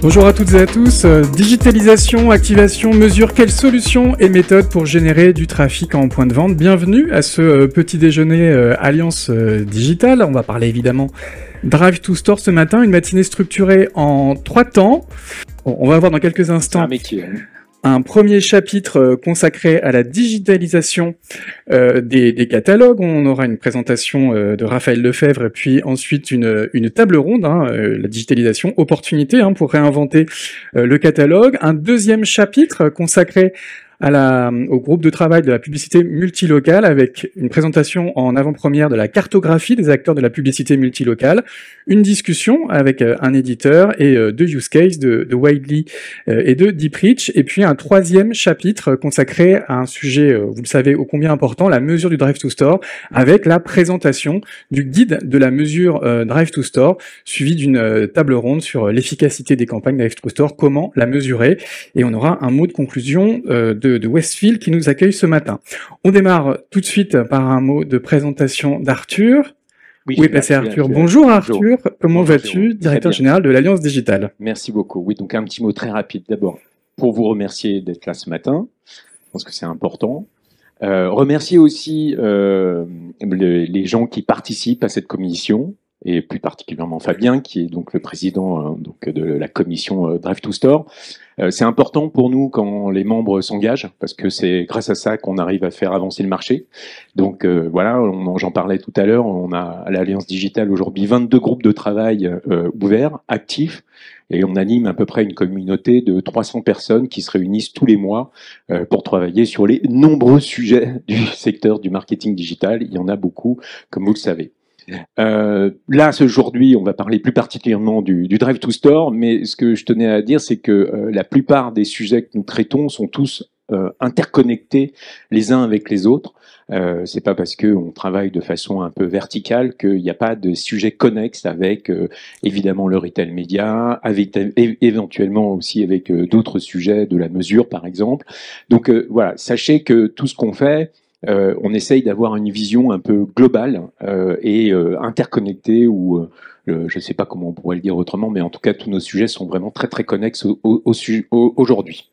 Bonjour à toutes et à tous. Digitalisation, activation, mesure, quelles solutions et méthodes pour générer du trafic en point de vente? Bienvenue à ce petit déjeuner Alliance Digitale. On va parler évidemment Drive to Store ce matin, une matinée structurée en 3 temps. On va voir dans quelques instants un premier chapitre consacré à la digitalisation des catalogues. On aura une présentation de Raphaël Lefebvre et puis ensuite une table ronde, la digitalisation, opportunité pour réinventer le catalogue. Un deuxième chapitre consacré au groupe de travail de la publicité multilocale avec une présentation en avant-première de la cartographie des acteurs de la publicité multilocale, une discussion avec un éditeur et deux use cases de Widely et de Deeprich, et puis un troisième chapitre consacré à un sujet, vous le savez, ô combien important, la mesure du Drive to Store, avec la présentation du guide de la mesure Drive to Store, suivi d'une table ronde sur l'efficacité des campagnes Drive to Store, comment la mesurer, et on aura un mot de conclusion de Westfield qui nous accueille ce matin. On démarre tout de suite par un mot de présentation d'Arthur. Oui, où est passé Arthur? Bonjour Arthur, comment vas-tu, directeur général de l'Alliance Digitale? Merci beaucoup. Oui, donc un petit mot très rapide d'abord pour vous remercier d'être là ce matin. Je pense que c'est important. Remercier aussi les gens qui participent à cette commission, et plus particulièrement Fabien, qui est donc le président de la commission Drive to Store. C'est important pour nous quand les membres s'engagent, parce que c'est grâce à ça qu'on arrive à faire avancer le marché. Donc voilà, j'en parlais tout à l'heure, on a à l'Alliance Digitale aujourd'hui 22 groupes de travail ouverts, actifs, et on anime à peu près une communauté de 300 personnes qui se réunissent tous les mois pour travailler sur les nombreux sujets du secteur du marketing digital. Il y en a beaucoup, comme vous le savez. Là, aujourd'hui, on va parler plus particulièrement du Drive to Store, mais ce que je tenais à dire, c'est que la plupart des sujets que nous traitons sont tous interconnectés les uns avec les autres. C'est pas parce qu'on travaille de façon un peu verticale qu'il n'y a pas de sujets connexes avec évidemment le retail média, avec éventuellement aussi avec d'autres sujets de la mesure, par exemple. Donc voilà, sachez que tout ce qu'on fait, on essaye d'avoir une vision un peu globale et interconnectée, ou je ne sais pas comment on pourrait le dire autrement, mais en tout cas tous nos sujets sont vraiment très très connexes aujourd'hui.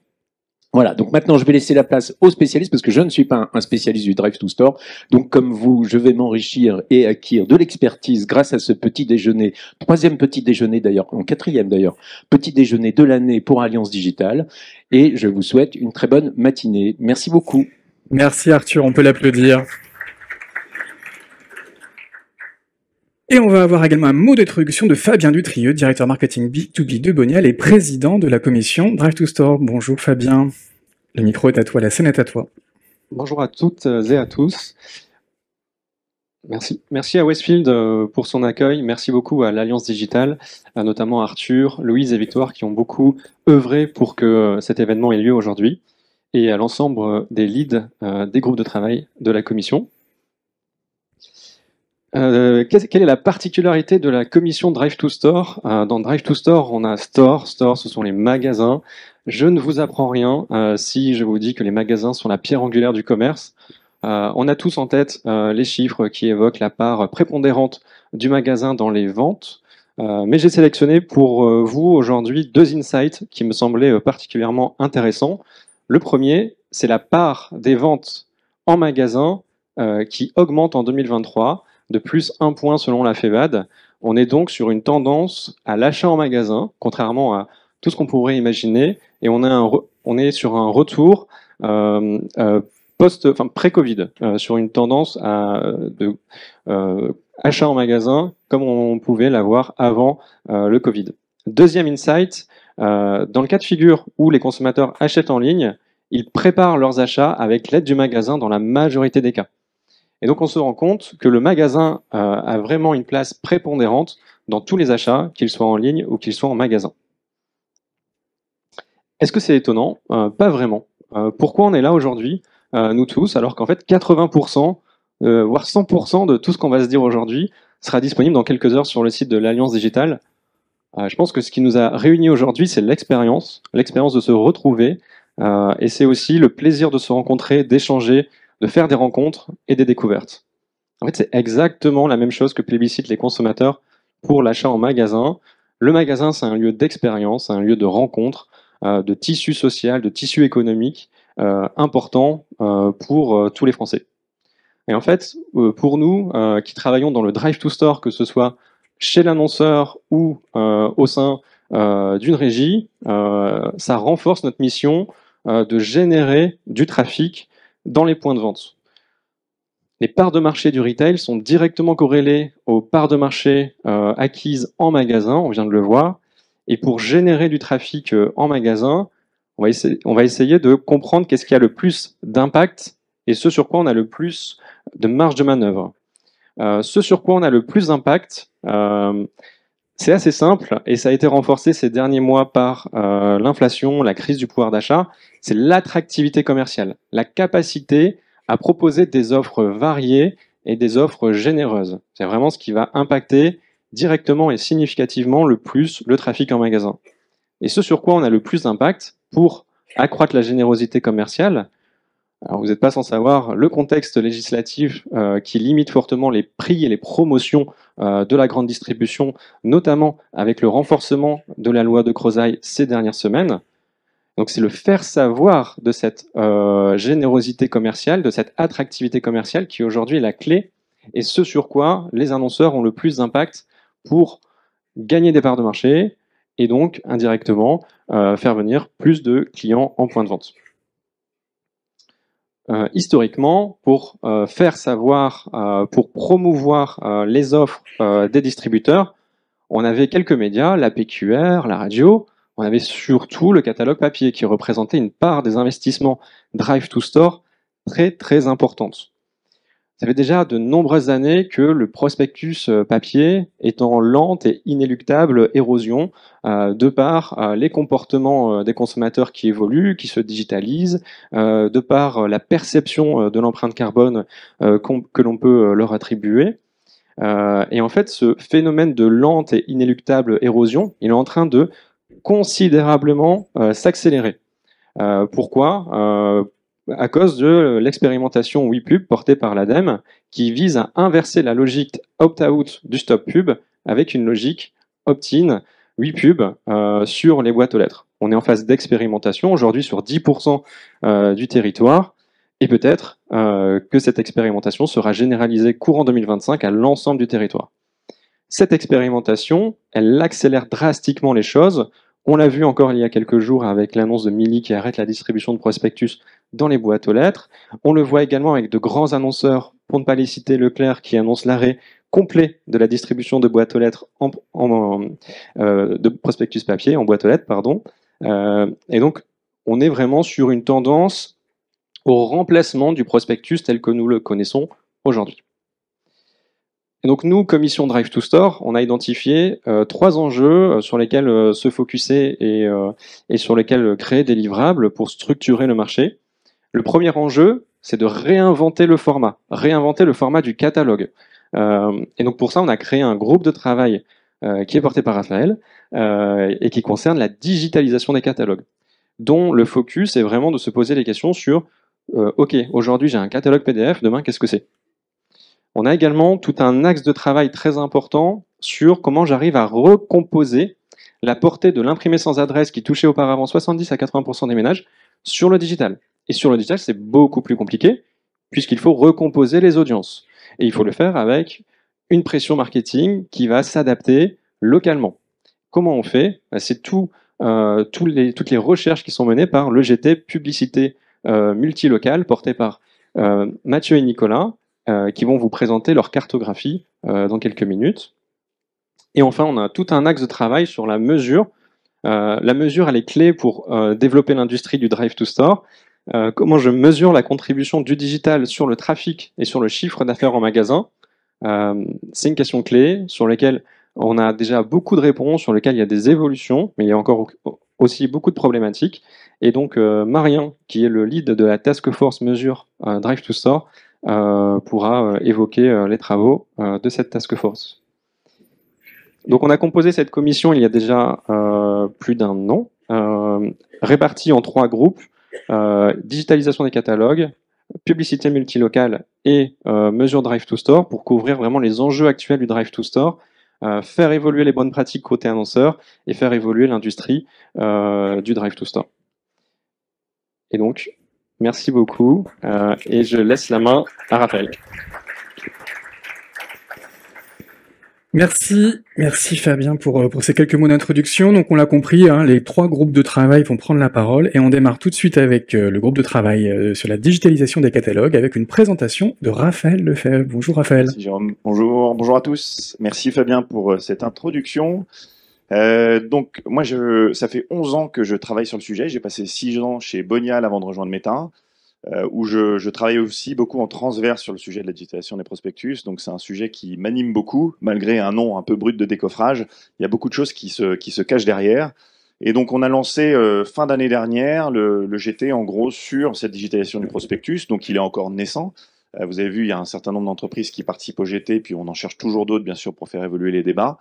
Voilà, donc maintenant je vais laisser la place aux spécialistes, parce que je ne suis pas un spécialiste du Drive to Store. Donc comme vous, je vais m'enrichir et acquérir de l'expertise grâce à ce petit déjeuner, troisième petit déjeuner d'ailleurs, en quatrième d'ailleurs, petit déjeuner de l'année pour Alliance Digitale. Et je vous souhaite une très bonne matinée. Merci beaucoup. Merci Arthur, on peut l'applaudir. Et on va avoir également un mot d'introduction de Fabien Dutrieux, directeur marketing B2B de Bonial et président de la commission Drive to Store. Bonjour Fabien, le micro est à toi, la scène est à toi. Bonjour à toutes et à tous. Merci à Westfield pour son accueil, merci beaucoup à l'Alliance Digitale, notamment Arthur, Louise et Victoire qui ont beaucoup œuvré pour que cet événement ait lieu aujourd'hui, et à l'ensemble des leads des groupes de travail de la commission. Quelle est la particularité de la commission Drive to Store? Dans Drive to Store, on a Store, ce sont les magasins. Je ne vous apprends rien si je vous dis que les magasins sont la pierre angulaire du commerce. On a tous en tête les chiffres qui évoquent la part prépondérante du magasin dans les ventes. Mais j'ai sélectionné pour vous aujourd'hui 2 insights qui me semblaient particulièrement intéressants. Le premier, c'est la part des ventes en magasin qui augmente en 2023 de plus 1 point selon la FEVAD. On est donc sur une tendance à l'achat en magasin, contrairement à tout ce qu'on pourrait imaginer, et on est sur un retour pré-Covid, sur une tendance de achat en magasin comme on pouvait l'avoir avant le Covid. Deuxième insight, dans le cas de figure où les consommateurs achètent en ligne, ils préparent leurs achats avec l'aide du magasin dans la majorité des cas. Et donc on se rend compte que le magasin a vraiment une place prépondérante dans tous les achats, qu'ils soient en ligne ou qu'ils soient en magasin. Est-ce que c'est étonnant? Pas vraiment. Pourquoi on est là aujourd'hui, nous tous, alors qu'en fait 80%, voire 100% de tout ce qu'on va se dire aujourd'hui sera disponible dans quelques heures sur le site de l'Alliance Digitale. Je pense que ce qui nous a réunis aujourd'hui, c'est l'expérience de se retrouver, et c'est aussi le plaisir de se rencontrer, d'échanger, de faire des rencontres et des découvertes. En fait, c'est exactement la même chose que plébiscitent les consommateurs pour l'achat en magasin. Le magasin, c'est un lieu d'expérience, un lieu de rencontre, de tissu social, de tissu économique important pour tous les Français. Et en fait, pour nous qui travaillons dans le Drive to Store, que ce soit chez l'annonceur ou au sein d'une régie, ça renforce notre mission de générer du trafic dans les points de vente. Les parts de marché du retail sont directement corrélées aux parts de marché acquises en magasin, on vient de le voir. Et pour générer du trafic en magasin, on va essayer de comprendre qu'est-ce qui a le plus d'impact et ce sur quoi on a le plus de marge de manœuvre. Ce sur quoi on a le plus d'impact, c'est assez simple et ça a été renforcé ces derniers mois par l'inflation, la crise du pouvoir d'achat, c'est l'attractivité commerciale, la capacité à proposer des offres variées et des offres généreuses. C'est vraiment ce qui va impacter directement et significativement le plus le trafic en magasin. Et ce sur quoi on a le plus d'impact pour accroître la générosité commerciale, alors vous n'êtes pas sans savoir le contexte législatif qui limite fortement les prix et les promotions de la grande distribution, notamment avec le renforcement de la loi de Crozaille ces dernières semaines. Donc c'est le faire savoir de cette générosité commerciale, de cette attractivité commerciale qui aujourd'hui est la clé et ce sur quoi les annonceurs ont le plus d'impact pour gagner des parts de marché et donc indirectement faire venir plus de clients en point de vente. Historiquement, pour faire savoir, pour promouvoir les offres des distributeurs, on avait quelques médias, la PQR, la radio, on avait surtout le catalogue papier qui représentait une part des investissements Drive to Store très très importante. Ça fait déjà de nombreuses années que le prospectus papier est en lente et inéluctable érosion de par les comportements des consommateurs qui évoluent, qui se digitalisent, de par la perception de l'empreinte carbone que l'on peut leur attribuer. Et en fait, ce phénomène de lente et inéluctable érosion, il est en train de considérablement s'accélérer. Pourquoi à cause de l'expérimentation WePub portée par l'ADEME qui vise à inverser la logique opt-out du stop pub avec une logique opt-in WePub sur les boîtes aux lettres. On est en phase d'expérimentation aujourd'hui sur 10% du territoire et peut-être que cette expérimentation sera généralisée courant 2025 à l'ensemble du territoire. Cette expérimentation, elle accélère drastiquement les choses. On l'a vu encore il y a quelques jours avec l'annonce de Mili qui arrête la distribution de prospectus dans les boîtes aux lettres. On le voit également avec de grands annonceurs, pour ne pas les citer, Leclerc, qui annonce l'arrêt complet de la distribution de boîtes aux lettres de prospectus papier, en boîte aux lettres, pardon. Et donc, on est vraiment sur une tendance au remplacement du prospectus tel que nous le connaissons aujourd'hui. Et donc nous, commission Drive to Store, on a identifié 3 enjeux sur lesquels se focuser et sur lesquels créer des livrables pour structurer le marché. Le premier enjeu, c'est de réinventer le format du catalogue. Et donc pour ça, on a créé un groupe de travail qui est porté par Raphaël et qui concerne la digitalisation des catalogues, dont le focus est vraiment de se poser les questions sur ok, aujourd'hui j'ai un catalogue PDF, demain qu'est-ce que c'est ? On a également tout un axe de travail très important sur comment j'arrive à recomposer la portée de l'imprimé sans adresse qui touchait auparavant 70 à 80% des ménages sur le digital. Et sur le digital, c'est beaucoup plus compliqué puisqu'il faut recomposer les audiences. Et il faut le faire avec une pression marketing qui va s'adapter localement. Comment on fait ? C'est toutes les recherches qui sont menées par l'EGT Publicité Multilocale, porté par Mathieu et Nicolas, qui vont vous présenter leur cartographie dans quelques minutes. Et enfin, on a tout un axe de travail sur la mesure. La mesure, elle est clé pour développer l'industrie du Drive to Store. Comment je mesure la contribution du digital sur le trafic et sur le chiffre d'affaires en magasin. C'est une question clé sur laquelle on a déjà beaucoup de réponses, sur lesquelles il y a des évolutions, mais il y a encore aussi beaucoup de problématiques. Et donc, Marien, qui est le lead de la Task Force Mesure Drive to Store, pourra évoquer les travaux de cette Task Force. Donc, on a composé cette commission il y a déjà plus d'1 an, répartie en 3 groupes. Digitalisation des catalogues, publicité multilocale et mesure Drive to Store pour couvrir vraiment les enjeux actuels du Drive to Store faire évoluer les bonnes pratiques côté annonceur et faire évoluer l'industrie du Drive to Store. Et donc, merci beaucoup et je laisse la main à Raphaël. Merci Fabien pour ces quelques mots d'introduction. Donc on l'a compris, hein, les 3 groupes de travail vont prendre la parole et on démarre tout de suite avec le groupe de travail sur la digitalisation des catalogues avec une présentation de Raphaël Lefebvre. Bonjour Raphaël. Merci Jérôme. Bonjour à tous. Merci Fabien pour cette introduction. Donc moi, ça fait 11 ans que je travaille sur le sujet. J'ai passé 6 ans chez Bonial avant de rejoindre Meta, où je travaille aussi beaucoup en transverse sur le sujet de la digitalisation des prospectus. Donc c'est un sujet qui m'anime beaucoup, malgré un nom un peu brut de décoffrage. Il y a beaucoup de choses qui se cachent derrière. Et donc on a lancé fin d'année dernière le GT en gros sur cette digitalisation du prospectus. Donc il est encore naissant. Vous avez vu, il y a un certain nombre d'entreprises qui participent au GT, puis on en cherche toujours d'autres, bien sûr, pour faire évoluer les débats.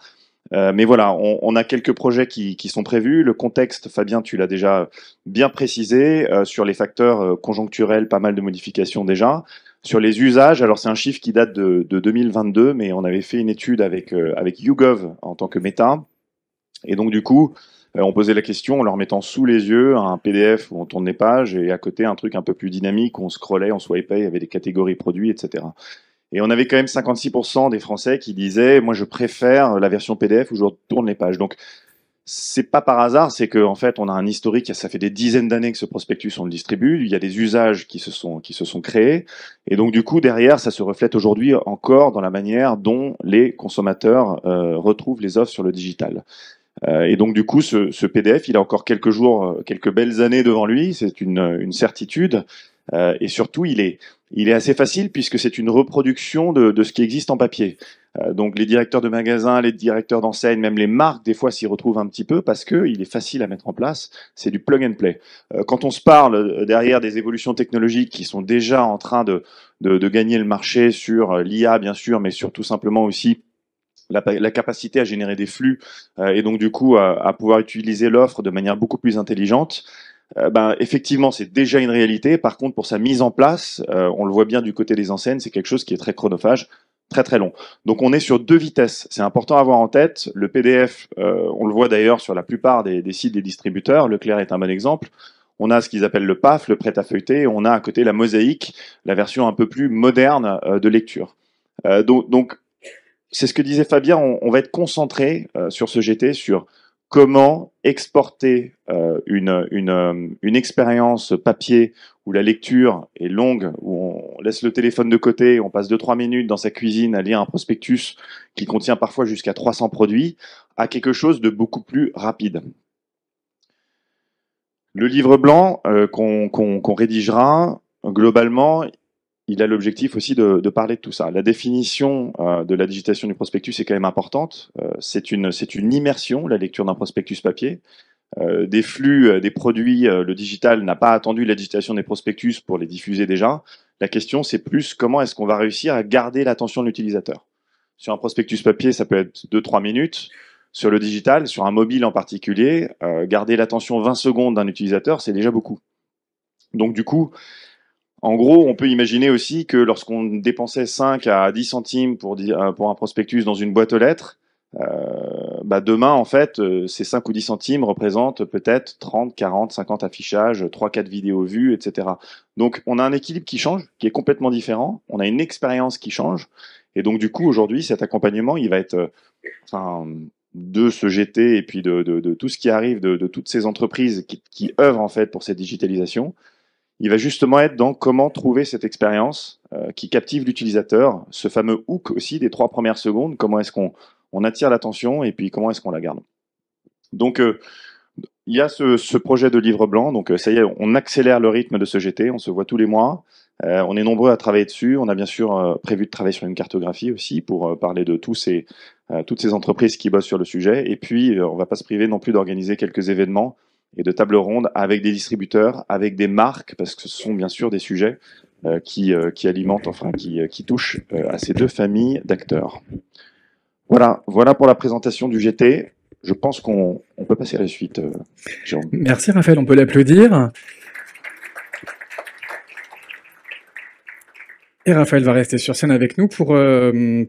Mais voilà, on a quelques projets qui sont prévus. Le contexte, Fabien, tu l'as déjà bien précisé. Sur les facteurs conjoncturels, pas mal de modifications déjà. Sur les usages, alors c'est un chiffre qui date de 2022, mais on avait fait une étude avec YouGov en tant que méta. Et donc du coup, on posait la question en leur mettant sous les yeux un PDF où on tourne les pages et à côté un truc un peu plus dynamique où on scrollait, on swipait, il y avait des catégories produits, etc. Et on avait quand même 56% des Français qui disaient « moi je préfère la version PDF où je tourne les pages ». Donc c'est pas par hasard, c'est qu'en fait on a un historique, ça fait des dizaines d'années que ce prospectus on le distribue, il y a des usages qui se sont créés, et donc du coup derrière ça se reflète aujourd'hui encore dans la manière dont les consommateurs retrouvent les offres sur le digital. Et donc du coup, ce PDF, il a encore quelques jours, quelques belles années devant lui, c'est une certitude. Et surtout, il est assez facile puisque c'est une reproduction de ce qui existe en papier. Donc les directeurs de magasins, les directeurs d'enseigne, même les marques, des fois s'y retrouvent un petit peu parce que il est facile à mettre en place. C'est du plug and play. Quand on se parle derrière des évolutions technologiques qui sont déjà en train de gagner le marché sur l'IA, bien sûr, mais sur tout simplement aussi la capacité à générer des flux et donc du coup à pouvoir utiliser l'offre de manière beaucoup plus intelligente, effectivement c'est déjà une réalité. Par contre pour sa mise en place, on le voit bien du côté des enseignes, c'est quelque chose qui est très chronophage, très très long. Donc on est sur 2 vitesses, c'est important à avoir en tête. Le PDF, on le voit d'ailleurs sur la plupart des sites des distributeurs, Leclerc est un bon exemple. On a ce qu'ils appellent le PAF, le prêt à feuilleter, et on a à côté la mosaïque, la version un peu plus moderne de lecture. Donc c'est ce que disait Fabien, on va être concentré sur ce GT, sur comment exporter une expérience papier où la lecture est longue, où on laisse le téléphone de côté, on passe 2-3 minutes dans sa cuisine à lire un prospectus qui contient parfois jusqu'à 300 produits, à quelque chose de beaucoup plus rapide. Le livre blanc qu'on rédigera, globalement, il a l'objectif aussi de parler de tout ça. La définition de la digitalisation du prospectus est quand même importante. C'est une immersion, la lecture d'un prospectus papier. Des flux, des produits, le digital n'a pas attendu la digitalisation des prospectus pour les diffuser déjà. La question, c'est plus comment est-ce qu'on va réussir à garder l'attention de l'utilisateur. Sur un prospectus papier, ça peut être 2-3 minutes. Sur le digital, sur un mobile en particulier, garder l'attention 20 secondes d'un utilisateur, c'est déjà beaucoup. Donc du coup, en gros, on peut imaginer aussi que lorsqu'on dépensait 5 à 10 centimes pour un prospectus dans une boîte aux lettres, demain, en fait, ces 5 ou 10 centimes représentent peut-être 30, 40, 50 affichages, 3-4 vidéos vues, etc. Donc, on a un équilibre qui change, qui est complètement différent. On a une expérience qui change. Et donc, du coup, aujourd'hui, cet accompagnement, il va être de ce GT et puis de tout ce qui arrive, de toutes ces entreprises qui œuvrent, en fait, pour cette digitalisation. Il va justement être dans comment trouver cette expérience qui captive l'utilisateur, ce fameux hook aussi des 3 premières secondes, comment est-ce qu'on attire l'attention et puis comment est-ce qu'on la garde. Donc il y a ce projet de livre blanc, donc ça y est, on accélère le rythme de ce GT, on se voit tous les mois, on est nombreux à travailler dessus, on a bien sûr prévu de travailler sur une cartographie aussi pour parler de toutes ces entreprises qui bossent sur le sujet, et puis on ne va pas se priver non plus d'organiser quelques événements et de tables rondes avec des distributeurs, avec des marques, parce que ce sont bien sûr des sujets qui alimentent, enfin qui touchent à ces 2 familles d'acteurs. Voilà pour la présentation du GT. Je pense qu'on peut passer à la suite, Jérôme. Merci Raphaël, on peut l'applaudir. Et Raphaël va rester sur scène avec nous pour...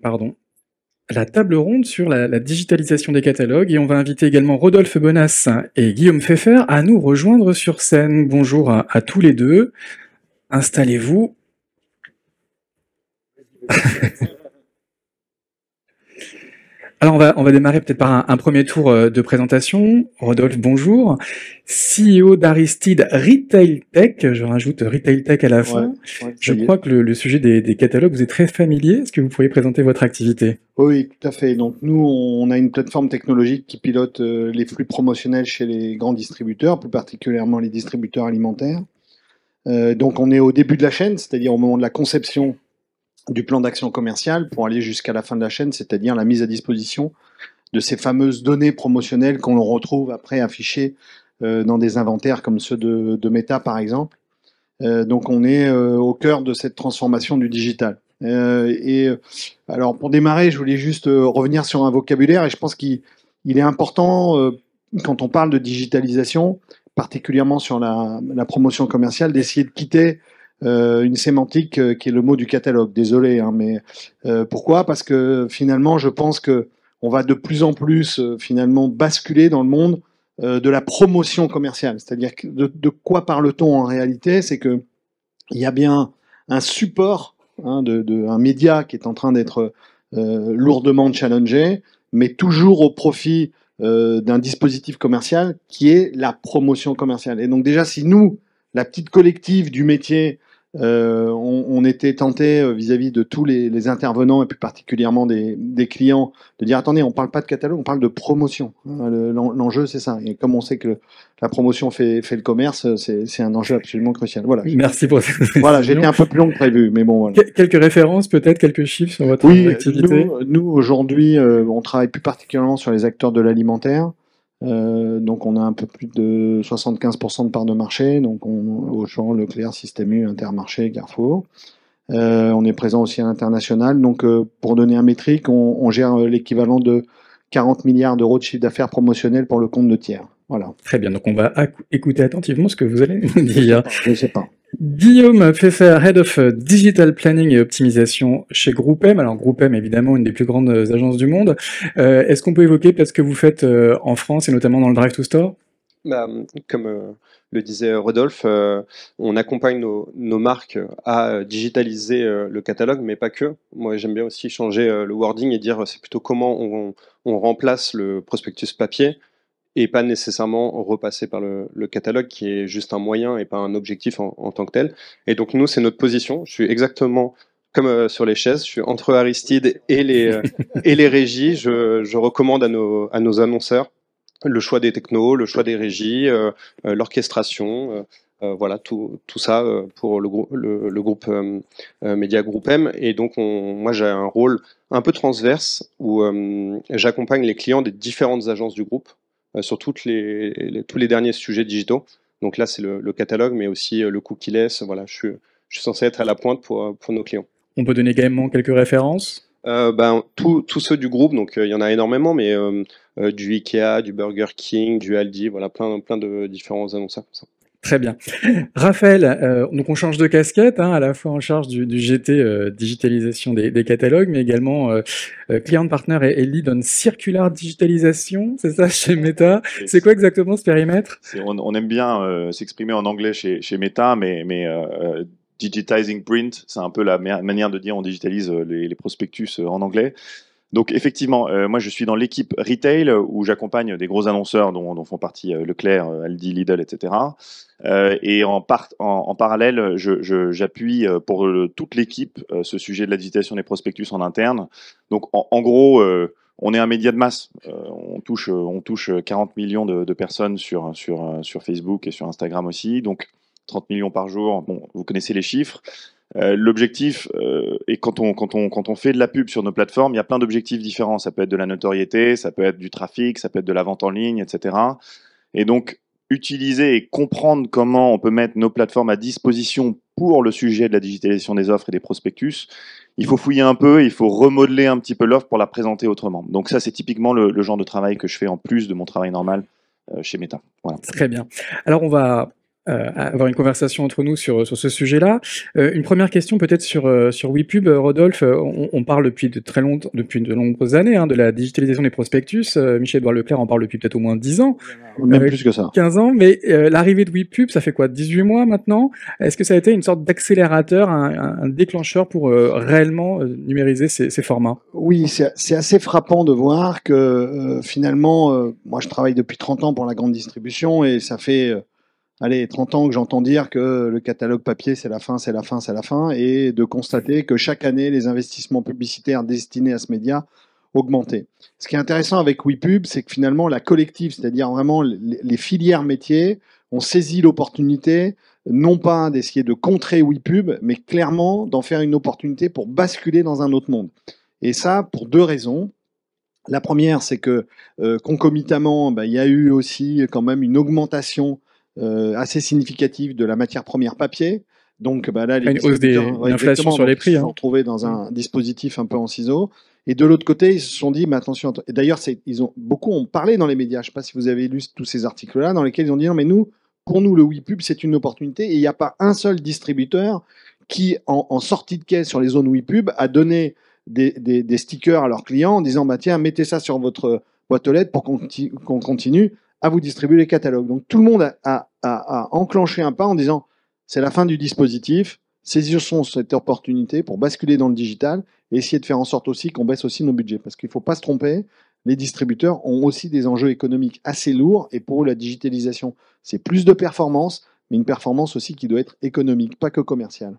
pardon. la table ronde sur la digitalisation des catalogues et on va inviter également Rodolphe Bonas et Guillaume Pfeffer à nous rejoindre sur scène. Bonjour à tous les deux. Installez-vous. Alors on va démarrer peut-être par un premier tour de présentation. Rodolphe, bonjour. CEO d'Aristide Retail Tech, je rajoute Retail Tech à la fin. Je crois que le sujet des catalogues vous est très familier. Est-ce que vous pourriez présenter votre activité? Oui, tout à fait. Donc nous, on a une plateforme technologique qui pilote les flux promotionnels chez les grands distributeurs, plus particulièrement les distributeurs alimentaires. Donc on est au début de la chaîne, c'est-à-dire au moment de la conception du plan d'action commercial pour aller jusqu'à la fin de la chaîne, c'est-à-dire la mise à disposition de ces fameuses données promotionnelles qu'on retrouve après affichées dans des inventaires comme ceux de Meta par exemple. Donc on est au cœur de cette transformation du digital. Alors pour démarrer, je voulais juste revenir sur un vocabulaire et je pense qu'il est important quand on parle de digitalisation, particulièrement sur la promotion commerciale, d'essayer de quitter une sémantique qui est le mot du catalogue. Désolé, hein, mais pourquoi? Parce que finalement, je pense que on va de plus en plus finalement basculer dans le monde de la promotion commerciale. C'est-à-dire de quoi parle-t-on en réalité? C'est que il y a bien un support, hein, un média qui est en train d'être lourdement challengé, mais toujours au profit d'un dispositif commercial qui est la promotion commerciale. Et donc déjà, si nous, la petite collective du métier, on était tenté vis-à-vis de tous les intervenants et plus particulièrement des clients de dire attendez, on parle pas de catalogue, on parle de promotion. L'enjeu c'est ça. Et comme on sait que la promotion fait le commerce, c'est un enjeu absolument crucial. Voilà. Merci pour cette Voilà, j'étais un peu plus long que prévu, mais bon. Voilà. Quelques références peut-être, quelques chiffres sur votre activité. Nous aujourd'hui, on travaille plus particulièrement sur les acteurs de l'alimentaire. Donc on a un peu plus de 75% de part de marché, donc Auchan, Leclerc, Système U, Intermarché, Carrefour. On est présent aussi à l'international, donc pour donner un métrique, on gère l'équivalent de 40 milliards d'euros de chiffre d'affaires promotionnel pour le compte de tiers. Voilà. Très bien, donc on va écouter attentivement ce que vous allez nous dire. Je sais pas. Guillaume Pfeffer, Head of Digital Planning et Optimisation chez GroupM. Alors GroupM, évidemment, une des plus grandes agences du monde. Est-ce qu'on peut évoquer peut-être ce que vous faites en France et notamment dans le Drive to Store? Comme le disait Rodolphe, on accompagne nos marques à digitaliser le catalogue, mais pas que. Moi, j'aime bien aussi changer le wording et dire c'est plutôt comment on remplace le prospectus papier et pas nécessairement repasser par le catalogue qui est juste un moyen et pas un objectif en tant que tel. Et donc nous, c'est notre position. Je suis exactement comme sur les chaises, je suis entre Aristide et les régies. Je recommande à nos annonceurs le choix des technos, le choix des régies, l'orchestration, voilà tout ça pour le groupe Média GroupM. Et donc moi j'ai un rôle un peu transverse où j'accompagne les clients des différentes agences du groupe sur tous les derniers sujets digitaux. Donc là, c'est le catalogue, mais aussi le cookie-less. Voilà, je suis censé être à la pointe pour nos clients. On peut donner également quelques références? Tous ceux du groupe, donc il y en a énormément, mais du Ikea, du Burger King, du Aldi, voilà, plein de différents annonceurs comme ça. Très bien. Raphaël, donc on change de casquette, hein, à la fois en charge du GT digitalisation des catalogues, mais également client partner et lead on circular digitalisation, c'est ça chez Meta. C'est quoi exactement ce périmètre? On aime bien s'exprimer en anglais chez Meta, mais digitizing print, c'est un peu la manière de dire on digitalise les prospectus en anglais. Donc effectivement, moi je suis dans l'équipe retail où j'accompagne des gros annonceurs dont font partie Leclerc, Aldi, Lidl, etc. Et en parallèle, j'appuie pour toute l'équipe ce sujet de la digitalisation des prospectus en interne. Donc en gros, on est un média de masse. On touche 40 millions de personnes sur Facebook et sur Instagram aussi. Donc 30 millions par jour. Bon, vous connaissez les chiffres. L'objectif, et quand on fait de la pub sur nos plateformes, il y a plein d'objectifs différents. Ça peut être de la notoriété, ça peut être du trafic, ça peut être de la vente en ligne, etc. Et donc, utiliser et comprendre comment on peut mettre nos plateformes à disposition pour le sujet de la digitalisation des offres et des prospectus, il faut fouiller un peu, il faut remodeler un petit peu l'offre pour la présenter autrement. Donc ça, c'est typiquement le genre de travail que je fais en plus de mon travail normal chez Meta. Voilà. Très bien. Alors, on va avoir une conversation entre nous sur ce sujet-là. Une première question peut-être sur WePub, Rodolphe. On parle depuis de nombreuses années de la digitalisation des prospectus. Michel-Édouard Leclerc en parle depuis peut-être au moins 10 ans. Même plus que ça. 15 ans, mais l'arrivée de WePub, ça fait quoi, 18 mois maintenant? Est-ce que ça a été une sorte d'accélérateur, un déclencheur pour réellement numériser ces formats? Oui, c'est assez frappant de voir que finalement, moi je travaille depuis 30 ans pour la grande distribution et ça fait 30 ans que j'entends dire que le catalogue papier c'est la fin, c'est la fin, c'est la fin, et de constater que chaque année les investissements publicitaires destinés à ce média augmentaient. Ce qui est intéressant avec WePub, c'est que finalement la collective, c'est-à-dire vraiment les filières métiers, ont saisi l'opportunité, non pas d'essayer de contrer WePub, mais clairement d'en faire une opportunité pour basculer dans un autre monde. Et ça, pour deux raisons. La première, c'est que concomitamment, il y a eu aussi quand même une augmentation assez significative de la matière première papier. Donc là, une hausse d'inflation sur les prix. Ils se sont retrouvés dans un dispositif un peu en ciseaux. Et de l'autre côté, ils se sont dit, mais attention, et d'ailleurs, beaucoup ont parlé dans les médias, je ne sais pas si vous avez lu tous ces articles-là, dans lesquels ils ont dit, non, mais pour nous, le WePub, c'est une opportunité, et il n'y a pas un seul distributeur qui, en sortie de caisse sur les zones WePub, a donné des stickers à leurs clients en disant, tiens, mettez ça sur votre boîte aux lettres pour qu'on continue à vous distribuer les catalogues. Donc tout le monde a enclenché un pas en disant, c'est la fin du dispositif, saisissons cette opportunité pour basculer dans le digital et essayer de faire en sorte aussi qu'on baisse aussi nos budgets. Parce qu'il ne faut pas se tromper, les distributeurs ont aussi des enjeux économiques assez lourds et pour eux, la digitalisation, c'est plus de performance, mais une performance aussi qui doit être économique, pas que commerciale.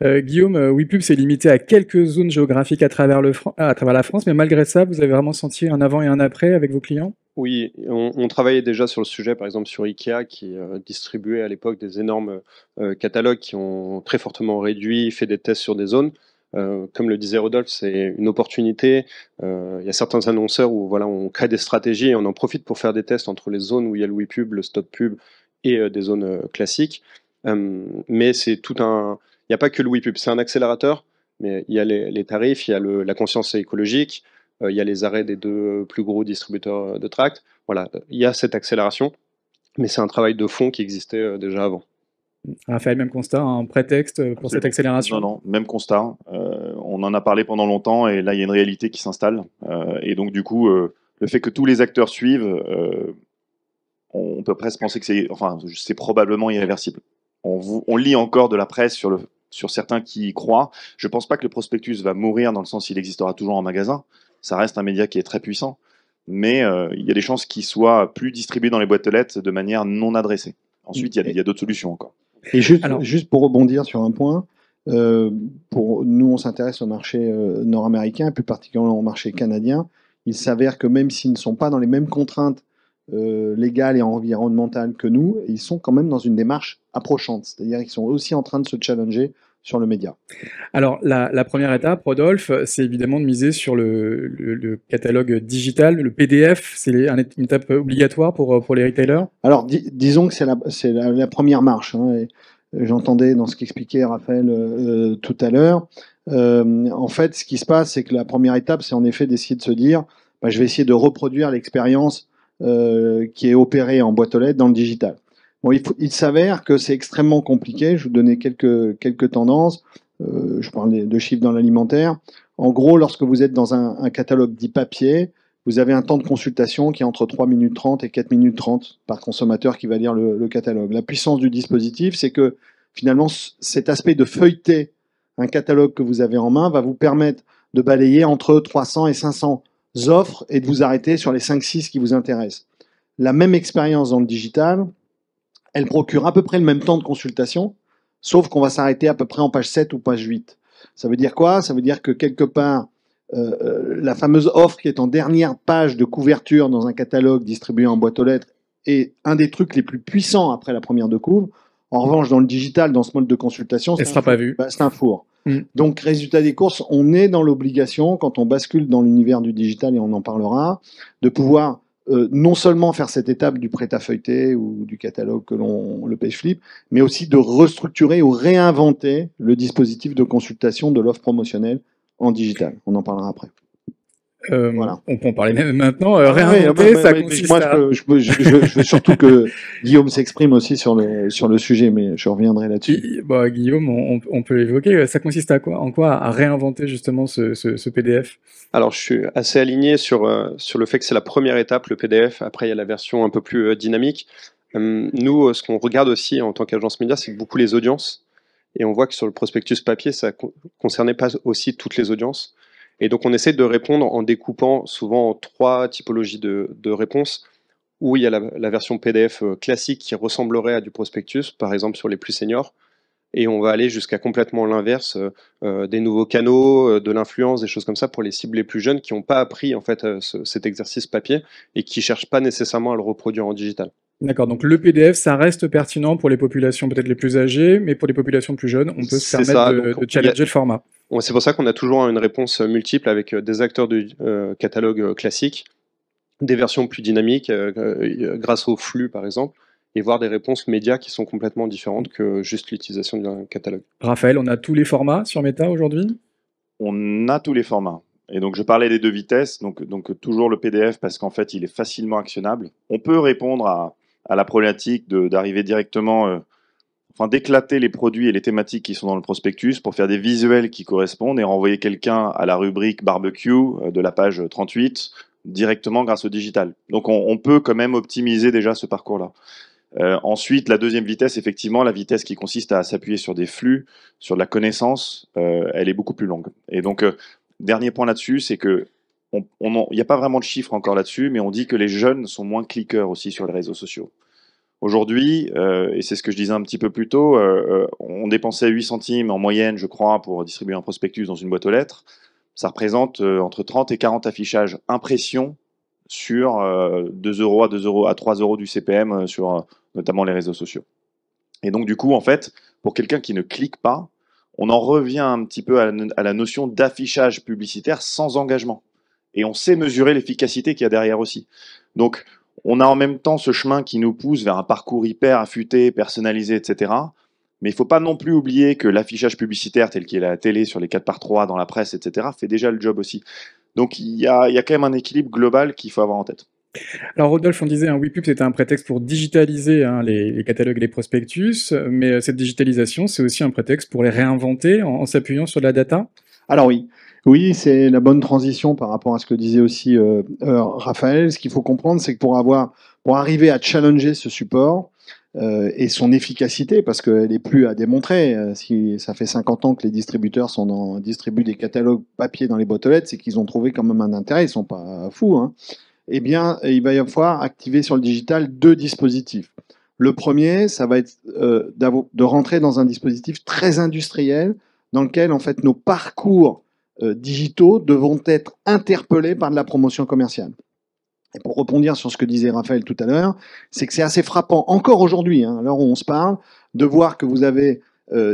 Guillaume, WePub s'est limité à quelques zones géographiques à travers la France, mais malgré ça, vous avez vraiment senti un avant et un après avec vos clients? Oui, on travaillait déjà sur le sujet, par exemple sur Ikea, qui distribuait à l'époque des énormes catalogues qui ont très fortement réduit, fait des tests sur des zones. Comme le disait Rodolphe, c'est une opportunité. Il y a certains annonceurs où on crée des stratégies et on en profite pour faire des tests entre les zones où il y a le WePub, le Stop Pub et des zones classiques. Mais c'est tout un... Il n'y a pas que le WePub, c'est un accélérateur, mais il y a les tarifs, il y a la conscience écologique, il y a les arrêts des deux plus gros distributeurs de tracts. Voilà, il y a cette accélération, mais c'est un travail de fond qui existait déjà avant. Raphaël, même constat, un prétexte pour cette accélération? Non, même constat. On en a parlé pendant longtemps et là, il y a une réalité qui s'installe. Et donc, du coup, le fait que tous les acteurs suivent, on peut presque penser que c'est probablement irréversible. On lit encore de la presse sur certains qui y croient. Je ne pense pas que le prospectus va mourir dans le sens qu'il existera toujours en magasin. Ça reste un média qui est très puissant. Mais il y a des chances qu'il soit plus distribué dans les boîtes aux lettres de manière non adressée. Ensuite, il y a d'autres solutions encore. Et juste pour rebondir sur un point, nous, on s'intéresse au marché nord-américain, plus particulièrement au marché canadien. Il s'avère que même s'ils ne sont pas dans les mêmes contraintes légales et environnementales que nous, ils sont quand même dans une démarche approchante. C'est-à-dire qu'ils sont aussi en train de se challenger sur le média. Alors, la première étape, Rodolphe, c'est évidemment de miser sur le catalogue digital, le PDF. C'est une étape obligatoire pour les retailers? Alors, disons que c'est la première marche. J'entendais dans ce qu'expliquait Raphaël tout à l'heure. En fait, ce qui se passe, c'est que la première étape, c'est en effet d'essayer de se dire, je vais essayer de reproduire l'expérience qui est opérée en boîte aux lettres dans le digital. Bon, il s'avère que c'est extrêmement compliqué. Je vais vous donner quelques tendances. Je parle de chiffres dans l'alimentaire. En gros, lorsque vous êtes dans un catalogue dit papier, vous avez un temps de consultation qui est entre 3 minutes 30 et 4 minutes 30 par consommateur qui va lire le catalogue. La puissance du dispositif, c'est que finalement, cet aspect de feuilleter un catalogue que vous avez en main va vous permettre de balayer entre 300 et 500 offres et de vous arrêter sur les 5-6 qui vous intéressent. La même expérience dans le digital, elle procure à peu près le même temps de consultation, sauf qu'on va s'arrêter à peu près en page 7 ou page 8. Ça veut dire quoi? Ça veut dire que quelque part, la fameuse offre qui est en dernière page de couverture dans un catalogue distribué en boîte aux lettres est un des trucs les plus puissants après la première de couvre. En revanche, dans le digital, dans ce mode de consultation, c'est un four. Donc, résultat des courses, on est dans l'obligation, quand on bascule dans l'univers du digital, et on en parlera, de pouvoir non seulement faire cette étape du prêt-à-feuilleter ou du catalogue le page flip, mais aussi de restructurer ou réinventer le dispositif de consultation de l'offre promotionnelle en digital. On en parlera après. Voilà. On peut en parler même maintenant. Ouais, Réinventer, ça mais consiste moi, à... je veux surtout que Guillaume s'exprime aussi sur le sujet, mais je reviendrai là-dessus. Bah, Guillaume, on peut l'évoquer. Ça consiste à quoi, en quoi à réinventer justement ce PDF? Alors, je suis assez aligné sur le fait que c'est la première étape, le PDF. Après, il y a la version un peu plus dynamique. Nous, ce qu'on regarde aussi en tant qu'agence média, c'est beaucoup les audiences. Et on voit que sur le prospectus papier, ça concernait pas aussi toutes les audiences. Et donc, on essaie de répondre en découpant souvent en 3 typologies de réponses, où il y a la version PDF classique qui ressemblerait à du prospectus, par exemple sur les plus seniors, et on va aller jusqu'à complètement l'inverse, des nouveaux canaux, de l'influence, des choses comme ça, pour les cibles les plus jeunes qui n'ont pas appris en fait cet exercice papier et qui ne cherchent pas nécessairement à le reproduire en digital. D'accord, donc le PDF, ça reste pertinent pour les populations peut-être les plus âgées, mais pour les populations plus jeunes, on peut se permettre de challenger le format. C'est pour ça qu'on a toujours une réponse multiple avec des acteurs du catalogue classique, des versions plus dynamiques grâce au flux par exemple, et voir des réponses médias qui sont complètement différentes que juste l'utilisation d'un catalogue. Raphaël, on a tous les formats sur Meta aujourd'hui? On a tous les formats. Et donc, je parlais des 2 vitesses, donc toujours le PDF parce qu'en fait, il est facilement actionnable. On peut répondre à la problématique d'arriver directement, d'éclater les produits et les thématiques qui sont dans le prospectus pour faire des visuels qui correspondent et renvoyer quelqu'un à la rubrique barbecue de la page 38 directement grâce au digital. Donc, on peut quand même optimiser déjà ce parcours-là. Ensuite, la deuxième vitesse, effectivement, la vitesse qui consiste à s'appuyer sur des flux, sur de la connaissance, elle est beaucoup plus longue. Et donc, dernier point là-dessus, c'est que il n'y a pas vraiment de chiffres encore là-dessus, mais on dit que les jeunes sont moins cliqueurs aussi sur les réseaux sociaux. Aujourd'hui, et c'est ce que je disais un petit peu plus tôt, on dépensait 8 centimes en moyenne, je crois, pour distribuer un prospectus dans une boîte aux lettres. Ça représente entre 30 et 40 affichages impressions sur 2 euros à 3 euros du CPM sur notamment les réseaux sociaux. Et donc, du coup, en fait, pour quelqu'un qui ne clique pas, on en revient un petit peu à la notion d'affichage publicitaire sans engagement. Et on sait mesurer l'efficacité qu'il y a derrière aussi. Donc, on a en même temps ce chemin qui nous pousse vers un parcours hyper affûté, personnalisé, etc. Mais il ne faut pas non plus oublier que l'affichage publicitaire, tel qu'il est à la télé, sur les 4x3, dans la presse, etc., fait déjà le job aussi. Donc, il y a quand même un équilibre global qu'il faut avoir en tête. Alors Rodolphe, on disait, WePub, c'était un prétexte pour digitaliser les catalogues et les prospectus, mais cette digitalisation, c'est aussi un prétexte pour les réinventer en s'appuyant sur la data? Alors oui, c'est la bonne transition par rapport à ce que disait aussi Raphaël. Ce qu'il faut comprendre, c'est que pour arriver à challenger ce support et son efficacité, parce qu'elle n'est plus à démontrer, si ça fait 50 ans que les distributeurs distribuent des catalogues papier dans les boîtes aux lettres, c'est qu'ils ont trouvé quand même un intérêt, ils sont pas fous, hein. Eh bien, il va y avoir activer sur le digital 2 dispositifs. Le premier, ça va être de rentrer dans un dispositif très industriel dans lequel, en fait, nos parcours digitaux devront être interpellés par de la promotion commerciale. Et pour rebondir sur ce que disait Raphaël tout à l'heure, c'est que c'est assez frappant, encore aujourd'hui, à l'heure où on se parle, de voir que vous avez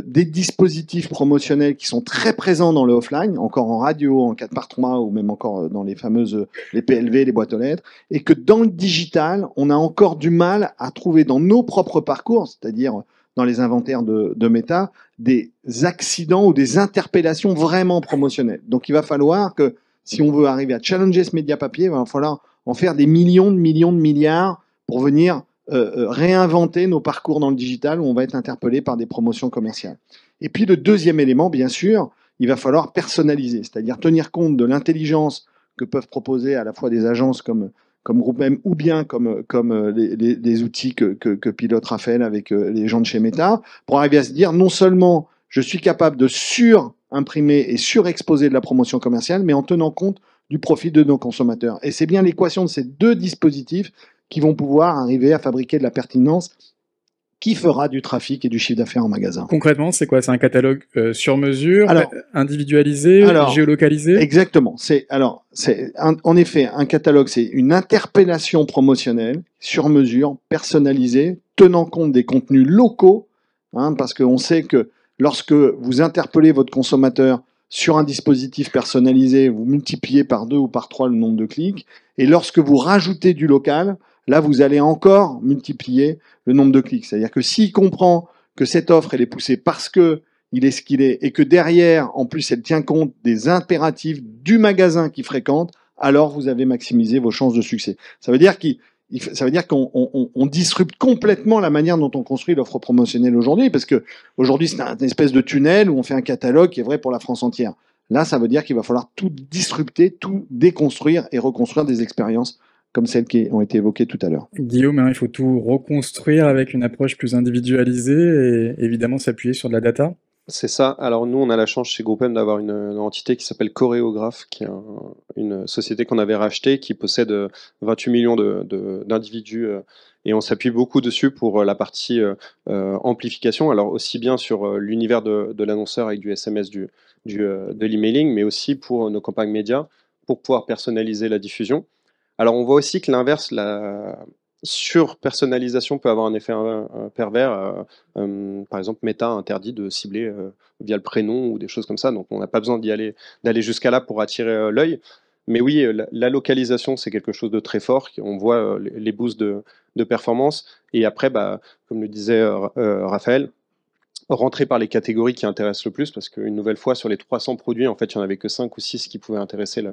des dispositifs promotionnels qui sont très présents dans le offline, encore en radio, en 4x3 ou même encore dans les fameuses les PLV, les boîtes aux lettres, et que dans le digital, on a encore du mal à trouver dans nos propres parcours, c'est-à-dire dans les inventaires de Meta, des accidents ou des interpellations vraiment promotionnelles. Donc il va falloir que, si on veut arriver à challenger ce média papier, il va falloir en faire des millions de milliards pour venir réinventer nos parcours dans le digital où on va être interpellé par des promotions commerciales. Et puis le deuxième élément, bien sûr, il va falloir personnaliser, c'est-à-dire tenir compte de l'intelligence que peuvent proposer à la fois des agences comme GroupM ou bien comme les outils que pilote Raphaël avec les gens de chez Meta, pour arriver à se dire non seulement je suis capable de surimprimer et surexposer de la promotion commerciale, mais en tenant compte du profit de nos consommateurs. Et c'est bien l'équation de ces 2 dispositifs qui vont pouvoir arriver à fabriquer de la pertinence qui fera du trafic et du chiffre d'affaires en magasin. Concrètement, c'est quoi? C'est un catalogue sur mesure, individualisé, géolocalisé? Exactement. En effet, un catalogue, c'est une interpellation promotionnelle sur mesure, personnalisée, tenant compte des contenus locaux, parce qu'on sait que lorsque vous interpellez votre consommateur sur un dispositif personnalisé, vous multipliez par 2 ou par 3 le nombre de clics, et lorsque vous rajoutez du local, là, vous allez encore multiplier le nombre de clics. C'est-à-dire que s'il comprend que cette offre, elle est poussée parce que il est ce qu'il est, et que derrière, en plus, elle tient compte des impératifs du magasin qu'il fréquente, alors vous avez maximisé vos chances de succès. Ça veut dire qu'on disrupte complètement la manière dont on construit l'offre promotionnelle aujourd'hui, parce que aujourd'hui c'est une espèce de tunnel où on fait un catalogue qui est vrai pour la France entière. Là, ça veut dire qu'il va falloir tout disrupter, tout déconstruire et reconstruire des expériences comme celles qui ont été évoquées tout à l'heure. Guillaume, il faut tout reconstruire avec une approche plus individualisée et évidemment s'appuyer sur de la data. C'est ça. Alors nous, on a la chance chez GroupM d'avoir une entité qui s'appelle Chorégraphe, qui est une société qu'on avait rachetée, qui possède 28 millions d'individus, et on s'appuie beaucoup dessus pour la partie amplification. Alors aussi bien sur l'univers de l'annonceur avec du SMS, de l'emailing, mais aussi pour nos campagnes médias, pour pouvoir personnaliser la diffusion. Alors on voit aussi que l'inverse, la surpersonnalisation peut avoir un effet pervers. Par exemple, Meta interdit de cibler via le prénom ou des choses comme ça, donc on n'a pas besoin d'aller jusqu'à là pour attirer l'œil. Mais oui, la localisation, c'est quelque chose de très fort. On voit les boosts de performance. Et après, comme le disait Raphaël, rentrer par les catégories qui intéressent le plus, parce qu'une nouvelle fois, sur les 300 produits, en fait, il n'y en avait que 5 ou 6 qui pouvaient intéresser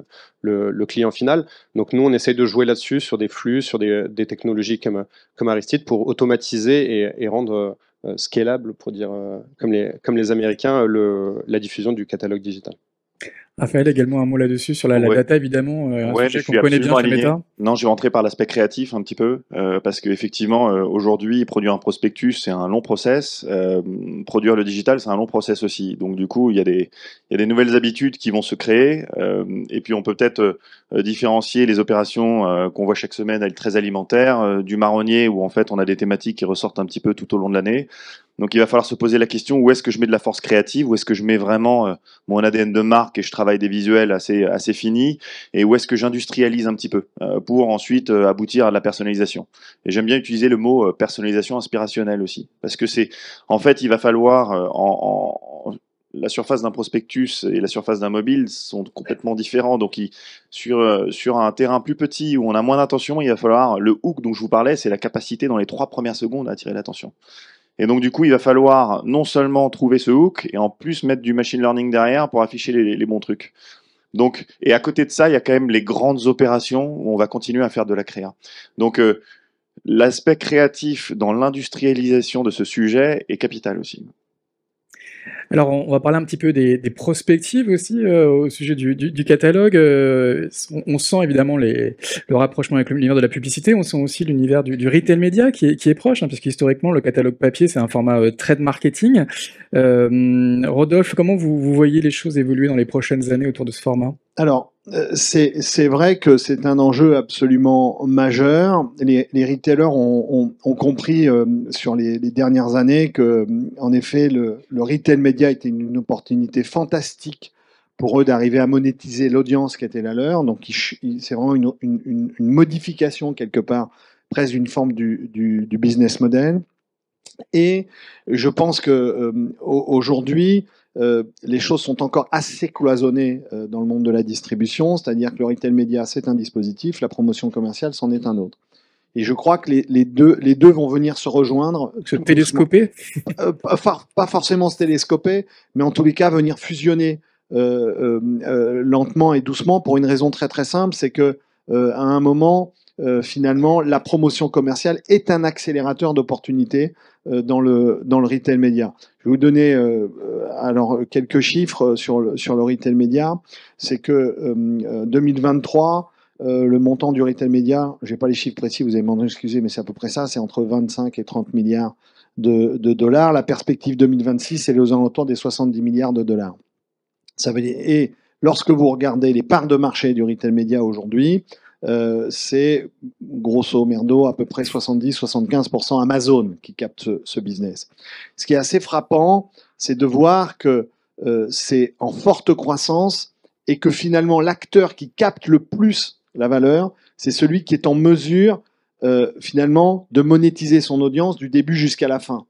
le client final. Donc nous, on essaye de jouer là-dessus, sur des flux, sur des technologies comme Aristide, pour automatiser et rendre scalable, pour dire, comme les Américains, la diffusion du catalogue digital. Raphaël, également un mot là-dessus sur la data, évidemment, un sujet qu'on connaît bien chez Meta. Non, je vais rentrer par l'aspect créatif un petit peu, parce qu'effectivement, aujourd'hui, produire un prospectus, c'est un long process. Produire le digital, c'est un long process aussi. Donc, du coup, il y a des nouvelles habitudes qui vont se créer. Et puis, on peut peut-être différencier les opérations qu'on voit chaque semaine, elles très alimentaires, du marronnier, où en fait, on a des thématiques qui ressortent un petit peu tout au long de l'année. Donc il va falloir se poser la question, où est-ce que je mets de la force créative, où est-ce que je mets vraiment mon ADN de marque et je travaille des visuels assez finis, et où est-ce que j'industrialise un petit peu pour ensuite aboutir à de la personnalisation. Et j'aime bien utiliser le mot personnalisation inspirationnelle aussi, parce que en fait, il va falloir la surface d'un prospectus et la surface d'un mobile sont complètement différents. Donc, sur un terrain plus petit où on a moins d'attention, il va falloir le hook dont je vous parlais, c'est la capacité dans les 3 premières secondes à attirer l'attention. Et donc, du coup, il va falloir non seulement trouver ce hook, et en plus mettre du machine learning derrière pour afficher les bons trucs. Donc, et à côté de ça, il y a quand même les grandes opérations où on va continuer à faire de la créa. Donc, l'aspect créatif dans l'industrialisation de ce sujet est capital aussi. Alors, on va parler un petit peu des prospectives aussi au sujet du catalogue. On sent évidemment le rapprochement avec l'univers de la publicité. On sent aussi l'univers du retail média qui est proche, parce qu'historiquement, le catalogue papier, c'est un format trade marketing. Rodolphe, comment vous voyez les choses évoluer dans les prochaines années autour de ce format ? Alors, c'est vrai que c'est un enjeu absolument majeur. Les retailers ont compris sur les dernières années que, en effet, le retail média était une opportunité fantastique pour eux d'arriver à monétiser l'audience qui était la leur. Donc, c'est vraiment une modification quelque part, presque une forme du business model. Et je pense que aujourd'hui, les choses sont encore assez cloisonnées dans le monde de la distribution, c'est-à-dire que le retail média, c'est un dispositif, la promotion commerciale, c'en est un autre. Et je crois que les deux vont venir se rejoindre. Se télescoper pas forcément se télescoper, mais en tous les cas venir fusionner lentement et doucement pour une raison très très simple, c'est que à un moment, finalement, la promotion commerciale est un accélérateur d'opportunités dans le retail média. Je vais vous donner alors quelques chiffres sur le retail média. C'est que 2023, le montant du retail média, je n'ai pas les chiffres précis, vous allez m'en excuser, mais c'est à peu près ça, c'est entre 25 et 30 milliards de dollars. La perspective 2026, c'est aux alentours des 70 milliards de dollars. Ça veut dire, et lorsque vous regardez les parts de marché du retail média aujourd'hui, c'est grosso merdo à peu près 70-75% Amazon qui capte ce business. Ce qui est assez frappant, c'est de voir que c'est en forte croissance et que finalement l'acteur qui capte le plus la valeur, c'est celui qui est en mesure finalement de monétiser son audience du début jusqu'à la fin.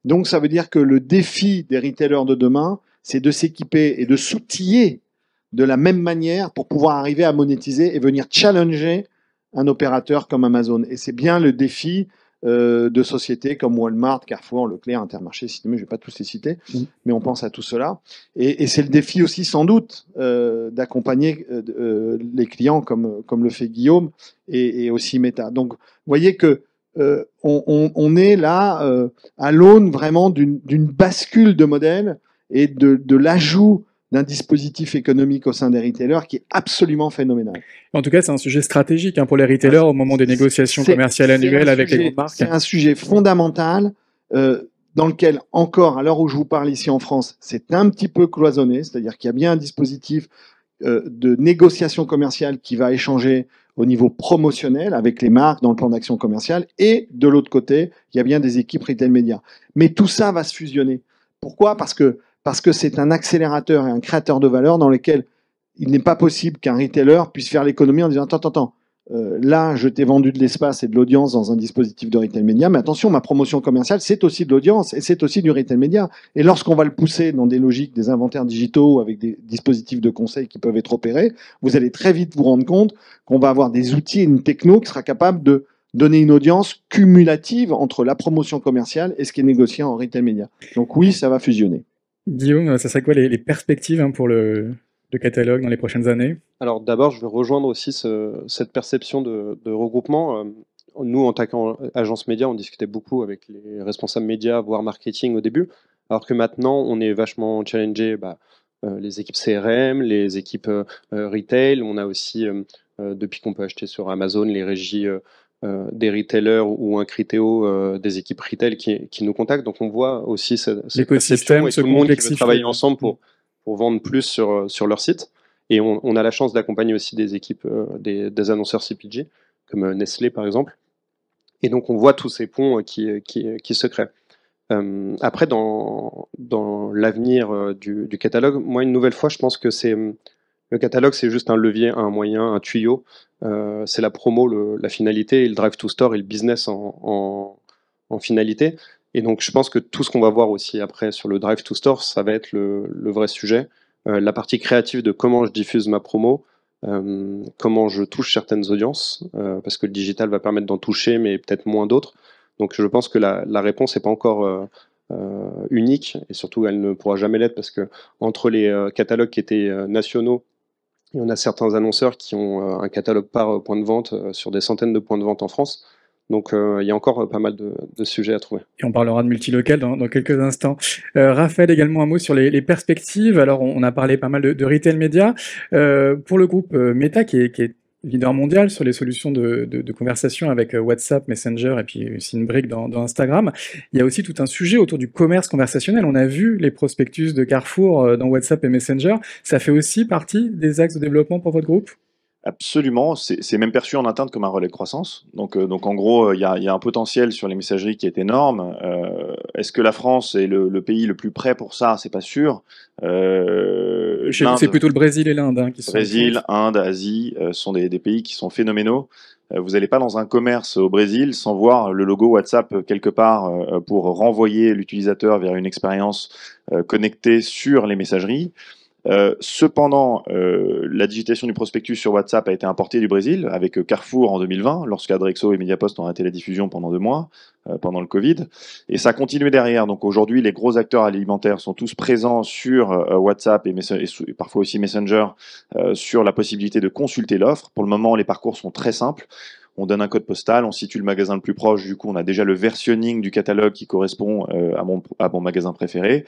Donc ça veut dire que le défi des retailers de demain, c'est de s'équiper et de s'outiller de la même manière pour pouvoir arriver à monétiser et venir challenger un opérateur comme Amazon. Et c'est bien le défi de sociétés comme Walmart, Carrefour, Leclerc, Intermarché, je ne vais pas tous les citer, mais on pense à tout cela. Et c'est le défi aussi, sans doute, d'accompagner les clients comme le fait Guillaume et aussi Meta. Donc, vous voyez que on est là à l'aune vraiment d'une bascule de modèle et de l'ajout d'un dispositif économique au sein des retailers qui est absolument phénoménal. En tout cas, c'est un sujet stratégique pour les retailers au moment des négociations commerciales annuelles avec les grandes marques. C'est un sujet fondamental dans lequel, encore, à l'heure où je vous parle ici en France, c'est un petit peu cloisonné, c'est-à-dire qu'il y a bien un dispositif de négociation commerciale qui va échanger au niveau promotionnel avec les marques dans le plan d'action commercial, et de l'autre côté, il y a bien des équipes retail média. Mais tout ça va se fusionner. Pourquoi ? Parce que c'est un accélérateur et un créateur de valeur dans lequel il n'est pas possible qu'un retailer puisse faire l'économie en disant attends, là je t'ai vendu de l'espace et de l'audience dans un dispositif de retail média, mais attention, ma promotion commerciale c'est aussi de l'audience et c'est aussi du retail média. Et lorsqu'on va le pousser dans des logiques des inventaires digitaux avec des dispositifs de conseil qui peuvent être opérés, vous allez très vite vous rendre compte qu'on va avoir des outils et une techno qui sera capable de donner une audience cumulative entre la promotion commerciale et ce qui est négocié en retail média. Donc oui, ça va fusionner. Guillaume, ça serait quoi les perspectives pour le catalogue dans les prochaines années? Alors d'abord, je vais rejoindre aussi cette perception de regroupement. Nous, en tant qu'agence média, on discutait beaucoup avec les responsables médias, voire marketing au début, alors que maintenant, on est vachement challengé les équipes CRM, les équipes retail. On a aussi, depuis qu'on peut acheter sur Amazon, les régies des retailers ou un Criteo des équipes retail qui nous contactent. Donc on voit aussi cette perception et tout le monde qui veut travailler ensemble pour vendre plus sur leur site. Et on a la chance d'accompagner aussi des équipes, des annonceurs CPG, comme Nestlé par exemple. Et donc on voit tous ces ponts qui se créent. Après, dans l'avenir du catalogue, moi une nouvelle fois, je pense que le catalogue, c'est juste un levier, un moyen, un tuyau. C'est la promo, la finalité, et le drive to store et le business en finalité. Et donc, je pense que tout ce qu'on va voir aussi après sur le drive to store, ça va être le vrai sujet. La partie créative de comment je diffuse ma promo, comment je touche certaines audiences, parce que le digital va permettre d'en toucher, mais peut-être moins d'autres. Donc, je pense que la réponse n'est pas encore unique, et surtout, elle ne pourra jamais l'être, parce que entre les catalogues qui étaient nationaux, et on a certains annonceurs qui ont un catalogue par point de vente sur des centaines de points de vente en France. Donc, il y a encore pas mal de sujets à trouver. Et on parlera de multilocal dans quelques instants. Raphaël, également un mot sur les perspectives. Alors, on a parlé pas mal de retail média. Pour le groupe Meta, qui est leader mondial sur les solutions de conversation avec WhatsApp, Messenger et puis aussi une brique dans Instagram, il y a aussi tout un sujet autour du commerce conversationnel. On a vu les prospectus de Carrefour dans WhatsApp et Messenger. Ça fait aussi partie des axes de développement pour votre groupe ? Absolument, c'est même perçu en interne comme un relais de croissance. Donc en gros, il y a un potentiel sur les messageries qui est énorme. Est-ce que la France est le pays le plus prêt pour ça? C'est pas sûr. C'est plutôt le Brésil et l'Inde qui sont. Brésil, Inde, Asie sont des pays qui sont phénoménaux. Vous n'allez pas dans un commerce au Brésil sans voir le logo WhatsApp quelque part pour renvoyer l'utilisateur vers une expérience connectée sur les messageries. Cependant, la digitalisation du prospectus sur WhatsApp a été importée du Brésil avec Carrefour en 2020, lorsqu'Adrexo et Mediapost ont arrêté la diffusion pendant 2 mois, pendant le Covid, et ça a continué derrière. Donc aujourd'hui, les gros acteurs alimentaires sont tous présents sur WhatsApp et parfois aussi Messenger sur la possibilité de consulter l'offre. Pour le moment, les parcours sont très simples. On donne un code postal, on situe le magasin le plus proche, du coup on a déjà le versionning du catalogue qui correspond à mon magasin préféré.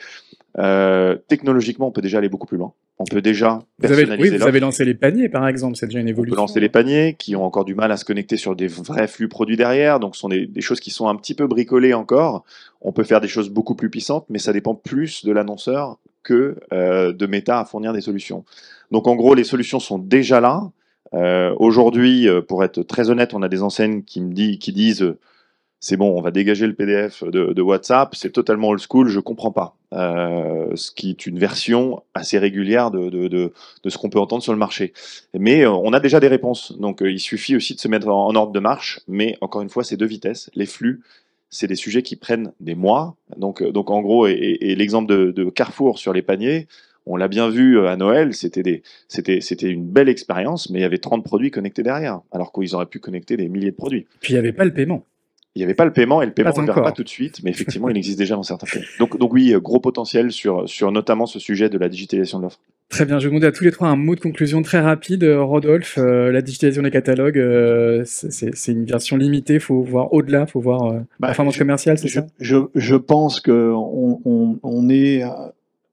Technologiquement, on peut déjà aller beaucoup plus loin. On peut déjà personnaliser vous avez lancé les paniers, par exemple, c'est déjà une évolution. On peut lancer les paniers, qui ont encore du mal à se connecter sur des vrais flux produits derrière, donc ce sont des choses qui sont un petit peu bricolées encore. On peut faire des choses beaucoup plus puissantes, mais ça dépend plus de l'annonceur que de Meta à fournir des solutions. Donc en gros, les solutions sont déjà là. Aujourd'hui, pour être très honnête, on a des enseignes qui disent c'est bon, on va dégager le PDF de WhatsApp, c'est totalement old school, je comprends pas. Ce qui est une version assez régulière de ce qu'on peut entendre sur le marché. Mais on a déjà des réponses, donc il suffit aussi de se mettre en ordre de marche, mais encore une fois, c'est 2 vitesses. Les flux, c'est des sujets qui prennent des mois. Donc en gros, et l'exemple de Carrefour sur les paniers, on l'a bien vu à Noël, c'était une belle expérience, mais il y avait 30 produits connectés derrière, alors qu'ils auraient pu connecter des milliers de produits. Puis il n'y avait pas le paiement. Il n'y avait pas le paiement, et le paiement, Pas on ne le verra encore. pas tout de suite, mais effectivement, il existe déjà dans certains pays. Donc oui, gros potentiel sur notamment ce sujet de la digitalisation de l'offre. Très bien, je vais demander à tous les trois un mot de conclusion très rapide. Rodolphe, la digitalisation des catalogues, c'est une version limitée, il faut voir au-delà, il faut voir performance commerciale, c'est ça? Je pense qu'on est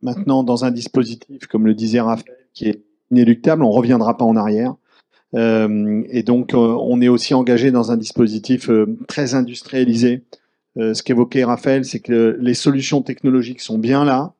maintenant dans un dispositif, comme le disait Raphaël, qui est inéluctable, on ne reviendra pas en arrière. Et donc, on est aussi engagé dans un dispositif très industrialisé. Ce qu'évoquait Raphaël, c'est que les solutions technologiques sont bien là,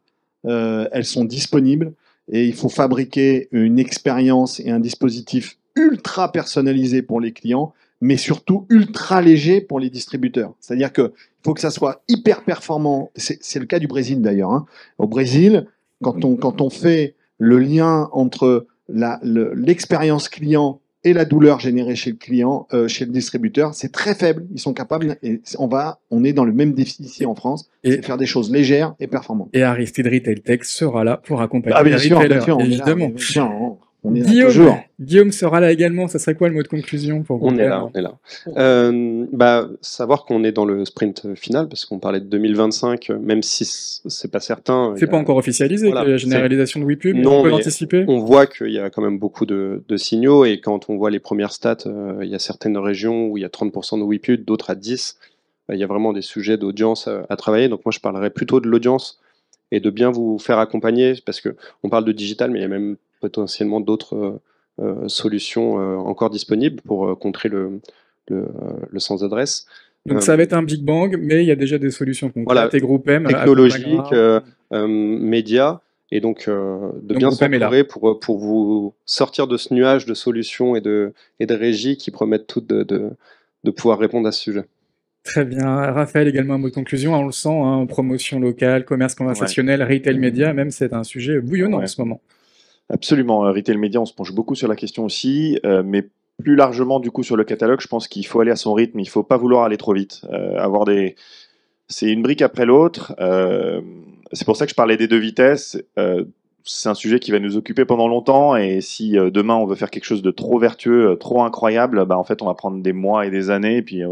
elles sont disponibles, et il faut fabriquer une expérience et un dispositif ultra personnalisé pour les clients, mais surtout ultra léger pour les distributeurs. C'est-à-dire qu'il faut que ça soit hyper performant. C'est le cas du Brésil d'ailleurs. Hein. Au Brésil, quand on fait le lien entre l'expérience client et la douleur générée chez le client, chez le distributeur, c'est très faible. Ils sont capables, et on est dans le même défi ici en France, c'est faire des choses légères et performantes. Et Aristide Retail Tech sera là pour accompagner bien les sûr, retailers, bien sûr, évidemment. On est là toujours. Guillaume sera là également, ça serait quoi le mot de conclusion pour vous? On est là. Savoir qu'on est dans le sprint final, parce qu'on parlait de 2025, même si c'est pas certain. C'est pas encore officialisé, Voilà, la généralisation de WePub, Non, on peut mais l'anticiper. On voit qu'il y a quand même beaucoup de signaux, et quand on voit les premières stats, il y a certaines régions où il y a 30% de WePub, d'autres à 10%. Il y a vraiment des sujets d'audience à travailler. Donc moi, je parlerais plutôt de l'audience et de bien vous faire accompagner, parce que on parle de digital, mais il y a même potentiellement d'autres solutions encore disponibles pour contrer le sans-adresse. Donc ça va être un Big Bang, mais il y a déjà des solutions concrètes, Voilà, et GroupM technologiques, médias, et donc bien s'entourer pour vous sortir de ce nuage de solutions et de régies qui promettent toutes de pouvoir répondre à ce sujet. Très bien. Raphaël, également un mot de conclusion. On le sent, hein, promotion locale, commerce conversationnel, retail média, même c'est un sujet bouillonnant en ce moment. Absolument. Retail média, on se penche beaucoup sur la question aussi, mais plus largement du coup sur le catalogue, je pense qu'il faut aller à son rythme, il ne faut pas vouloir aller trop vite. C'est une brique après l'autre. C'est pour ça que je parlais des deux vitesses. C'est un sujet qui va nous occuper pendant longtemps, et si demain on veut faire quelque chose de trop vertueux, trop incroyable, en fait on va prendre des mois et des années, et puis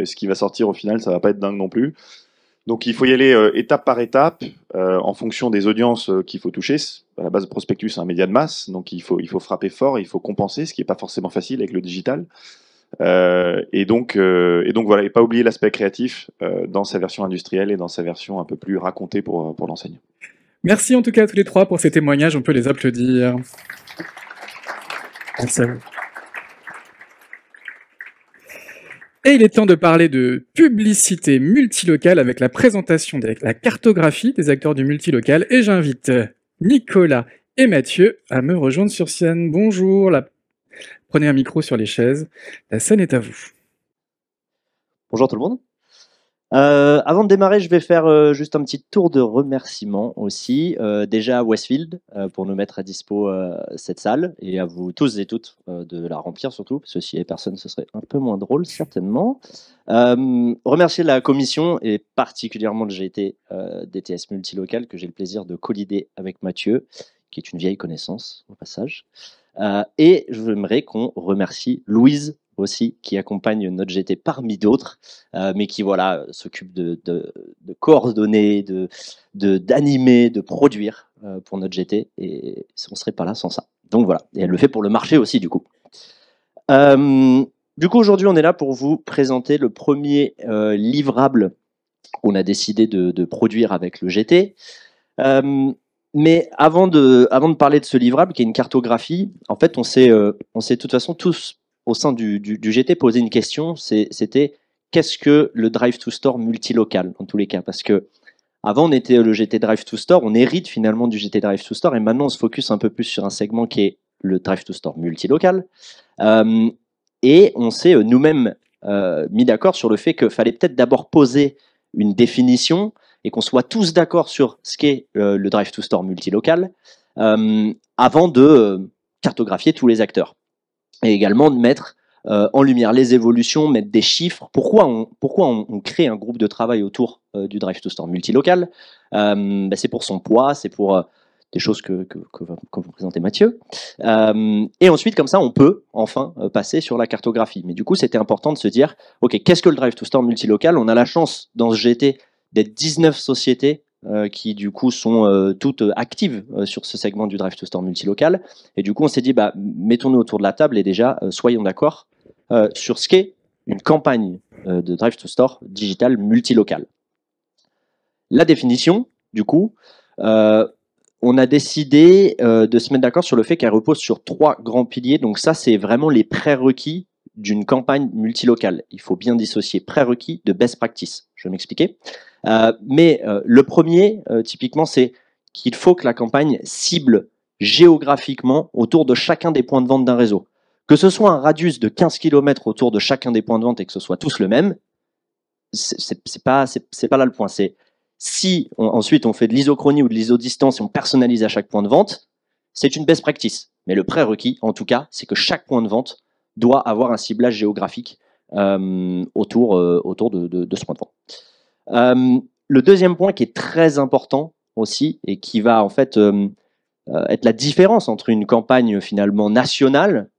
ce qui va sortir au final, ça va pas être dingue non plus. Donc il faut y aller étape par étape, en fonction des audiences qu'il faut toucher. À la base, prospectus, c'est un média de masse, donc il faut frapper fort, il faut compenser, ce qui n'est pas forcément facile avec le digital. Et donc voilà, et pas oublier l'aspect créatif dans sa version industrielle et dans sa version un peu plus racontée pour l'enseignant. Merci en tout cas à tous les trois pour ces témoignages, on peut les applaudir. Merci à vous. Et il est temps de parler de publicité multilocale avec la présentation de la cartographie des acteurs du multilocal, et j'invite Nicolas et Mathieu à me rejoindre sur scène. Bonjour, prenez un micro sur les chaises, la scène est à vous. Bonjour tout le monde. Avant de démarrer, je vais faire juste un petit tour de remerciements aussi. Déjà à Westfield pour nous mettre à dispo cette salle, et à vous tous et toutes de la remplir surtout, parce que s'il n'y avait personne, ce serait un peu moins drôle certainement. Remercier la commission et particulièrement le GT DTS Multilocal que j'ai le plaisir de collider avec Mathieu, qui est une vieille connaissance au passage. Et j'aimerais qu'on remercie Louise aussi, qui accompagne notre GT parmi d'autres, mais qui voilà s'occupe de coordonner, d'animer, de produire pour notre GT, et on ne serait pas là sans ça. Donc voilà, et elle le fait pour le marché aussi du coup. Du coup aujourd'hui on est là pour vous présenter le premier livrable qu'on a décidé de produire avec le GT. Mais avant de parler de ce livrable qui est une cartographie, en fait on s'est de toute façon tous au sein du GT poser une question, c'était qu'est-ce que le Drive to Store multilocal dans tous les cas, parce que avant on était le GT Drive to Store, on hérite finalement du GT Drive to Store, et maintenant on se focus un peu plus sur un segment qui est le Drive to Store multilocal, et on s'est nous-mêmes mis d'accord sur le fait qu'il fallait peut-être d'abord poser une définition et qu'on soit tous d'accord sur ce qu'est le Drive to Store multilocal avant de cartographier tous les acteurs. Et également de mettre en lumière les évolutions, mettre des chiffres. Pourquoi on crée un groupe de travail autour du Drive to Store multilocal? C'est pour son poids, c'est pour des choses que vous présentez Mathieu. Et ensuite, comme ça, on peut enfin passer sur la cartographie. Mais du coup, c'était important de se dire, OK, qu'est-ce que le Drive to Store multilocal? On a la chance dans ce GT d'être 19 sociétés qui du coup sont toutes actives sur ce segment du Drive to Store multilocal. Et du coup, on s'est dit, bah, mettons-nous autour de la table et déjà, soyons d'accord sur ce qu'est une campagne de Drive to Store digital multilocal. La définition, du coup, on a décidé de se mettre d'accord sur le fait qu'elle repose sur 3 grands piliers. Donc ça, c'est vraiment les prérequis d'une campagne multilocale. Il faut bien dissocier prérequis de best practice. Je vais m'expliquer. Mais le premier, typiquement, c'est qu'il faut que la campagne cible géographiquement autour de chacun des points de vente d'un réseau. Que ce soit un radius de 15 km autour de chacun des points de vente et que ce soit tous le même, c'est pas là le point. C'est si ensuite on fait de l'isochronie ou de l'isodistance et on personnalise à chaque point de vente, c'est une best practice. Mais le prérequis, en tout cas, c'est que chaque point de vente doit avoir un ciblage géographique autour de ce point de vente. Le deuxième point qui est très important aussi et qui va en fait être la différence entre une campagne finalement nationale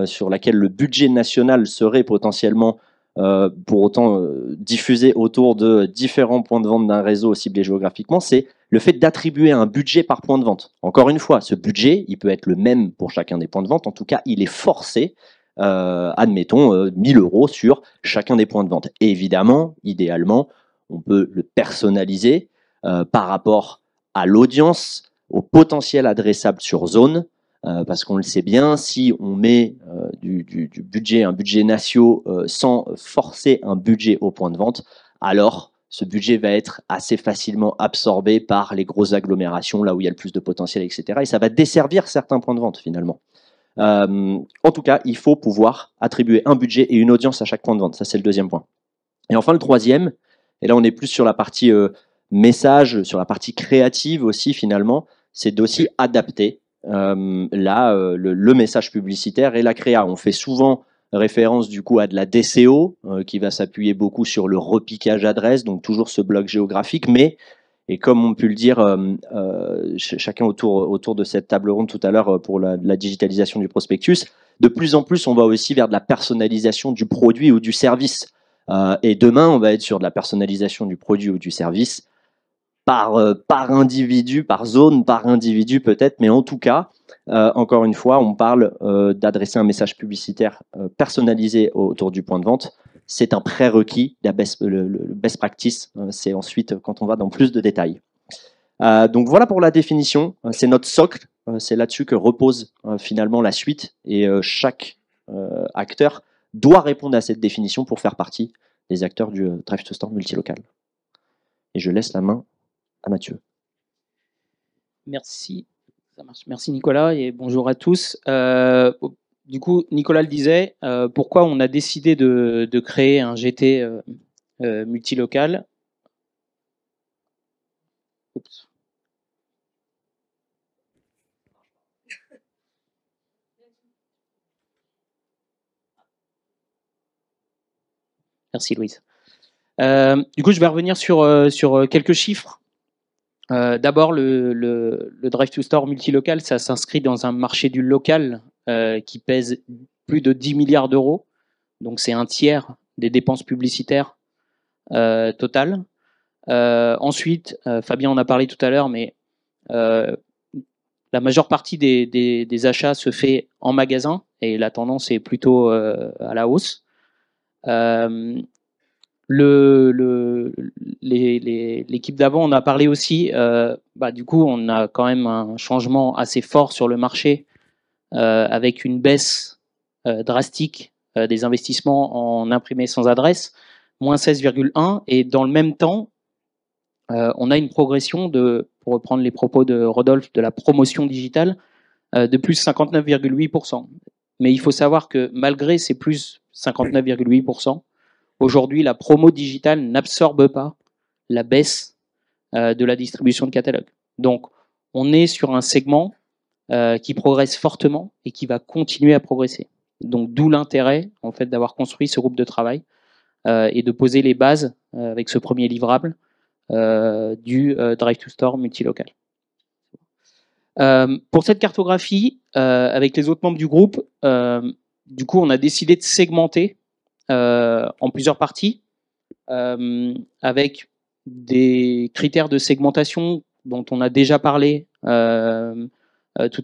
sur laquelle le budget national serait potentiellement pour autant diffusé autour de différents points de vente d'un réseau ciblé géographiquement, c'est le fait d'attribuer un budget par point de vente. Encore une fois, ce budget, il peut être le même pour chacun des points de vente. En tout cas, il est forcé, admettons, 1000 € sur chacun des points de vente. Et évidemment, idéalement, on peut le personnaliser par rapport à l'audience, au potentiel adressable sur zone, parce qu'on le sait bien, si on met du budget, un budget national sans forcer un budget au point de vente, alors ce budget va être assez facilement absorbé par les grosses agglomérations, là où il y a le plus de potentiel, etc. Et ça va desservir certains points de vente finalement. En tout cas, il faut pouvoir attribuer un budget et une audience à chaque point de vente. Ça, c'est le deuxième point. Et enfin, le troisième, et là on est plus sur la partie message, sur la partie créative aussi finalement, c'est d'aussi adapter le message publicitaire et la créa. On fait souvent référence du coup à de la DCO qui va s'appuyer beaucoup sur le repiquage adresse, donc toujours ce bloc géographique, mais et comme on peut le dire chacun autour de cette table ronde tout à l'heure pour la digitalisation du prospectus, de plus en plus on va aussi vers de la personnalisation du produit ou du service. Et demain on va être sur de la personnalisation du produit ou du service par individu, par zone, par individu peut-être, mais en tout cas, encore une fois, on parle d'adresser un message publicitaire personnalisé autour du point de vente. C'est un prérequis, le best practice, c'est ensuite quand on va dans plus de détails. Donc voilà pour la définition, c'est notre socle, c'est là-dessus que repose finalement la suite, et chaque acteur doit répondre à cette définition pour faire partie des acteurs du Drive to Store multilocal. Et je laisse la main à Mathieu. Merci, ça marche. Merci Nicolas et bonjour à tous. Du coup, Nicolas le disait, pourquoi on a décidé de créer un GT multilocal. Oups. Merci Louise. Du coup, je vais revenir sur quelques chiffres. D'abord, le Drive to Store multilocal, ça s'inscrit dans un marché du local qui pèse plus de 10 milliards d'euros. Donc, c'est un tiers des dépenses publicitaires totales. Ensuite, Fabien en a parlé tout à l'heure, mais la majeure partie des achats se fait en magasin et la tendance est plutôt à la hausse. L'équipe d'avant, on a parlé aussi, du coup, on a quand même un changement assez fort sur le marché avec une baisse drastique des investissements en imprimé sans adresse, moins 16,1, et dans le même temps, on a une progression pour reprendre les propos de Rodolphe, de la promotion digitale de plus 59,8%. Mais il faut savoir que malgré ces plus 59,8%, aujourd'hui, la promo digitale n'absorbe pas la baisse de la distribution de catalogue. Donc, on est sur un segment qui progresse fortement et qui va continuer à progresser. Donc, d'où l'intérêt, en fait, d'avoir construit ce groupe de travail et de poser les bases avec ce premier livrable du Drive to Store multilocal. Pour cette cartographie, avec les autres membres du groupe, du coup, on a décidé de segmenter en plusieurs parties, avec des critères de segmentation dont on a déjà parlé tout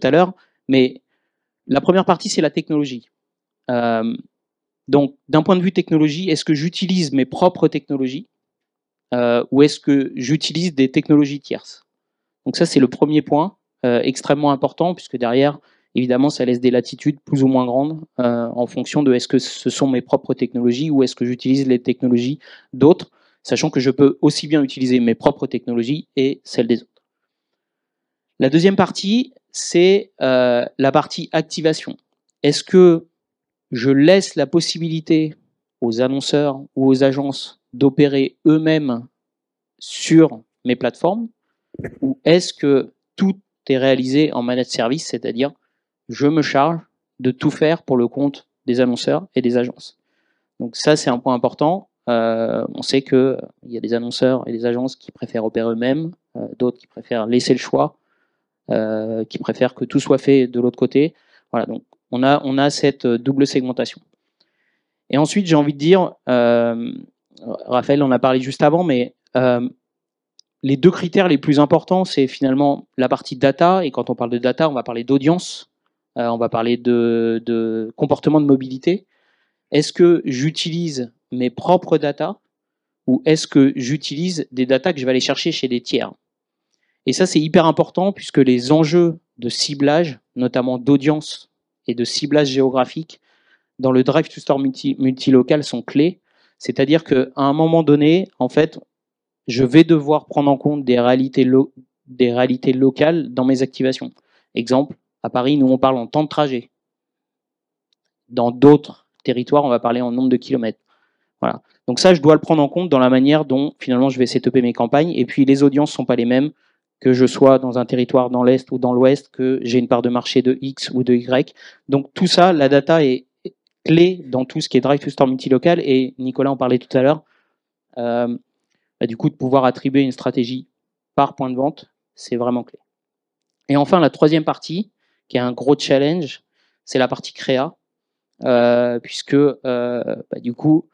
à l'heure. Mais la première partie, c'est la technologie. Donc, d'un point de vue technologie, est-ce que j'utilise mes propres technologies ou est-ce que j'utilise des technologies tierces? Donc ça, c'est le premier point extrêmement important, puisque derrière, évidemment, ça laisse des latitudes plus ou moins grandes en fonction de est-ce que ce sont mes propres technologies ou est-ce que j'utilise les technologies d'autres, sachant que je peux aussi bien utiliser mes propres technologies et celles des autres. La deuxième partie, c'est la partie activation. Est-ce que je laisse la possibilité aux annonceurs ou aux agences d'opérer eux-mêmes sur mes plateformes, ou est-ce que tout est réalisé en managed service, c'est-à-dire je me charge de tout faire pour le compte des annonceurs et des agences. Donc ça, c'est un point important. On sait qu'il y a des annonceurs et des agences qui préfèrent opérer eux-mêmes, d'autres qui préfèrent laisser le choix, qui préfèrent que tout soit fait de l'autre côté. Voilà, donc on a cette double segmentation. Et ensuite, j'ai envie de dire, Raphaël en a parlé juste avant, mais les deux critères les plus importants, c'est finalement la partie data, et quand on parle de data, on va parler d'audience, on va parler de comportement de mobilité. Est-ce que j'utilise mes propres data ou est-ce que j'utilise des data que je vais aller chercher chez des tiers? Et ça, c'est hyper important puisque les enjeux de ciblage, notamment d'audience et de ciblage géographique, dans le Drive to Store multilocal sont clés. C'est-à-dire qu'à un moment donné, en fait, je vais devoir prendre en compte des réalités locales dans mes activations. Exemple, à Paris, nous, on parle en temps de trajet. Dans d'autres territoires, on va parler en nombre de kilomètres. Voilà. Donc ça, je dois le prendre en compte dans la manière dont, finalement, je vais setuper mes campagnes. Et puis, les audiences ne sont pas les mêmes, que je sois dans un territoire dans l'Est ou dans l'Ouest, que j'ai une part de marché de X ou de Y. Donc tout ça, la data est clé dans tout ce qui est Drive to Store multilocal. Et Nicolas en parlait tout à l'heure. Du coup, de pouvoir attribuer une stratégie par point de vente, c'est vraiment clé. Et enfin, la troisième partie, qui est un gros challenge, c'est la partie créa, puisque du coup,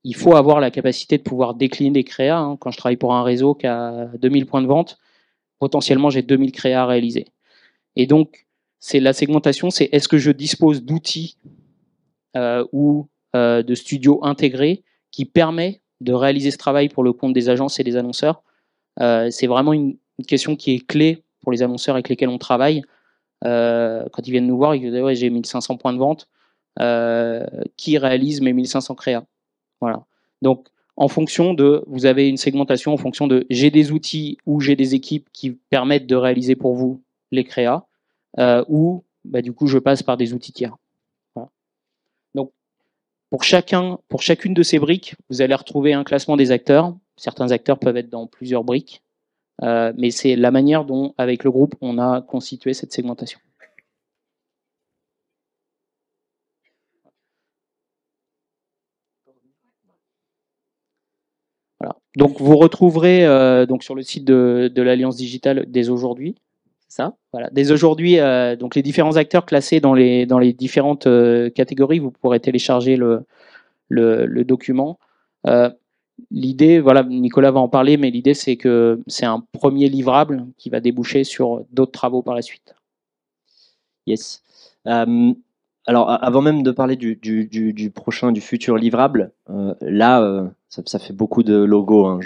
il faut avoir la capacité de pouvoir décliner des créas. Hein. Quand je travaille pour un réseau qui a 2000 points de vente, potentiellement, j'ai 2000 créas à réaliser. Et donc, c'est la segmentation, c'est est-ce que je dispose d'outils ou de studios intégrés qui permettent de réaliser ce travail pour le compte des agences et des annonceurs. C'est vraiment une question qui est clé pour les annonceurs avec lesquels on travaille. Quand ils viennent nous voir, ils disent ouais, j'ai 1500 points de vente, qui réalise mes 1500 créas. Voilà. Donc, en fonction de, vous avez une segmentation en fonction de j'ai des outils ou j'ai des équipes qui permettent de réaliser pour vous les créas, ou du coup je passe par des outils tiers. Voilà. Donc, pour chacune de ces briques, vous allez retrouver un classement des acteurs. Certains acteurs peuvent être dans plusieurs briques, mais c'est la manière dont, avec le groupe, on a constitué cette segmentation. Voilà. Donc vous retrouverez donc sur le site de l'Alliance Digitale dès aujourd'hui. Ça, voilà. Dès aujourd'hui, donc les différents acteurs classés dans les différentes catégories, vous pourrez télécharger le document. L'idée, voilà, Nicolas va en parler, mais l'idée c'est que c'est un premier livrable qui va déboucher sur d'autres travaux par la suite. Yes. Alors, avant même de parler du prochain, du futur livrable, ça fait beaucoup de logos, hein,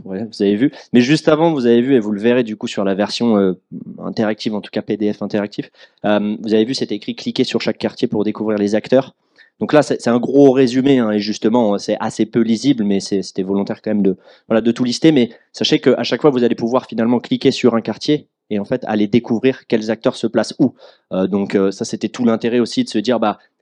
ouais, vous avez vu. Mais juste avant, vous avez vu, et vous le verrez du coup sur la version interactive, en tout cas PDF interactif, vous avez vu, c'était écrit « Cliquez sur chaque quartier pour découvrir les acteurs ». Donc là, c'est un gros résumé, hein, et justement, c'est assez peu lisible, mais c'était volontaire quand même de tout lister. Mais sachez qu'à chaque fois, vous allez pouvoir finalement cliquer sur un quartier et en fait aller découvrir quels acteurs se placent où. Donc ça, c'était tout l'intérêt aussi de se dire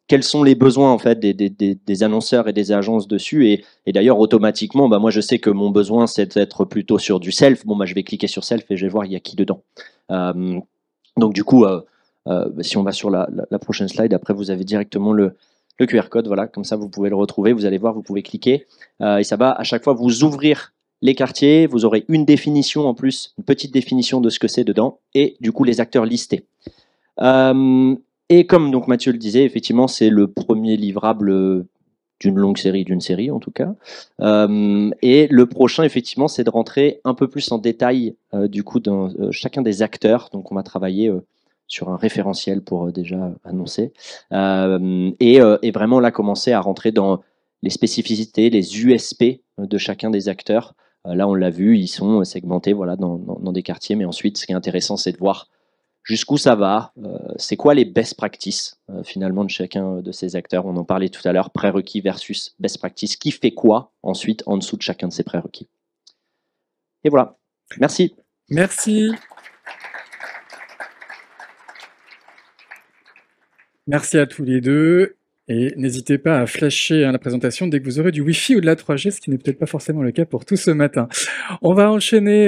quels sont les besoins en fait des annonceurs et des agences dessus. Et d'ailleurs, automatiquement, moi je sais que mon besoin c'est d'être plutôt sur du self. Bon, je vais cliquer sur self et je vais voir il y a qui dedans. Donc du coup, si on va sur la prochaine slide, après vous avez directement le QR code, voilà, comme ça vous pouvez le retrouver, vous allez voir, vous pouvez cliquer et ça va à chaque fois vous ouvrir les quartiers, vous aurez une définition en plus, une petite définition de ce que c'est dedans, et du coup les acteurs listés. Et comme donc Mathieu le disait, effectivement, c'est le premier livrable d'une longue série, d'une série en tout cas. Et le prochain, effectivement, c'est de rentrer un peu plus en détail du coup dans chacun des acteurs. Donc on va travailler sur un référentiel pour déjà annoncer. Et vraiment là, commencer à rentrer dans les spécificités, les USP de chacun des acteurs. Là, on l'a vu, ils sont segmentés voilà, dans des quartiers. Mais ensuite, ce qui est intéressant, c'est de voir jusqu'où ça va, c'est quoi les best practices finalement de chacun de ces acteurs. On en parlait tout à l'heure, prérequis versus best practice. Qui fait quoi ensuite en dessous de chacun de ces prérequis. Et voilà. Merci. Merci. Merci à tous les deux. Et n'hésitez pas à flasher la présentation dès que vous aurez du Wi-Fi ou de la 3G, ce qui n'est peut-être pas forcément le cas pour tout ce matin. On va enchaîner,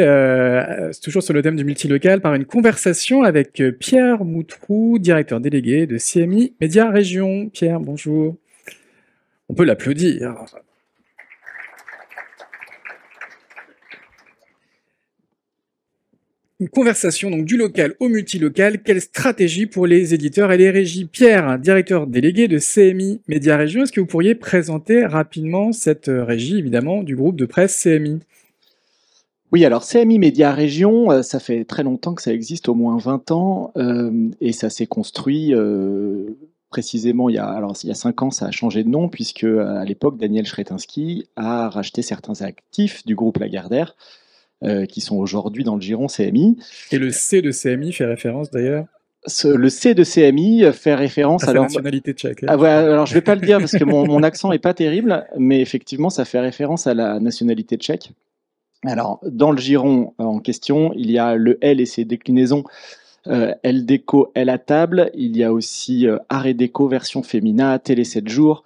toujours sur le thème du multilocal, par une conversation avec Pierre Moutrou, directeur délégué de CMI Média Région. Pierre, bonjour. On peut l'applaudir. Une conversation donc du local au multilocal. Quelle stratégie pour les éditeurs et les régies? Pierre, directeur délégué de CMI Média Région, est-ce que vous pourriez présenter rapidement cette régie, évidemment, du groupe de presse CMI? Oui, alors CMI Média Région, ça fait très longtemps que ça existe, au moins 20 ans, et ça s'est construit précisément il y a 5 ans, ça a changé de nom, puisque à l'époque, Daniel Chretensky a racheté certains actifs du groupe Lagardère, qui sont aujourd'hui dans le giron CMI. Et le C de CMI fait référence d'ailleurs le C de CMI fait référence à la nationalité tchèque. Ah ouais, alors je vais pas le dire parce que mon accent est pas terrible, mais effectivement ça fait référence à la nationalité tchèque. Alors dans le giron en question, il y a le L et ses déclinaisons. L déco, L à table. Il y a aussi Art et déco version féminin, Télé 7 jours.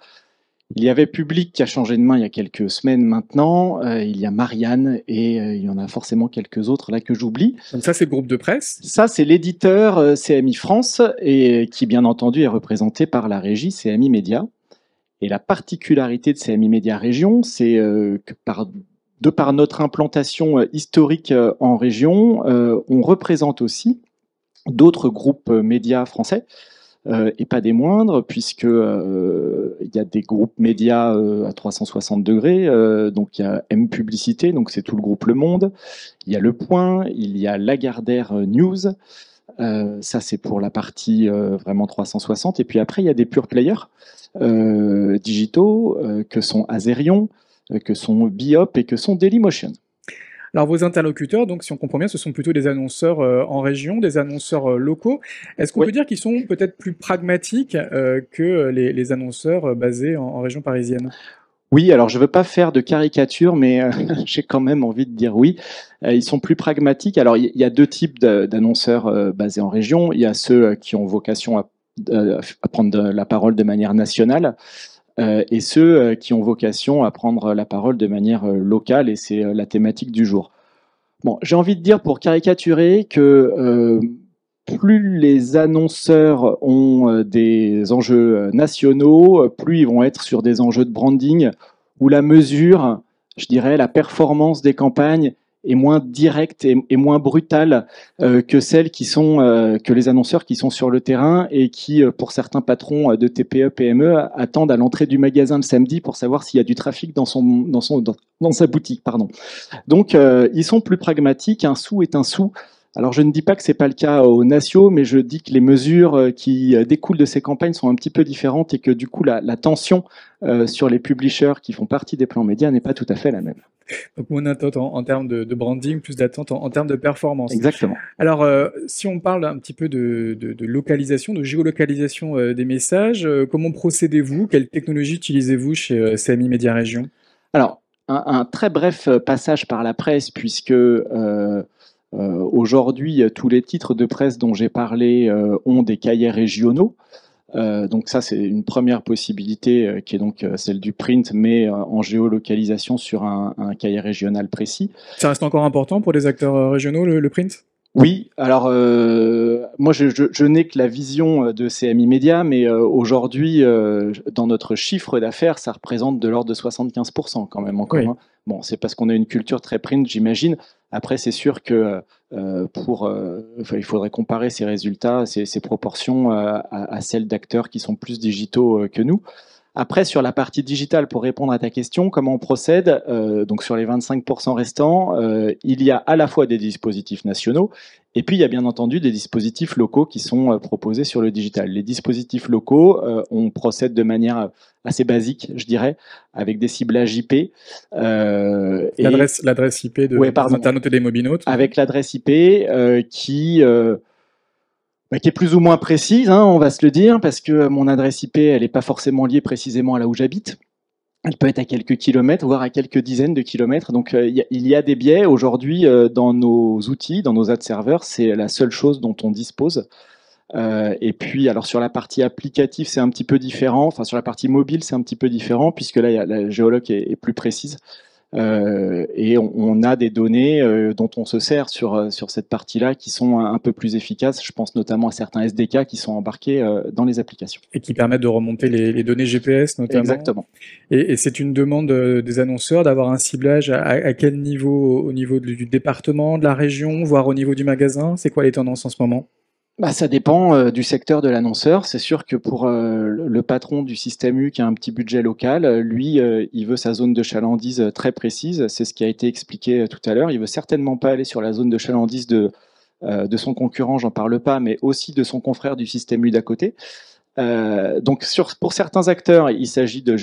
Il y avait Public qui a changé de main il y a quelques semaines maintenant. Il y a Marianne et il y en a forcément quelques autres là que j'oublie. Donc ça, c'est le groupe de presse. Ça, c'est l'éditeur CMI France et qui, bien entendu, est représenté par la régie CMI Média. Et la particularité de CMI Média Région, c'est que de par notre implantation historique en région, on représente aussi d'autres groupes médias français. Et pas des moindres, puisque il y a des groupes médias à 360 degrés. Donc il y a M Publicité, donc c'est tout le groupe Le Monde. Il y a Le Point, il y a Lagardère News. Ça c'est pour la partie vraiment 360. Et puis après il y a des pure players digitaux que sont Azerion, que sont Biop et que sont Dailymotion. Alors vos interlocuteurs, donc si on comprend bien, ce sont plutôt des annonceurs en région, des annonceurs locaux. Est-ce qu'on peut dire qu'ils sont peut-être plus pragmatiques que les annonceurs basés en région parisienne? Oui, alors je ne veux pas faire de caricature, mais j'ai quand même envie de dire oui. Ils sont plus pragmatiques. Alors il y a deux types d'annonceurs basés en région. Il y a ceux qui ont vocation à prendre la parole de manière nationale. Et ceux qui ont vocation à prendre la parole de manière locale, et c'est la thématique du jour. Bon, j'ai envie de dire, pour caricaturer, que plus les annonceurs ont des enjeux nationaux, plus ils vont être sur des enjeux de branding, où la mesure, je dirais, la performance des campagnes est moins directe et moins brutale que celles qui sont que les annonceurs qui sont sur le terrain et qui, pour certains patrons de TPE, PME, attendent à l'entrée du magasin le samedi pour savoir s'il y a du trafic dans sa boutique. Pardon. Donc, ils sont plus pragmatiques. Un sou est un sou. Alors, je ne dis pas que c'est pas le cas aux nationaux, mais je dis que les mesures qui découlent de ces campagnes sont un petit peu différentes et que du coup, la tension sur les publishers qui font partie des plans médias n'est pas tout à fait la même. Donc moins d'attente en termes de branding, plus d'attente en termes de performance. Exactement. Alors, si on parle un petit peu de localisation, de géolocalisation des messages, comment procédez-vous? Quelle technologie utilisez-vous chez CMI Média Région? Alors, un très bref passage par la presse, puisque aujourd'hui, tous les titres de presse dont j'ai parlé ont des cahiers régionaux. Donc ça, c'est une première possibilité qui est donc celle du print, mais en géolocalisation sur un cahier régional précis. Ça reste encore important pour les acteurs régionaux, le print? Oui, alors moi je n'ai que la vision de CMI Média, mais aujourd'hui, dans notre chiffre d'affaires, ça représente de l'ordre de 75% quand même encore. Oui. Hein. Bon, c'est parce qu'on a une culture très print, j'imagine. Après, c'est sûr que il faudrait comparer ces résultats, ces proportions à celles d'acteurs qui sont plus digitaux que nous. Après, sur la partie digitale, pour répondre à ta question, comment on procède donc sur les 25% restants, il y a à la fois des dispositifs nationaux et puis il y a bien entendu des dispositifs locaux qui sont proposés sur le digital. Les dispositifs locaux, on procède de manière assez basique, je dirais, avec des ciblages IP. L'adresse IP des internautes et des mobinautes. Avec l'adresse IP qui est plus ou moins précise, hein, on va se le dire, parce que mon adresse IP, elle n'est pas forcément liée précisément à là où j'habite. Elle peut être à quelques kilomètres, voire à quelques dizaines de kilomètres. Donc il y a des biais. Aujourd'hui, dans nos outils, dans nos ad serveurs, c'est la seule chose dont on dispose. Et puis, alors sur la partie applicative, c'est un petit peu différent. Enfin, sur la partie mobile, c'est un petit peu différent, puisque là, la géoloc est plus précise. Et on a des données dont on se sert sur cette partie-là qui sont un peu plus efficaces. Je pense notamment à certains SDK qui sont embarqués dans les applications. Et qui permettent de remonter les données GPS notamment. Exactement. Et c'est une demande des annonceurs d'avoir un ciblage à quel niveau? Au niveau du département, de la région, voire au niveau du magasin? C'est quoi les tendances en ce moment? Ça dépend du secteur de l'annonceur. C'est sûr que pour le patron du système U qui a un petit budget local, lui, il veut sa zone de chalandise très précise. C'est ce qui a été expliqué tout à l'heure. Il veut certainement pas aller sur la zone de chalandise de son concurrent, j'en parle pas, mais aussi de son confrère du système U d'à côté. Donc pour certains acteurs, il s'agit de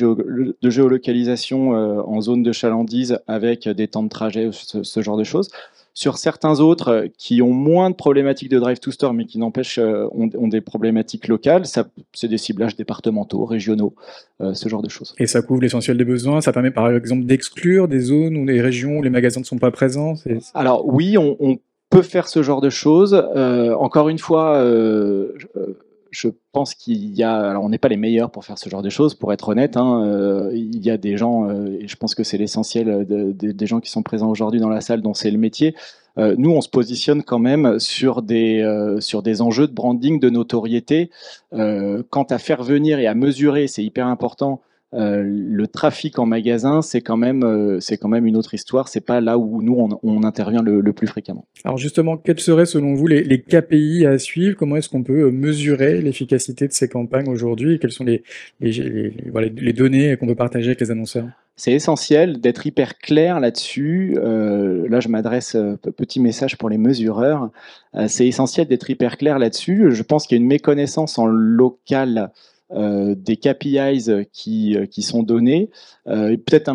géolocalisation en zone de chalandise avec des temps de trajet, ce genre de choses. Sur certains autres qui ont moins de problématiques de drive to store, mais qui n'empêchent ont des problématiques locales, c'est des ciblages départementaux, régionaux, ce genre de choses. Et ça couvre l'essentiel des besoins. Ça permet par exemple d'exclure des zones ou des régions où les magasins ne sont pas présents. Alors oui, on peut faire ce genre de choses. Encore une fois, je pense qu'il y a, alors on n'est pas les meilleurs pour faire ce genre de choses, pour être honnête, hein, il y a des gens, et je pense que c'est l'essentiel des gens qui sont présents aujourd'hui dans la salle dont c'est le métier. Nous, on se positionne quand même sur des enjeux de branding, de notoriété. Quant à faire venir et à mesurer, c'est hyper important. Le trafic en magasin, c'est quand même une autre histoire. C'est pas là où nous on intervient le plus fréquemment. Alors justement, quels seraient selon vous les KPI à suivre? Comment est-ce qu'on peut mesurer l'efficacité de ces campagnes aujourd'hui? Et quelles sont les données qu'on peut partager avec les annonceurs? C'est essentiel d'être hyper clair là-dessus. Là, je m'adresse, petit message pour les mesureurs. C'est essentiel d'être hyper clair là-dessus. Je pense qu'il y a une méconnaissance en local des KPIs qui sont donnés. Peut-être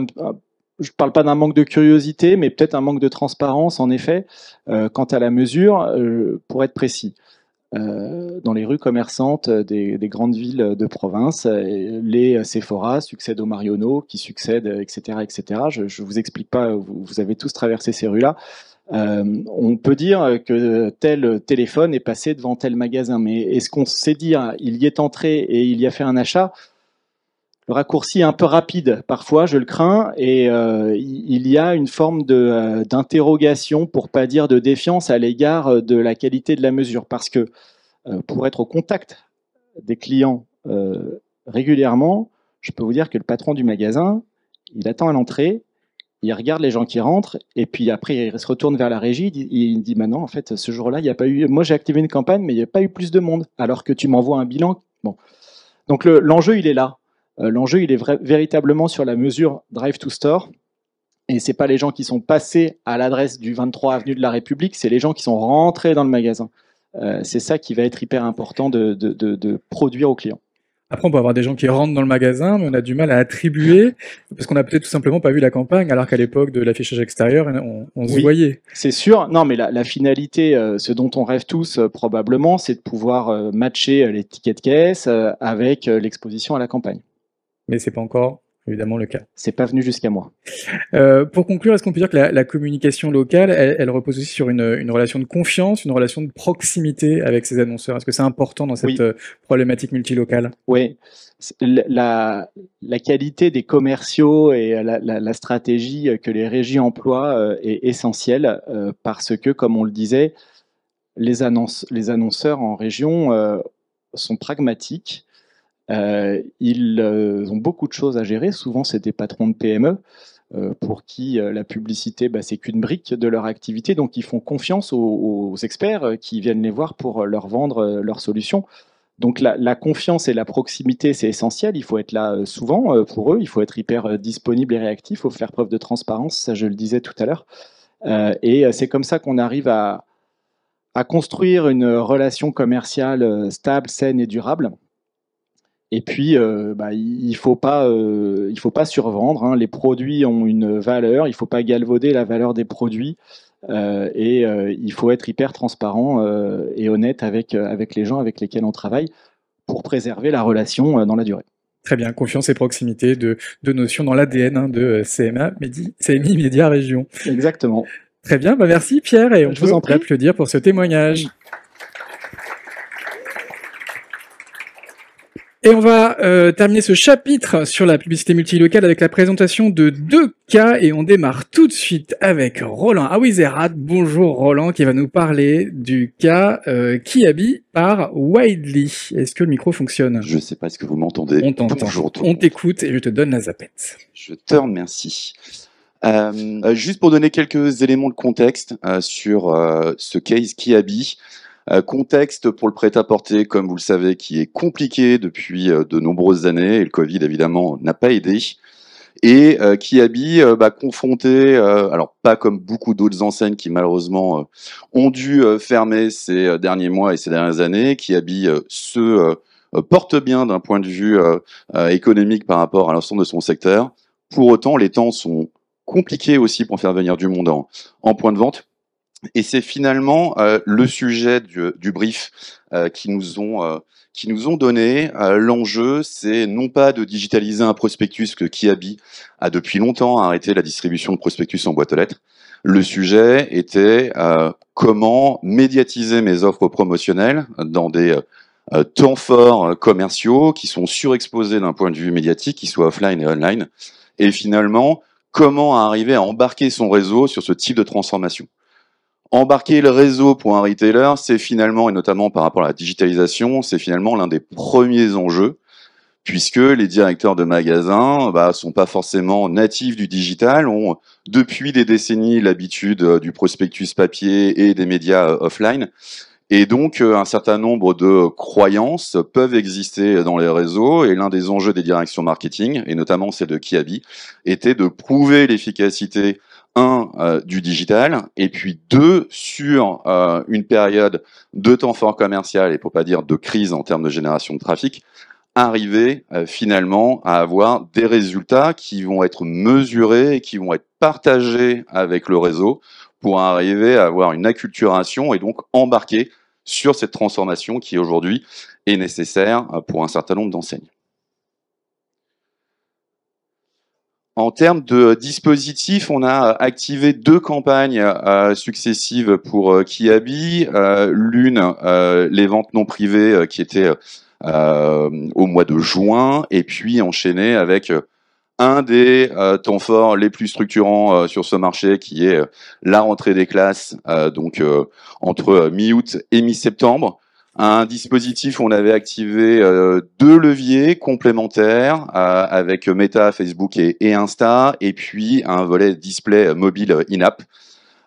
je ne parle pas d'un manque de curiosité, mais peut-être un manque de transparence, en effet, quant à la mesure, pour être précis. Dans les rues commerçantes des grandes villes de province, les Sephora succèdent aux Marionneaux, qui succèdent, etc. etc. Je ne vous explique pas, vous avez tous traversé ces rues-là. On peut dire que tel téléphone est passé devant tel magasin, mais est-ce qu'on sait dire il y est entré et il y a fait un achat? Le raccourci est un peu rapide, parfois, je le crains, et il y a une forme d'interrogation, pour pas dire de défiance, à l'égard de la qualité de la mesure, parce que pour être au contact des clients régulièrement, je peux vous dire que le patron du magasin, il attend à l'entrée, il regarde les gens qui rentrent, et puis après, il se retourne vers la régie, il dit maintenant, en fait, ce jour-là, il n'y a pas eu. Moi, j'ai activé une campagne, mais il n'y a pas eu plus de monde, alors que tu m'envoies un bilan. Bon. Donc, l'enjeu, il est là. L'enjeu, il est véritablement sur la mesure Drive to Store. Et ce n'est pas les gens qui sont passés à l'adresse du 23 avenue de la République, c'est les gens qui sont rentrés dans le magasin. C'est ça qui va être hyper important de produire aux clients. Après, on peut avoir des gens qui rentrent dans le magasin, mais on a du mal à attribuer, parce qu'on n'a peut-être tout simplement pas vu la campagne, alors qu'à l'époque de l'affichage extérieur, on se voyait. C'est sûr. Non, mais la finalité, ce dont on rêve tous probablement, c'est de pouvoir matcher les tickets de caisse avec l'exposition à la campagne. Mais c'est pas encore évidemment le cas. C'est pas venu jusqu'à moi. Pour conclure, est-ce qu'on peut dire que la communication locale, elle repose aussi sur une relation de confiance, une relation de proximité avec ses annonceurs? Est-ce que c'est important dans cette problématique multilocale? Oui. La qualité des commerciaux et la stratégie que les régies emploient est essentielle parce que, comme on le disait, les annonceurs en région sont pragmatiques. Ils ont beaucoup de choses à gérer. Souvent, c'est des patrons de PME pour qui la publicité, c'est qu'une brique de leur activité. Donc, ils font confiance aux experts qui viennent les voir pour leur vendre leurs solutions. Donc, la confiance et la proximité, c'est essentiel. Il faut être là souvent pour eux. Il faut être hyper disponible et réactif. Il faut faire preuve de transparence. Ça, je le disais tout à l'heure. Et c'est comme ça qu'on arrive à construire une relation commerciale stable, saine et durable. Et puis, il faut pas survendre, hein. Les produits ont une valeur, il ne faut pas galvauder la valeur des produits. Il faut être hyper transparent et honnête avec les gens avec lesquels on travaille pour préserver la relation dans la durée. Très bien, confiance et proximité, deux notions dans l'ADN de CMI Média Région. Exactement. Très bien, merci Pierre, et on Je vous en prie. applaudir pour ce témoignage. Et on va terminer ce chapitre sur la publicité multilocale avec la présentation de 2 cas, et on démarre tout de suite avec Roland Awizerat. Bonjour Roland, qui va nous parler du cas Kiabi par Widely. Est-ce que le micro fonctionne? Je ne sais pas, est-ce que vous m'entendez? On t'entend. Bonjour tout le On monde. t'écoute et je te donne la zapette. Je te remercie. Juste pour donner quelques éléments de contexte sur ce case Kiabi. Contexte pour le prêt-à-porter, comme vous le savez, qui est compliqué depuis de nombreuses années, et le Covid, évidemment, n'a pas aidé. Et Kiabi, confronté, alors pas comme beaucoup d'autres enseignes qui, malheureusement, ont dû fermer ces derniers mois et ces dernières années, Kiabi se porte bien d'un point de vue économique par rapport à l'ensemble de son secteur. Pour autant, les temps sont compliqués aussi pour faire venir du monde en point de vente. Et c'est finalement le sujet du brief qui nous ont donné. L'enjeu, c'est non pas de digitaliser un prospectus, que Kiabi a depuis longtemps arrêté la distribution de prospectus en boîte aux lettres. Le sujet était comment médiatiser mes offres promotionnelles dans des temps forts commerciaux qui sont surexposés d'un point de vue médiatique, qui soient offline et online. Et finalement, comment arriver à embarquer son réseau sur ce type de transformation. Embarquer le réseau pour un retailer, c'est finalement, et notamment par rapport à la digitalisation, c'est finalement l'un des premiers enjeux, puisque les directeurs de magasins sont pas forcément natifs du digital, ont depuis des décennies l'habitude du prospectus papier et des médias offline. Et donc, un certain nombre de croyances peuvent exister dans les réseaux, et l'un des enjeux des directions marketing, et notamment celle de Kiabi, était de prouver l'efficacité du digital, et puis 2, sur une période de temps fort commercial, et pour pas dire de crise en termes de génération de trafic, arriver finalement à avoir des résultats qui vont être mesurés et qui vont être partagés avec le réseau pour arriver à avoir une acculturation et donc embarquer sur cette transformation qui aujourd'hui est nécessaire pour un certain nombre d'enseignes. En termes de dispositifs, on a activé 2 campagnes successives pour Kiabi. L'une, les ventes non privées, qui étaient au mois de juin, et puis enchaîné avec un des temps forts les plus structurants sur ce marché, qui est la rentrée des classes, entre mi-août et mi-septembre. Un dispositif où on avait activé 2 leviers complémentaires avec Meta, Facebook et Insta, et puis un volet display mobile in-app.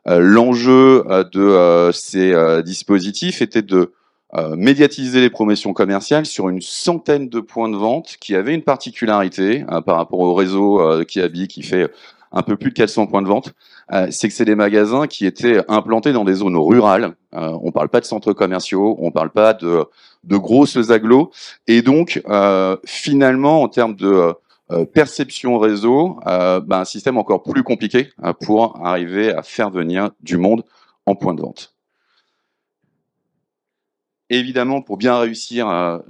L'enjeu de ces dispositifs était de médiatiser les promotions commerciales sur une centaine de points de vente qui avaient une particularité par rapport au réseau Kiabi qui fait un peu plus de 400 points de vente, c'est que c'est des magasins qui étaient implantés dans des zones rurales. On parle pas de centres commerciaux, on parle pas de grosses agglos, et donc finalement en termes de perception réseau, un système encore plus compliqué pour arriver à faire venir du monde en point de vente. Évidemment, pour bien réussir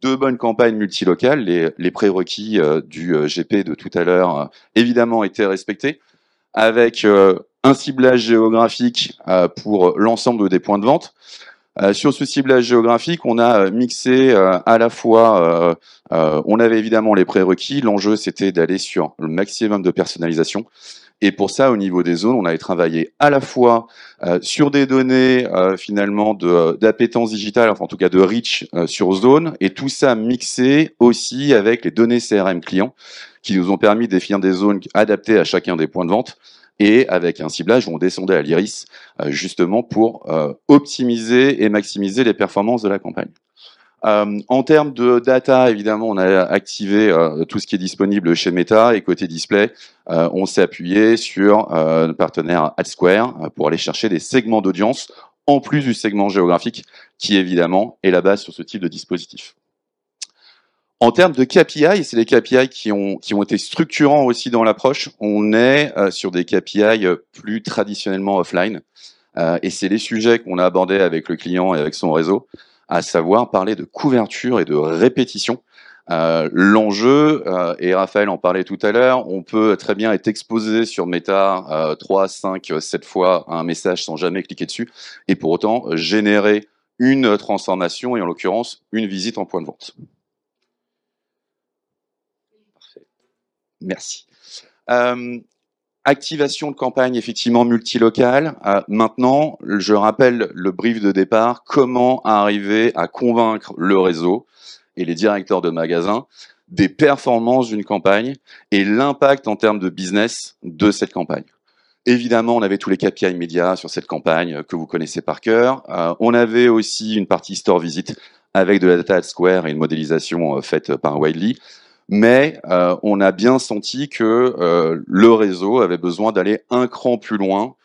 2 bonnes campagnes multilocales, les prérequis du GP de tout à l'heure, évidemment, étaient respectés, avec un ciblage géographique pour l'ensemble des points de vente. Sur ce ciblage géographique, on a mixé à la fois, on avait évidemment les prérequis, l'enjeu c'était d'aller sur le maximum de personnalisation, Et pour ça, au niveau des zones, on avait travaillé à la fois sur des données finalement d'appétence digitale, enfin en tout cas de reach sur zone, et tout ça mixé aussi avec les données CRM clients qui nous ont permis de définir des zones adaptées à chacun des points de vente et avec un ciblage où on descendait à l'iris justement pour optimiser et maximiser les performances de la campagne. En termes de data, évidemment, on a activé tout ce qui est disponible chez Meta et côté display, on s'est appuyé sur notre partenaire AdSquare pour aller chercher des segments d'audience en plus du segment géographique qui, évidemment, est la base sur ce type de dispositif. En termes de KPI, c'est les KPI qui ont été structurants aussi dans l'approche. On est sur des KPI plus traditionnellement offline et c'est les sujets qu'on a abordés avec le client et avec son réseau, à savoir parler de couverture et de répétition. L'enjeu, et Raphaël en parlait tout à l'heure, on peut très bien être exposé sur Meta 3, 5, 7 fois à un message sans jamais cliquer dessus, et pour autant générer une transformation, et en l'occurrence une visite en point de vente. Parfait. Merci. Activation de campagne effectivement multilocale. Maintenant, je rappelle le brief de départ, comment arriver à convaincre le réseau et les directeurs de magasins des performances d'une campagne et l'impact en termes de business de cette campagne. Évidemment, on avait tous les KPI médias sur cette campagne que vous connaissez par cœur. On avait aussi une partie store visit avec de la data AdSquare et une modélisation faite par Wiley. Mais on a bien senti que le réseau avait besoin d'aller un cran plus loin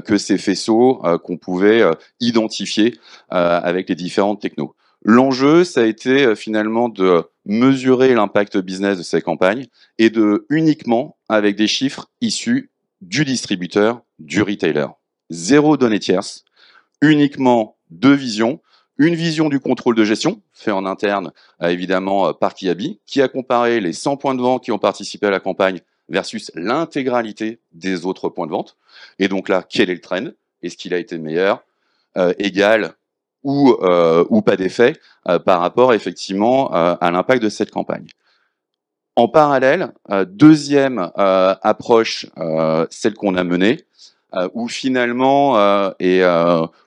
que ces faisceaux qu'on pouvait identifier avec les différentes technos. L'enjeu, ça a été finalement de mesurer l'impact business de ces campagnes et de uniquement avec des chiffres issus du distributeur, du retailer. Zéro donnée tierce, uniquement deux visions. Une vision du contrôle de gestion, fait en interne, évidemment, par Kiabi, qui a comparé les 100 points de vente qui ont participé à la campagne versus l'intégralité des autres points de vente. Et donc là, quel est le trend? Est-ce qu'il a été meilleur, égal ou pas d'effet par rapport, effectivement, à l'impact de cette campagne? En parallèle, deuxième approche, celle qu'on a menée, où finalement,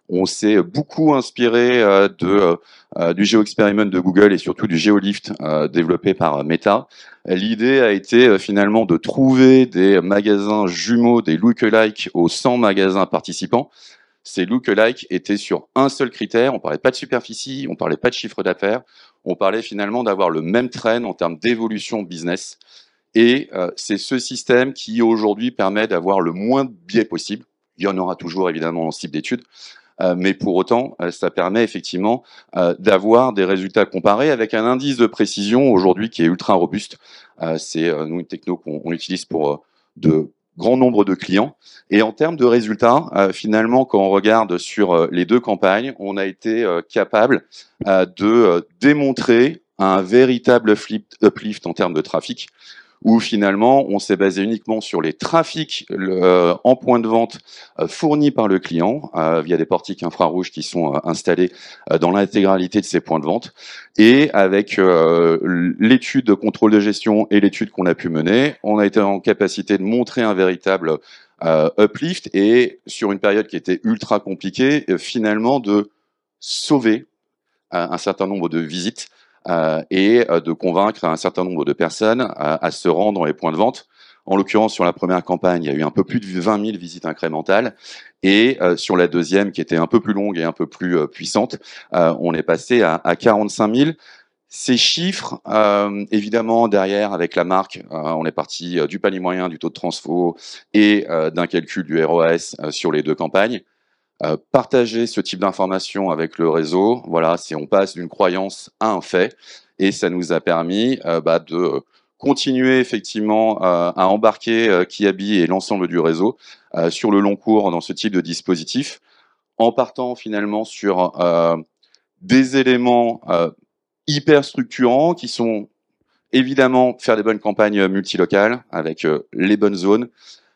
on s'est beaucoup inspiré du GeoExperiment de Google et surtout du GeoLift développé par Meta. L'idée a été finalement de trouver des magasins jumeaux, des lookalike aux 100 magasins participants. Ces lookalike étaient sur un seul critère, on parlait pas de superficie, on parlait pas de chiffre d'affaires, on parlait finalement d'avoir le même trend en termes d'évolution business. Et c'est ce système qui aujourd'hui permet d'avoir le moins de biais possible. Il y en aura toujours évidemment dans ce type d'études, mais pour autant, ça permet effectivement d'avoir des résultats comparés avec un indice de précision aujourd'hui qui est ultra robuste. C'est nous une techno qu'on utilise pour de grands nombres de clients. Et en termes de résultats, finalement, quand on regarde sur les deux campagnes, on a été capable de démontrer un véritable uplift en termes de trafic, où finalement on s'est basé uniquement sur les trafics en point de vente fournis par le client via des portiques infrarouges qui sont installés dans l'intégralité de ces points de vente, et avec l'étude de contrôle de gestion et l'étude qu'on a pu mener, on a été en capacité de montrer un véritable uplift, et sur une période qui était ultra compliquée, finalement de sauver un certain nombre de visites et de convaincre un certain nombre de personnes à se rendre dans les points de vente. En l'occurrence, sur la première campagne, il y a eu un peu plus de 20 000 visites incrémentales. Et sur la deuxième, qui était un peu plus longue et un peu plus puissante, on est passé à 45 000. Ces chiffres, évidemment, derrière, avec la marque, on est parti du panier moyen, du taux de transfo et d'un calcul du ROAS sur les deux campagnes. Partager ce type d'informations avec le réseau, voilà, on passe d'une croyance à un fait, et ça nous a permis de continuer effectivement à embarquer Kiabi et l'ensemble du réseau sur le long cours dans ce type de dispositif, en partant finalement sur des éléments hyper structurants qui sont évidemment faire des bonnes campagnes multilocales avec les bonnes zones,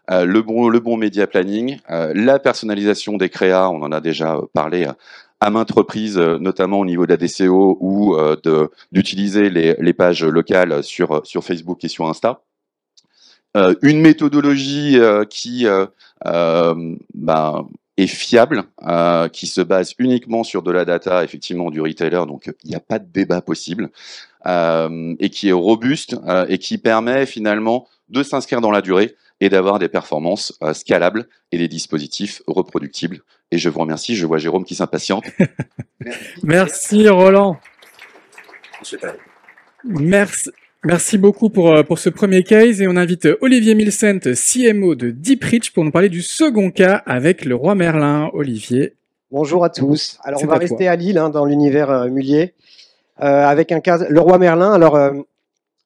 le bon média planning, la personnalisation des créas, on en a déjà parlé à maintes reprises, notamment au niveau de la DCO ou d'utiliser les pages locales sur Facebook et sur Insta. une méthodologie qui est fiable, qui se base uniquement sur de la data, effectivement, du retailer, donc il n'y a pas de débat possible, et qui est robuste et qui permet finalement de s'inscrire dans la durée et d'avoir des performances scalables et des dispositifs reproductibles. Et je vous remercie, je vois Jérôme qui s'impatiente. Merci Roland. Merci beaucoup pour ce premier case et on invite Olivier Milcent, CMO de Deeprich, pour nous parler du second cas avec le roi Merlin. Olivier. Bonjour à tous. Alors on C'est va à rester toi. à Lille, dans l'univers Mullier, avec un cas, le roi Merlin. Alors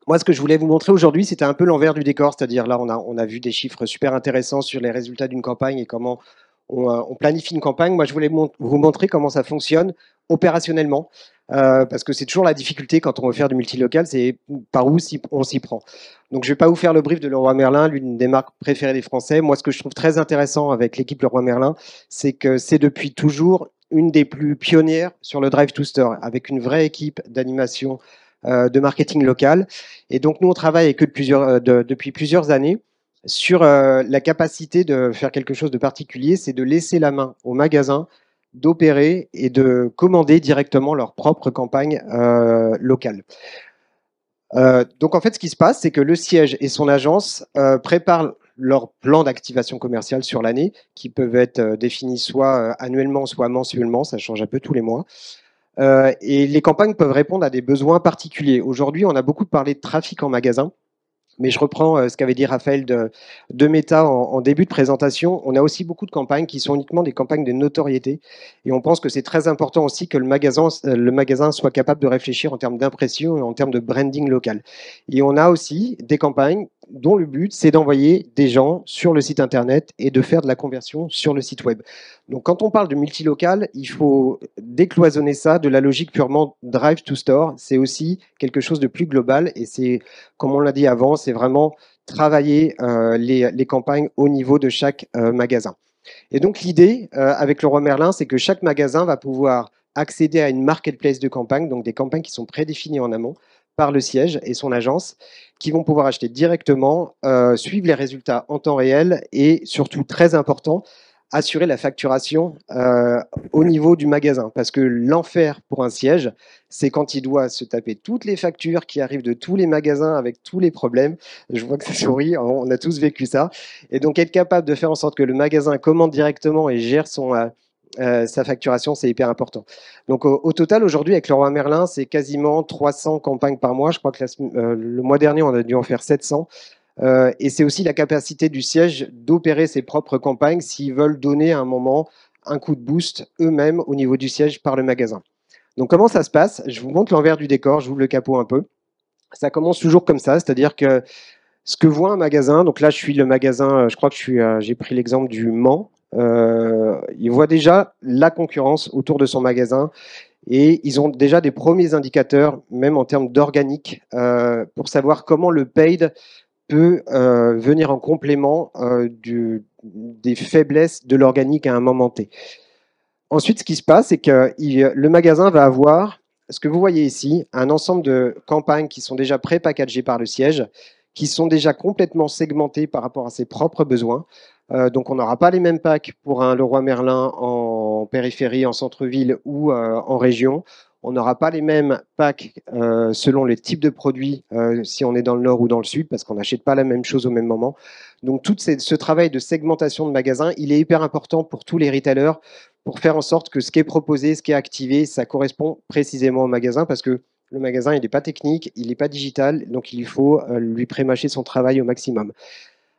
moi, ce que je voulais vous montrer aujourd'hui, c'était un peu l'envers du décor, c'est-à-dire là, on a vu des chiffres super intéressants sur les résultats d'une campagne et comment on planifie une campagne. Moi, je voulais vous montrer comment ça fonctionne opérationnellement, parce que c'est toujours la difficulté quand on veut faire du multilocal, c'est par où on s'y prend. Donc, je ne vais pas vous faire le brief de Leroy Merlin, l'une des marques préférées des Français. Moi, ce que je trouve très intéressant avec l'équipe Leroy Merlin, c'est que c'est depuis toujours une des plus pionnières sur le Drive to Store, avec une vraie équipe d'animation de marketing local. Et donc, nous, on travaille avec eux depuis plusieurs années sur la capacité de faire quelque chose de particulier, c'est de laisser la main aux magasins d'opérer et de commander directement leur propre campagne locale. Donc, en fait, ce qui se passe, c'est que le siège et son agence préparent leur plan d'activation commerciale sur l'année, qui peuvent être définis soit annuellement, soit mensuellement, ça change un peu tous les mois. Et les campagnes peuvent répondre à des besoins particuliers. Aujourd'hui, on a beaucoup parlé de trafic en magasin, mais je reprends ce qu'avait dit Raphaël de Meta en début de présentation. On a aussi beaucoup de campagnes qui sont uniquement des campagnes de notoriété. Et on pense que c'est très important aussi que le magasin soit capable de réfléchir en termes d'impression et en termes de branding local. Et on a aussi des campagnes dont le but, c'est d'envoyer des gens sur le site internet et de faire de la conversion sur le site web. Donc, quand on parle de multilocal, il faut décloisonner ça de la logique purement drive to store. C'est aussi quelque chose de plus global et c'est, comme on l'a dit avant, c'est vraiment travailler les campagnes au niveau de chaque magasin. Et donc, l'idée avec Leroy Merlin, c'est que chaque magasin va pouvoir accéder à une marketplace de campagne, donc des campagnes qui sont prédéfinies en amont par le siège et son agence, qui vont pouvoir acheter directement, suivre les résultats en temps réel et surtout, très important, assurer la facturation au niveau du magasin. Parce que l'enfer pour un siège, c'est quand il doit se taper toutes les factures qui arrivent de tous les magasins avec tous les problèmes. Je vois que ça sourit, on a tous vécu ça. Et donc être capable de faire en sorte que le magasin commande directement et gère sa facturation, c'est hyper important. Donc au total, aujourd'hui, avec Leroy Merlin, c'est quasiment 300 campagnes par mois. Je crois que le mois dernier, on a dû en faire 700. Et c'est aussi la capacité du siège d'opérer ses propres campagnes s'ils veulent donner à un moment un coup de boost eux-mêmes au niveau du siège par le magasin. Donc comment ça se passe? Je vous montre l'envers du décor, je ouvre le capot un peu. Ça commence toujours comme ça, c'est-à-dire que ce que voit un magasin, donc là je suis le magasin, je crois que j'ai pris l'exemple du Mans, il voit déjà la concurrence autour de son magasin et ils ont déjà des premiers indicateurs, même en termes d'organique, pour savoir comment le paid peut venir en complément des faiblesses de l'organique à un moment T. Ensuite, ce qui se passe, c'est que le magasin va avoir, ce que vous voyez ici, un ensemble de campagnes qui sont déjà pré-packagées par le siège, qui sont déjà complètement segmentées par rapport à ses propres besoins. Donc, on n'aura pas les mêmes packs pour un Leroy Merlin en périphérie, en centre-ville ou en région. On n'aura pas les mêmes packs selon les types de produits, si on est dans le nord ou dans le sud, parce qu'on n'achète pas la même chose au même moment. Donc, tout ce travail de segmentation de magasins, il est hyper important pour tous les retailers, pour faire en sorte que ce qui est proposé, ce qui est activé, ça correspond précisément au magasin, parce que le magasin, il n'est pas technique, il n'est pas digital, donc il faut lui prémâcher son travail au maximum.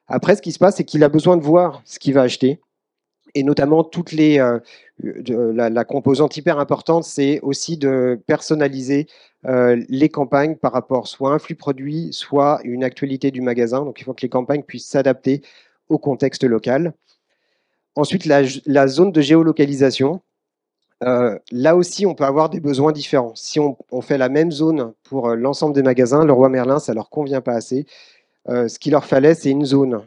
Après, ce qui se passe, c'est qu'il a besoin de voir ce qu'il va acheter. Et notamment, la composante hyper importante, c'est aussi de personnaliser les campagnes par rapport soit à un flux produit, soit une actualité du magasin. Donc, il faut que les campagnes puissent s'adapter au contexte local. Ensuite, la zone de géolocalisation. Là aussi, on peut avoir des besoins différents. Si on fait la même zone pour l'ensemble des magasins, Leroy Merlin, ça ne leur convient pas assez. Ce qu'il leur fallait, c'est une zone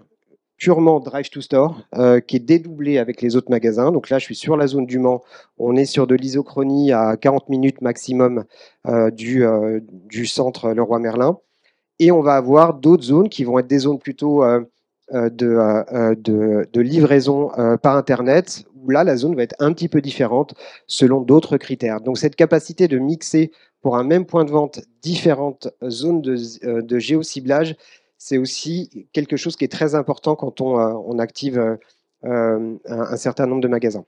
purement drive to store qui est dédoublée avec les autres magasins. Donc là, je suis sur la zone du Mans. On est sur de l'isochronie à 40 minutes maximum du centre Leroy Merlin. Et on va avoir d'autres zones qui vont être des zones plutôt de livraison par Internet, où là, la zone va être un petit peu différente selon d'autres critères. Donc cette capacité de mixer pour un même point de vente différentes zones de géociblage, c'est aussi quelque chose qui est très important quand on active un certain nombre de magasins.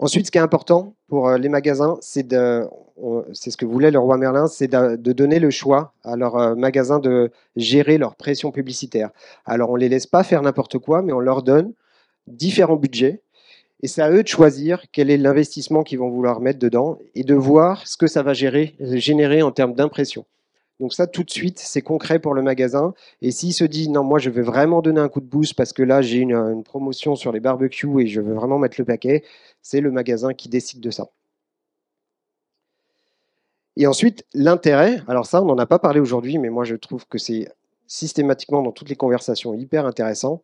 Ensuite, ce qui est important pour les magasins, c'est ce que voulait Leroy Merlin, c'est de donner le choix à leurs magasins de gérer leur pression publicitaire. Alors, on ne les laisse pas faire n'importe quoi, mais on leur donne différents budgets. Et c'est à eux de choisir quel est l'investissement qu'ils vont vouloir mettre dedans et de voir ce que ça va générer en termes d'impression. Donc ça, tout de suite, c'est concret pour le magasin. Et s'il se dit, non, moi, je veux vraiment donner un coup de boost parce que là, j'ai une promotion sur les barbecues et je veux vraiment mettre le paquet, c'est le magasin qui décide de ça. Et ensuite, l'intérêt, alors ça, on n'en a pas parlé aujourd'hui, mais moi, je trouve que c'est systématiquement dans toutes les conversations hyper intéressant,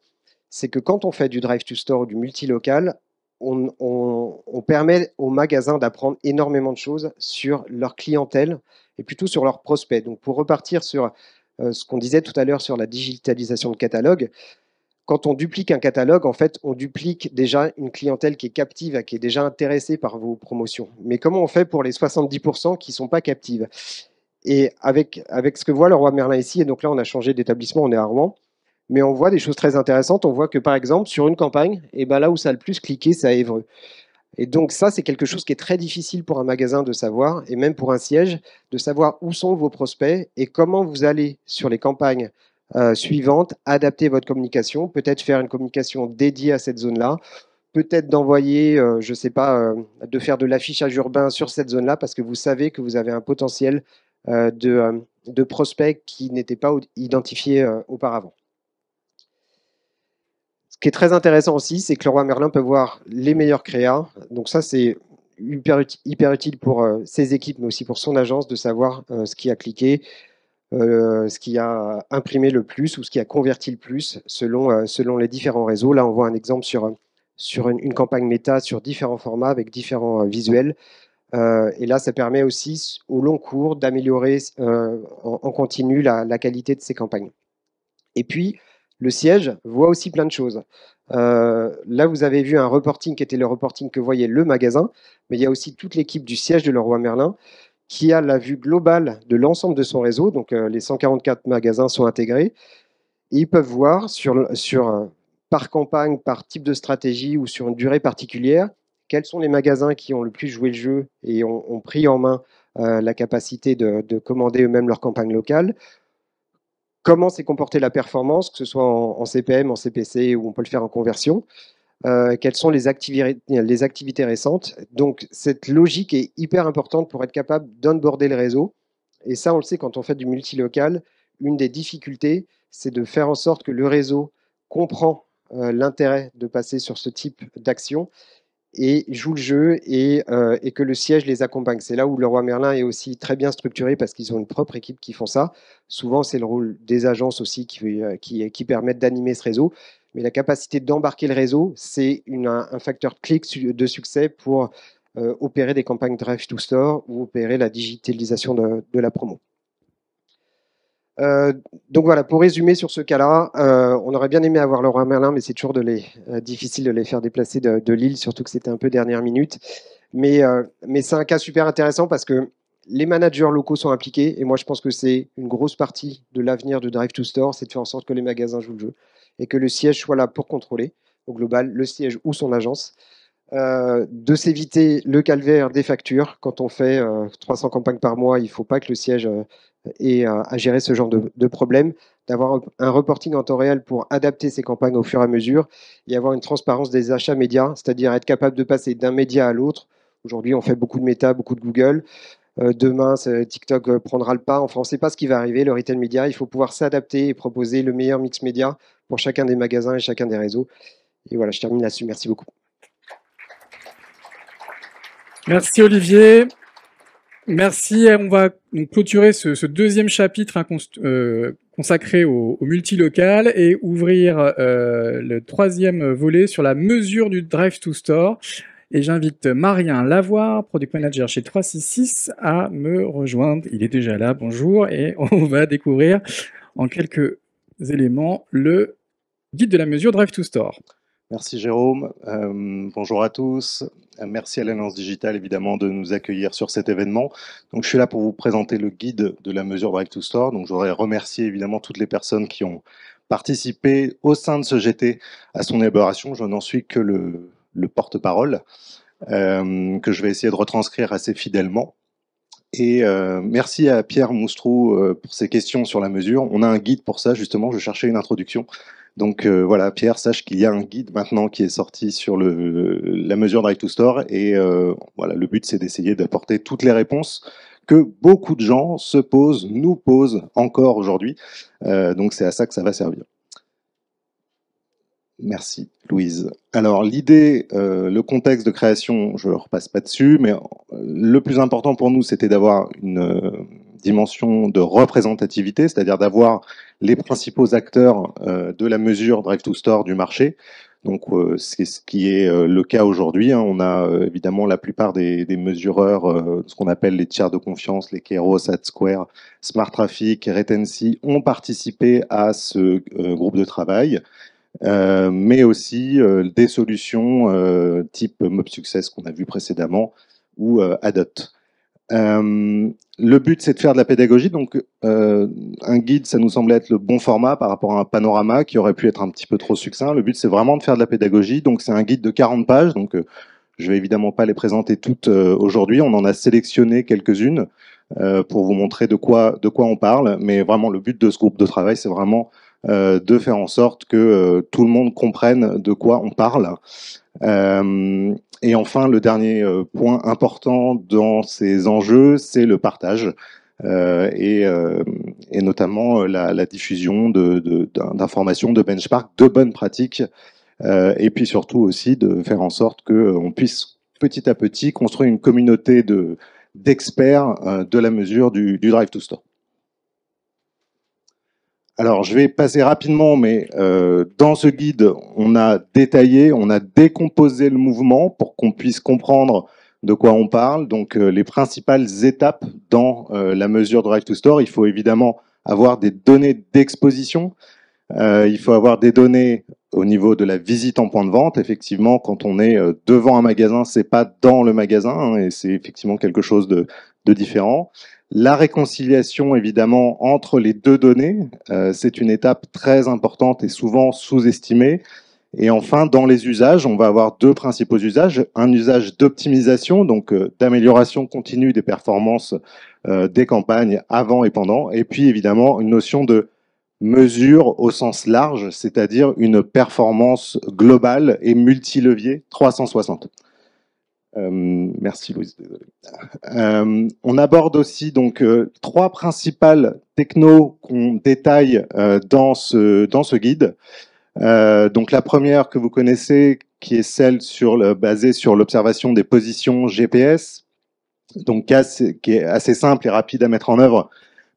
c'est que quand on fait du drive-to-store ou du multilocal, on permet aux magasins d'apprendre énormément de choses sur leur clientèle et plutôt sur leurs prospects. Donc pour repartir sur ce qu'on disait tout à l'heure sur la digitalisation de catalogue, quand on duplique un catalogue, en fait, on duplique déjà une clientèle qui est captive, qui est déjà intéressée par vos promotions. Mais comment on fait pour les 70% qui ne sont pas captives? Et avec ce que voit Leroy Merlin ici, et donc là on a changé d'établissement, on est à Rouen, mais on voit des choses très intéressantes. On voit que par exemple, sur une campagne, et ben là où ça a le plus cliqué, c'est à Évreux. Et donc ça, c'est quelque chose qui est très difficile pour un magasin de savoir, et même pour un siège, de savoir où sont vos prospects et comment vous allez sur les campagnes suivantes adapter votre communication, peut-être faire une communication dédiée à cette zone-là, peut-être d'envoyer, je ne sais pas, de faire de l'affichage urbain sur cette zone-là, parce que vous savez que vous avez un potentiel de prospects qui n'étaient pas identifiés auparavant. Ce qui est très intéressant aussi, c'est que Leroy Merlin peut voir les meilleurs créas. Donc ça, c'est hyper utile pour ses équipes, mais aussi pour son agence, de savoir ce qui a cliqué, ce qui a imprimé le plus ou ce qui a converti le plus selon les différents réseaux. Là, on voit un exemple sur une campagne méta sur différents formats avec différents visuels. Et là, ça permet aussi, au long cours, d'améliorer en continu la qualité de ces campagnes. Et puis, le siège voit aussi plein de choses. Là, vous avez vu un reporting qui était le reporting que voyait le magasin, mais il y a aussi toute l'équipe du siège de Leroy Merlin qui a la vue globale de l'ensemble de son réseau. Donc, les 144 magasins sont intégrés. Et ils peuvent voir par campagne, par type de stratégie ou sur une durée particulière, quels sont les magasins qui ont le plus joué le jeu et ont pris en main la capacité de commander eux-mêmes leur campagne locale. Comment s'est comportée la performance, que ce soit en CPM, en CPC ou on peut le faire en conversion. Quelles sont les activités récentes. Donc cette logique est hyper importante pour être capable d'onboarder le réseau. Et ça, on le sait quand on fait du multilocal. Une des difficultés, c'est de faire en sorte que le réseau comprend l'intérêt de passer sur ce type d'action et joue le jeu et que le siège les accompagne. C'est là où Leroy Merlin est aussi très bien structuré parce qu'ils ont une propre équipe qui font ça. Souvent, c'est le rôle des agences aussi qui permettent d'animer ce réseau. Mais la capacité d'embarquer le réseau, c'est un facteur clé de succès pour opérer des campagnes Drive to Store ou opérer la digitalisation de la promo. Donc voilà, pour résumer sur ce cas-là, on aurait bien aimé avoir Leroy Merlin, mais c'est toujours difficile de les faire déplacer de Lille, surtout que c'était un peu dernière minute. Mais c'est un cas super intéressant parce que les managers locaux sont impliqués, et moi je pense que c'est une grosse partie de l'avenir de Drive to Store, c'est de faire en sorte que les magasins jouent le jeu, et que le siège soit là pour contrôler, au global, le siège ou son agence, de s'éviter le calvaire des factures. Quand on fait 300 campagnes par mois, il ne faut pas que le siège ait à gérer ce genre de problème, d'avoir un reporting en temps réel pour adapter ces campagnes au fur et à mesure et avoir une transparence des achats médias, c'est-à-dire être capable de passer d'un média à l'autre. Aujourd'hui, on fait beaucoup de méta, beaucoup de Google. Demain, TikTok prendra le pas. Enfin, on ne sait pas ce qui va arriver. Le retail média, il faut pouvoir s'adapter et proposer le meilleur mix média pour chacun des magasins et chacun des réseaux. Et voilà, je termine là-dessus. Merci beaucoup. Merci Olivier. Merci. On va donc clôturer ce deuxième chapitre consacré au multilocal et ouvrir le troisième volet sur la mesure du Drive to Store. Et j'invite Marien Lavoire, Product Manager chez 366, à me rejoindre. Il est déjà là, bonjour, et on va découvrir en quelques éléments le guide de la mesure Drive to Store. Merci Jérôme, bonjour à tous, merci à l'Alliance Digitale évidemment de nous accueillir sur cet événement. Donc je suis là pour vous présenter le guide de la mesure Drive to Store. Donc je voudrais remercier évidemment toutes les personnes qui ont participé au sein de ce GT à son élaboration. Je n'en suis que le porte-parole que je vais essayer de retranscrire assez fidèlement. Et merci à Pierre Moustrou pour ses questions sur la mesure. On a un guide pour ça justement, je cherchais une introduction. Donc voilà, Pierre, sache qu'il y a un guide maintenant qui est sorti sur la mesure Drive to Store et voilà, le but c'est d'essayer d'apporter toutes les réponses que beaucoup de gens se posent, nous posent encore aujourd'hui. Donc c'est à ça que ça va servir. Merci Louise. Alors l'idée, le contexte de création, je ne repasse pas dessus, mais le plus important pour nous c'était d'avoir une dimension de représentativité, c'est-à-dire d'avoir les principaux acteurs de la mesure Drive to Store du marché. Donc c'est ce qui est le cas aujourd'hui. Hein. On a évidemment la plupart des mesureurs, ce qu'on appelle les tiers de confiance, les Keros, AdSquare, Smart Traffic, Retency, ont participé à ce groupe de travail. Mais aussi des solutions type Mob Success qu'on a vu précédemment ou Adot. Le but c'est de faire de la pédagogie, donc un guide ça nous semblait être le bon format par rapport à un panorama qui aurait pu être un petit peu trop succinct. Le but c'est vraiment de faire de la pédagogie, donc c'est un guide de 40 pages, donc je vais évidemment pas les présenter toutes aujourd'hui, on en a sélectionné quelques-unes pour vous montrer de quoi on parle, mais vraiment le but de ce groupe de travail c'est vraiment de faire en sorte que tout le monde comprenne de quoi on parle. Et enfin, le dernier point important dans ces enjeux, c'est le partage et notamment la diffusion d'informations, de benchmarks, de bonnes pratiques, et puis surtout aussi de faire en sorte qu'on puisse petit à petit construire une communauté d'experts de la mesure du Drive to Store. Alors, je vais passer rapidement, mais dans ce guide, on a détaillé, on a décomposé le mouvement pour qu'on puisse comprendre de quoi on parle. Donc, les principales étapes dans la mesure Drive to Store, il faut évidemment avoir des données d'exposition. Il faut avoir des données au niveau de la visite en point de vente. Effectivement, quand on est devant un magasin, c'est pas dans le magasin, hein, et c'est effectivement quelque chose de différent. La réconciliation, évidemment, entre les deux données, c'est une étape très importante et souvent sous-estimée. Et enfin, dans les usages, on va avoir deux principaux usages. Un usage d'optimisation, donc d'amélioration continue des performances des campagnes avant et pendant. Et puis, évidemment, une notion de mesure au sens large, c'est-à-dire une performance globale et multilevier 360. Merci Louise, désolé. On aborde aussi donc trois principales technos qu'on détaille dans ce guide. Donc la première que vous connaissez, qui est celle basée sur l'observation des positions GPS, donc qui est assez simple et rapide à mettre en œuvre,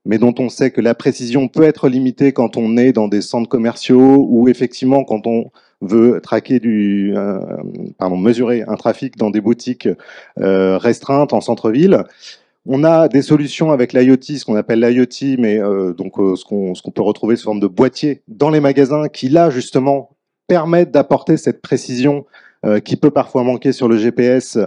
mais dont on sait que la précision peut être limitée quand on est dans des centres commerciaux ou effectivement quand on veut traquer mesurer un trafic dans des boutiques restreintes en centre-ville. On a des solutions avec l'IoT, ce qu'on appelle l'IoT, mais ce qu'on peut retrouver sous forme de boîtier dans les magasins, qui là justement permettent d'apporter cette précision qui peut parfois manquer sur le GPS,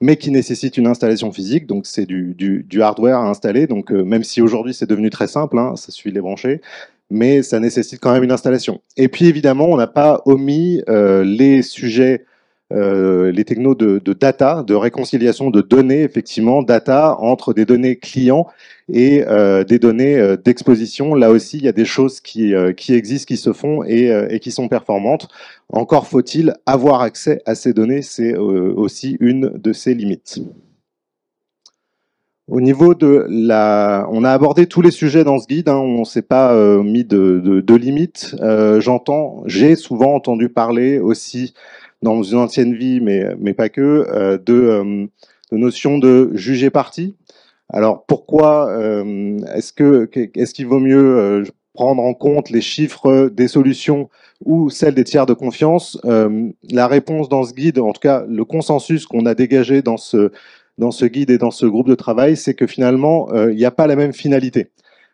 mais qui nécessite une installation physique. Donc c'est du hardware à installer. Donc même si aujourd'hui c'est devenu très simple, hein, ça suffit de les brancher, mais ça nécessite quand même une installation. Et puis évidemment, on n'a pas omis les sujets, les technos de data, de réconciliation de données, effectivement, data entre des données clients et des données d'exposition. Là aussi, il y a des choses qui existent, qui se font et qui sont performantes. Encore faut-il avoir accès à ces données, c'est aussi une de ces limites. Au niveau on a abordé tous les sujets dans ce guide, hein, on ne s'est pas mis de limites. J'ai souvent entendu parler aussi dans une ancienne vie, mais pas que, de notion de juger partie. Alors pourquoi est-ce qu'il vaut mieux prendre en compte les chiffres des solutions ou celles des tiers de confiance. La réponse dans ce guide, en tout cas le consensus qu'on a dégagé dans ce guide et dans ce groupe de travail, c'est que finalement, il n'y a pas la même finalité.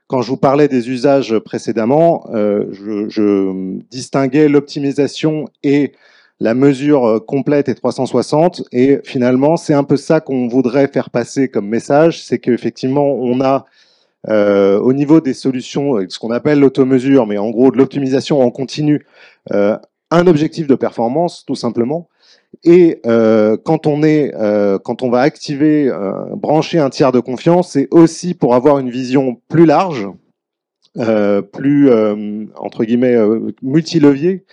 Quand je vous parlais des usages précédemment, je distinguais l'optimisation et la mesure complète et 360, et finalement, c'est un peu ça qu'on voudrait faire passer comme message, c'est qu'effectivement, on a au niveau des solutions, ce qu'on appelle l'automesure, mais en gros de l'optimisation en continu, un objectif de performance, tout simplement. Et quand on va activer, brancher un tiers de confiance, c'est aussi pour avoir une vision plus large, plus entre guillemets multilevier,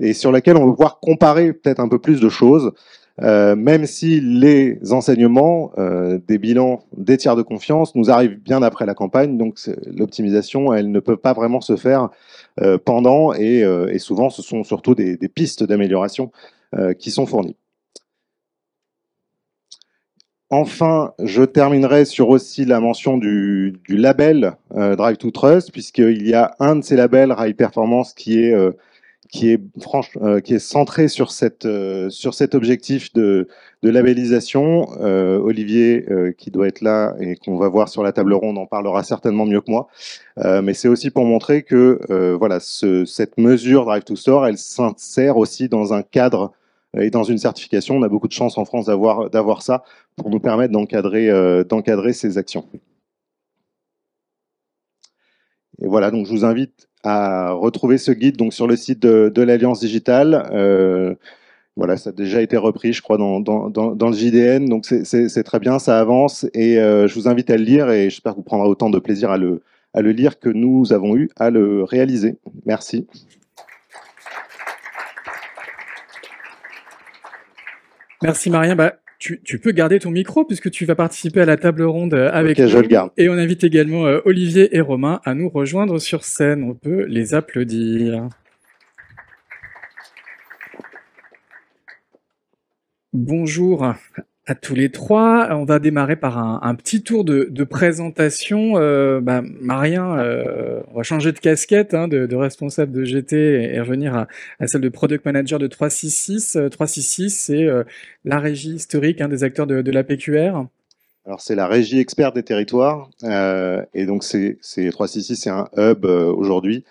et sur laquelle on va pouvoir comparer peut-être un peu plus de choses, même si les enseignements des bilans des tiers de confiance nous arrivent bien après la campagne, donc l'optimisation, elle ne peut pas vraiment se faire pendant, et souvent ce sont surtout des pistes d'amélioration qui sont fournies. Enfin, je terminerai sur aussi la mention du label Drive to Trust, puisqu'il y a un de ces labels, Rail Performance, qui est centré sur cet objectif de labellisation. Olivier, qui doit être là et qu'on va voir sur la table ronde, en parlera certainement mieux que moi. Mais c'est aussi pour montrer que voilà, cette mesure Drive to Store, elle s'insère aussi dans un cadre et dans une certification. On a beaucoup de chance en France d'avoir ça pour nous permettre d'encadrer ces actions. Et voilà, donc je vous invite à retrouver ce guide donc sur le site de l'Alliance Digitale. Voilà, ça a déjà été repris, je crois, dans le JDN, donc c'est très bien, ça avance, et je vous invite à le lire, et j'espère que vous prendrez autant de plaisir à le lire que nous avons eu à le réaliser. Merci. Merci Marien. Tu peux garder ton micro puisque tu vas participer à la table ronde avec nous. Je le garde. Et on invite également Olivier et Romain à nous rejoindre sur scène. On peut les applaudir. Bonjour à tous les trois. On va démarrer par un petit tour de présentation. Marien, on va changer de casquette de responsable de GT et revenir à celle de Product Manager de 366. 366, c'est la régie historique des acteurs de la PQR. Alors c'est la régie experte des territoires, et donc c'est 366, c'est un hub aujourd'hui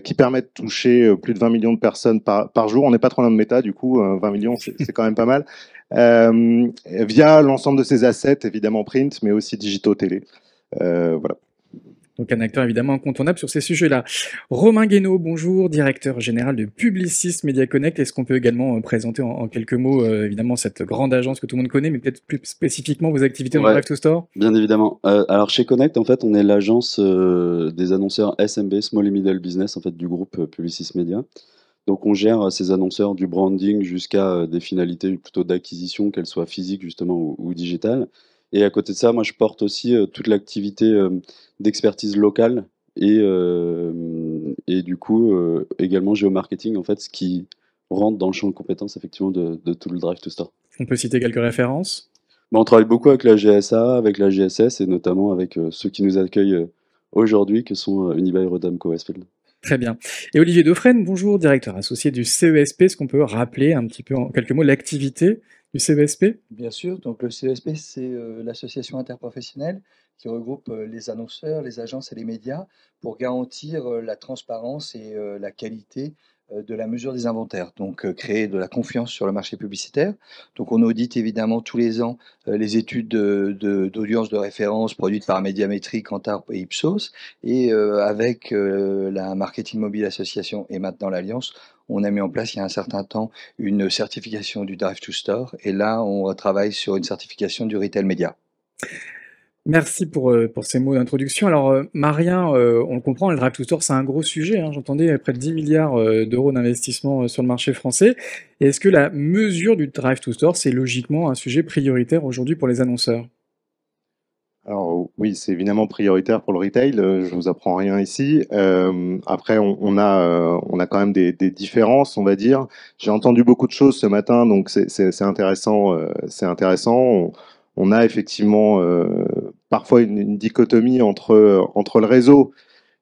qui permet de toucher plus de 20 millions de personnes par jour. On n'est pas trop loin de méta, du coup, 20 millions, c'est quand même pas mal. Via l'ensemble de ces assets, évidemment print, mais aussi digitaux télé. Voilà. Donc un acteur évidemment incontournable sur ces sujets-là. Romain Guénaud, bonjour, directeur général de Publicis Media Connect. Est-ce qu'on peut également présenter en quelques mots, évidemment, cette grande agence que tout le monde connaît, mais peut-être plus spécifiquement vos activités dans Drive to Store? Bien évidemment. Alors chez Connect, en fait, on est l'agence des annonceurs SMB, Small and Middle Business, en fait, du groupe Publicis Media. Donc on gère ces annonceurs du branding jusqu'à des finalités plutôt d'acquisition, qu'elles soient physiques justement ou digitales. Et à côté de ça, moi je porte aussi toute l'activité d'expertise locale et du coup également géomarketing, en fait, ce qui rentre dans le champ de compétences effectivement de tout le Drive to Store. On peut citer quelques références? On travaille beaucoup avec la GSA, avec la GSS et notamment avec ceux qui nous accueillent aujourd'hui, que sont Unibail Rodamco Westfield. Très bien. Et Olivier Dauphren, bonjour, directeur associé du CESP. Est-ce qu'on peut rappeler un petit peu en quelques mots l'activité du CESP? Bien sûr, donc le CESP, c'est l'association interprofessionnelle qui regroupe les annonceurs, les agences et les médias pour garantir la transparence et la qualité de la mesure des inventaires, donc créer de la confiance sur le marché publicitaire. Donc on audite évidemment tous les ans les études d'audience de référence produites par Médiamétrie, Kantar et Ipsos, et avec la Marketing Mobile Association et maintenant l'Alliance, on a mis en place il y a un certain temps une certification du Drive to Store, et là on travaille sur une certification du Retail Media. Merci pour ces mots d'introduction. Alors, Marien, on le comprend, le Drive to Store, c'est un gros sujet. J'entendais près de 10 milliards d'euros d'investissement sur le marché français. Et est-ce que la mesure du Drive to Store, c'est logiquement un sujet prioritaire aujourd'hui pour les annonceurs? Alors oui, c'est évidemment prioritaire pour le retail, je vous apprends rien ici. Après, on a quand même des différences, on va dire. J'ai entendu beaucoup de choses ce matin, donc c'est intéressant. On a effectivement parfois une dichotomie entre le réseau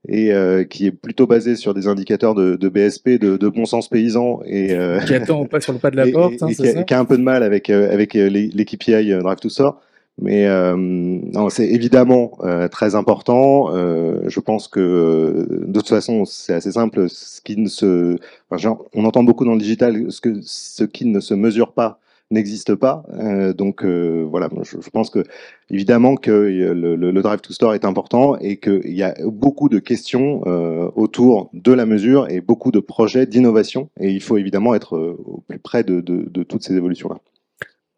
et qui est plutôt basé sur des indicateurs de BSP, de bon sens paysan, et qui attend pas sur le pas de la porte, et c'est ça qui a un peu de mal avec les KPI Drive to Store. Mais non, c'est évidemment très important. Je pense que de toute façon, c'est assez simple. On entend beaucoup dans le digital ce qui ne se mesure pas n'existe pas. Donc voilà, je pense que évidemment que le Drive to Store est important et qu'il y a beaucoup de questions autour de la mesure et beaucoup de projets d'innovation. Et il faut évidemment être au plus près de toutes ces évolutions-là.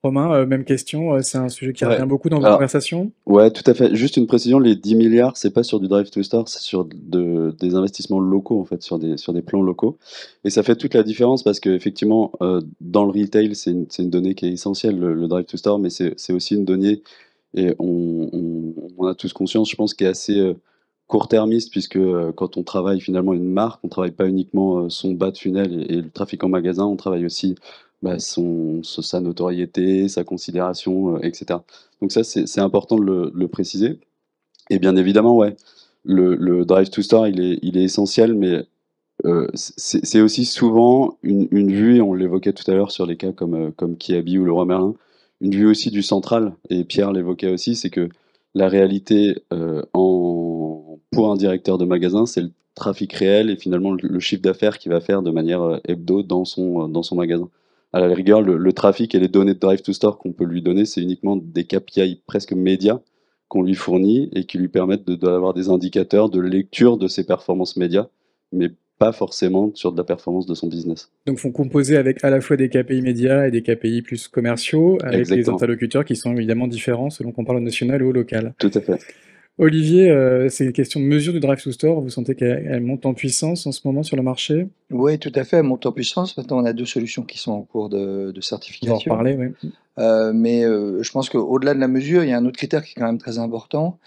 Romain, même question, c'est un sujet qui revient beaucoup dans vos Alors, conversations. Ouais, tout à fait. Juste une précision, les 10 milliards, c'est pas sur du Drive to Store, c'est sur des investissements locaux, en fait, sur des plans locaux. Et ça fait toute la différence parce qu'effectivement, dans le retail, c'est une donnée qui est essentielle, le Drive to Store, mais c'est aussi une donnée, et on a tous conscience, je pense, qui est assez court-termiste, puisque quand on travaille finalement une marque, on travaille pas uniquement son bas de funnel et le trafic en magasin, on travaille aussi sa notoriété, sa considération, etc. Donc ça, c'est important de le préciser. Et bien évidemment, ouais, le Drive to Store, il est essentiel, mais c'est aussi souvent une vue, et on l'évoquait tout à l'heure sur les cas comme Kiabi ou Leroy Merlin, une vue aussi du central, et Pierre l'évoquait aussi, c'est que la réalité pour un directeur de magasin, c'est le trafic réel et finalement le chiffre d'affaires qu'il va faire de manière hebdo dans son magasin. À la rigueur, le trafic et les données de Drive to Store qu'on peut lui donner, c'est uniquement des KPI presque médias qu'on lui fournit et qui lui permettent d'avoir des indicateurs de lecture de ses performances médias, mais pas forcément sur de la performance de son business. Donc, font composer avec à la fois des KPI médias et des KPI plus commerciaux, avec Exactement. les interlocuteurs qui sont évidemment différents selon qu'on parle au national ou au local. Tout à fait. Olivier, c'est une question de mesure du Drive to Store. Vous sentez qu'elle monte en puissance en ce moment sur le marché? Oui, tout à fait, elle monte en puissance. Maintenant, on a 2 solutions qui sont en cours de On va en certification. reparler, oui. Mais je pense qu'au-delà de la mesure, il y a un autre critère qui est quand même très important,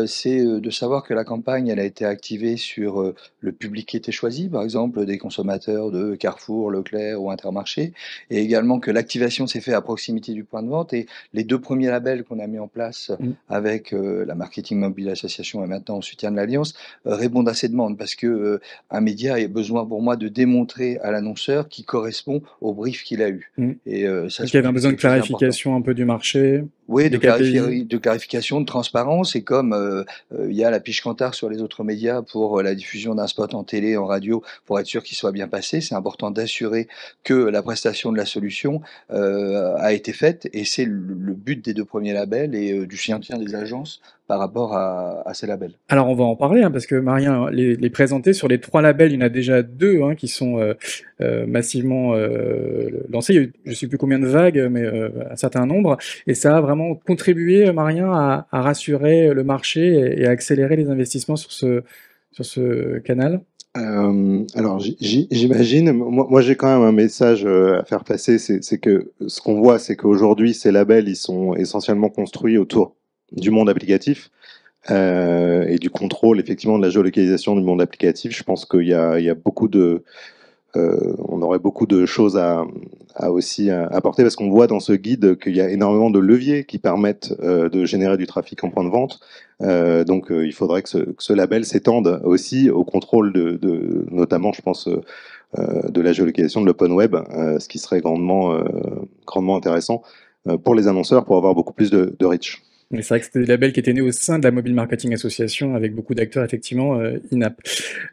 c'est de savoir que la campagne, elle a été activée sur le public qui était choisi, par exemple des consommateurs de Carrefour, Leclerc ou Intermarché, et également que l'activation s'est faite à proximité du point de vente. Et les 2 premiers labels qu'on a mis en place avec la Marketing Mobile Association et maintenant en soutien de l'Alliance répondent à ces demandes, parce que un média a besoin pour moi de démontrer à l'annonceur qu'il correspond au brief qu'il a eu. Et ça, Donc, il y avait un besoin de clarification un peu du marché. Oui, des de KPI. clarification, de transparence, et comme il y a la piche Kantar sur les autres médias pour la diffusion d'un spot en télé, en radio, pour être sûr qu'il soit bien passé, c'est important d'assurer que la prestation de la solution a été faite, et c'est le but des 2 premiers labels et du soutien des agences par rapport à ces labels. Alors, on va en parler, parce que Marien les présentait sur les 3 labels. Il y en a déjà 2 qui sont massivement lancés. Il y a eu, je ne sais plus combien de vagues, mais un certain nombre. Et ça a vraiment contribué, Marien, à rassurer le marché et à accélérer les investissements sur ce canal. Alors j'imagine, moi j'ai quand même un message à faire passer, c'est que ce qu'on voit, c'est qu'aujourd'hui ces labels, ils sont essentiellement construits autour du monde applicatif et du contrôle effectivement de la géolocalisation du monde applicatif. Je pense qu'il y a beaucoup de on aurait beaucoup de choses à aussi apporter, parce qu'on voit dans ce guide qu'il y a énormément de leviers qui permettent de générer du trafic en point de vente. Donc il faudrait que ce label s'étende aussi au contrôle notamment, je pense, de la géolocalisation de l'open web, ce qui serait grandement intéressant pour les annonceurs, pour avoir beaucoup plus de reach. Mais c'est vrai que c'était des labels qui étaient nés au sein de la Mobile Marketing Association, avec beaucoup d'acteurs effectivement in-app.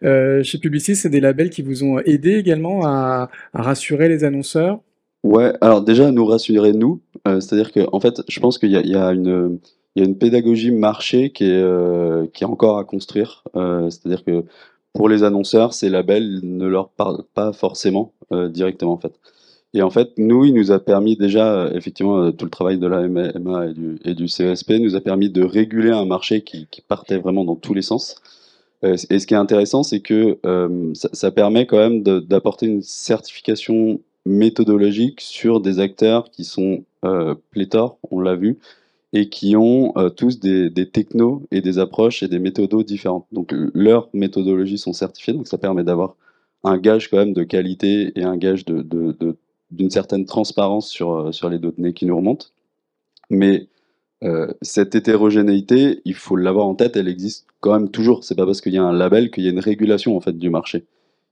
Chez Publicis, c'est des labels qui vous ont aidé également à rassurer les annonceurs? Ouais, alors déjà, nous rassurer, nous, c'est-à-dire que en fait, je pense qu'il y a une pédagogie marché qui est encore à construire. C'est-à-dire que pour les annonceurs, ces labels ne leur parlent pas forcément directement, en fait. Et en fait, nous, il nous a permis déjà, effectivement, tout le travail de la MA et du CESP nous a permis de réguler un marché qui partait vraiment dans tous les sens. Et ce qui est intéressant, c'est que ça permet quand même d'apporter une certification méthodologique sur des acteurs qui sont pléthores, on l'a vu, et qui ont tous des technos et des approches et des méthodos différentes. Donc leurs méthodologies sont certifiées, donc ça permet d'avoir un gage quand même de qualité et un gage d'une certaine transparence sur les données qui nous remontent. Mais Cette hétérogénéité, il faut l'avoir en tête, elle existe quand même toujours. C'est pas parce qu'il y a un label qu'il y a une régulation en fait du marché.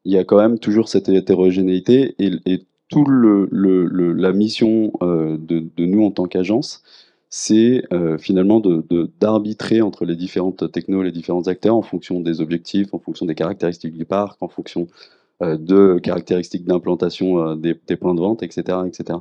Il y a quand même toujours cette hétérogénéité et tout la mission de nous en tant qu'agence, c'est finalement d'arbitrer entre les différentes technos, les différents acteurs en fonction des objectifs, en fonction des caractéristiques du parc, en fonction de caractéristiques d'implantation des points de vente, etc., etc.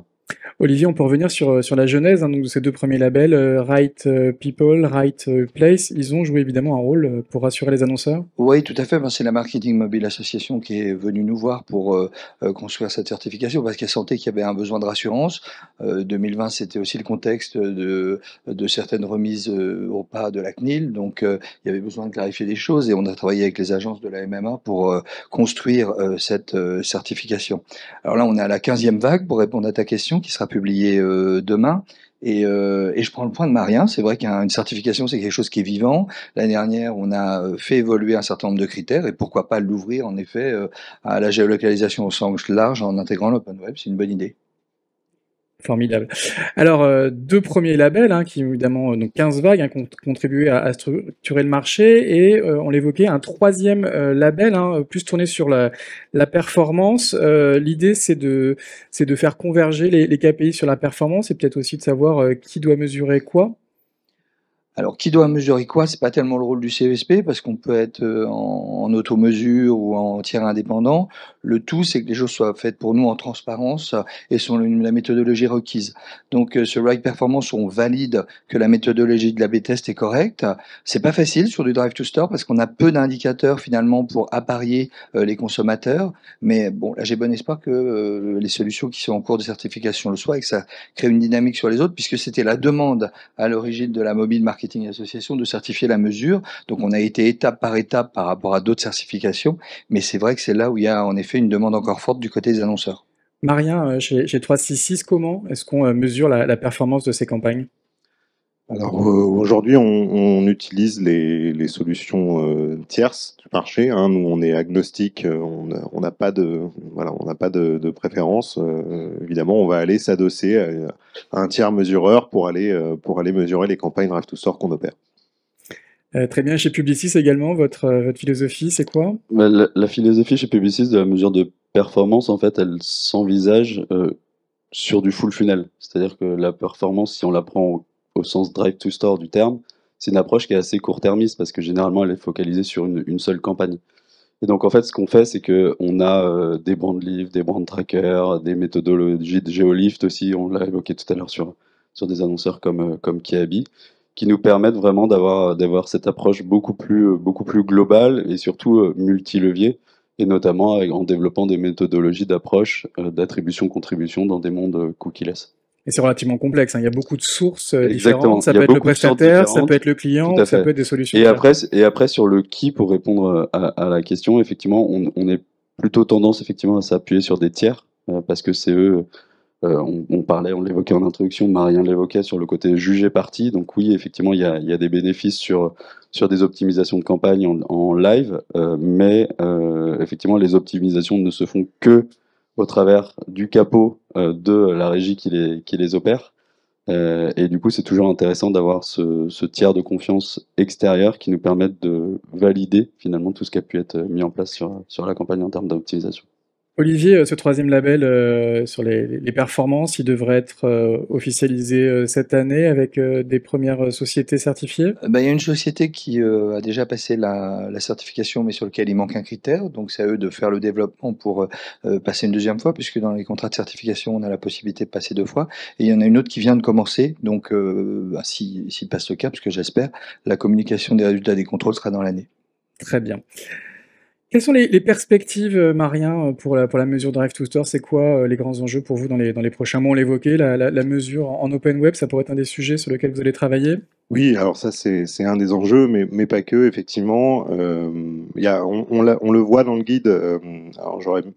Olivier, on peut revenir sur la genèse de ces deux premiers labels, Right People, Right Place. Ils ont joué évidemment un rôle pour rassurer les annonceurs. Oui, tout à fait. Ben, c'est la Marketing Mobile Association qui est venue nous voir pour construire cette certification parce qu'elle sentait qu'il y avait un besoin de rassurance. 2020, c'était aussi le contexte de certaines remises au pas de la CNIL. Donc, il y avait besoin de clarifier des choses et on a travaillé avec les agences de la MMA pour construire cette certification. Alors là, on est à la 15e vague pour répondre à ta question qui sera publiée demain. Et je prends le point de Marien. C'est vrai qu'une certification, c'est quelque chose qui est vivant. L'année dernière, on a fait évoluer un certain nombre de critères et pourquoi pas l'ouvrir en effet à la géolocalisation au sens large en intégrant l'open web. C'est une bonne idée. Formidable. Alors, deux premiers labels qui évidemment, donc 15 vagues, qui ont contribué à structurer le marché, et on l'évoquait, un troisième label, plus tourné sur la performance. L'idée, c'est de faire converger les KPI sur la performance et peut-être aussi de savoir qui doit mesurer quoi. Alors, qui doit mesurer quoi? C'est pas tellement le rôle du CESP parce qu'on peut être en auto-mesure ou en tiers indépendant. Le tout, c'est que les choses soient faites pour nous en transparence et selon la méthodologie requise. Donc, sur Right Performance, on valide que la méthodologie de l'A/B test est correcte. C'est pas facile sur du Drive to Store parce qu'on a peu d'indicateurs finalement pour apparier les consommateurs. Mais bon, là, j'ai bon espoir que les solutions qui sont en cours de certification le soient et que ça crée une dynamique sur les autres puisque c'était la demande à l'origine de la Mobile Marketing Association de certifier la mesure. Donc on a été étape par étape par rapport à d'autres certifications, mais c'est vrai que c'est là où il y a en effet une demande encore forte du côté des annonceurs. Marien, chez 366, comment est-ce qu'on mesure la performance de ces campagnes? Alors aujourd'hui, on utilise les solutions tierces du marché. Nous, on est agnostique, on n'a pas de préférence. Évidemment, on va aller s'adosser à un tiers mesureur pour aller mesurer les campagnes Drive to Store qu'on opère. Très bien. Chez Publicis également, votre philosophie, c'est quoi? La philosophie chez Publicis de la mesure de performance, en fait, elle s'envisage sur du full funnel. C'est-à-dire que la performance, si on la prend au sens Drive to Store du terme, c'est une approche qui est assez court-termiste parce que généralement elle est focalisée sur une seule campagne. Et donc en fait ce qu'on fait c'est qu'on a des brand lift, des brand trackers, des méthodologies de géolift aussi, on l'a évoqué tout à l'heure sur des annonceurs comme Kiabi, qui nous permettent vraiment d'avoir cette approche beaucoup plus globale et surtout multi-levier, et notamment en développant des méthodologies d'approche d'attribution-contribution dans des mondes cookieless. Et c'est relativement complexe, il y a beaucoup de sources Exactement. différentes, ça peut être le prestataire, ça peut être le client, ça peut être des solutions. Et après sur le qui, pour répondre à la question, effectivement, on est plutôt tendance effectivement à s'appuyer sur des tiers, parce que c'est eux, on l'évoquait en introduction, Marien l'évoquait sur le côté jugé parti, donc oui, effectivement, il y a des bénéfices sur des optimisations de campagne en live, mais effectivement, les optimisations ne se font que au travers du capot de la régie qui les opère. Et du coup, c'est toujours intéressant d'avoir ce tiers de confiance extérieur qui nous permette de valider finalement tout ce qui a pu être mis en place sur la campagne en termes d'optimisation. Olivier, ce troisième label sur les performances, il devrait être officialisé cette année avec des premières sociétés certifiées? Il y a une société qui a déjà passé la certification, mais sur lequel il manque un critère. Donc c'est à eux de faire le développement pour passer une deuxième fois, puisque dans les contrats de certification, on a la possibilité de passer 2 fois. Et il y en a une autre qui vient de commencer. Donc s'il passe le cap, ce que j'espère, la communication des résultats des contrôles sera dans l'année. Très bien. Quelles sont les perspectives, Marien, pour la mesure Drive to Store? C'est quoi les grands enjeux pour vous dans les prochains mois? On l'évoquait, la mesure en open web, ça pourrait être un des sujets sur lesquels vous allez travailler? Oui, alors ça c'est un des enjeux, mais pas que, effectivement. On le voit dans le guide, alors je ne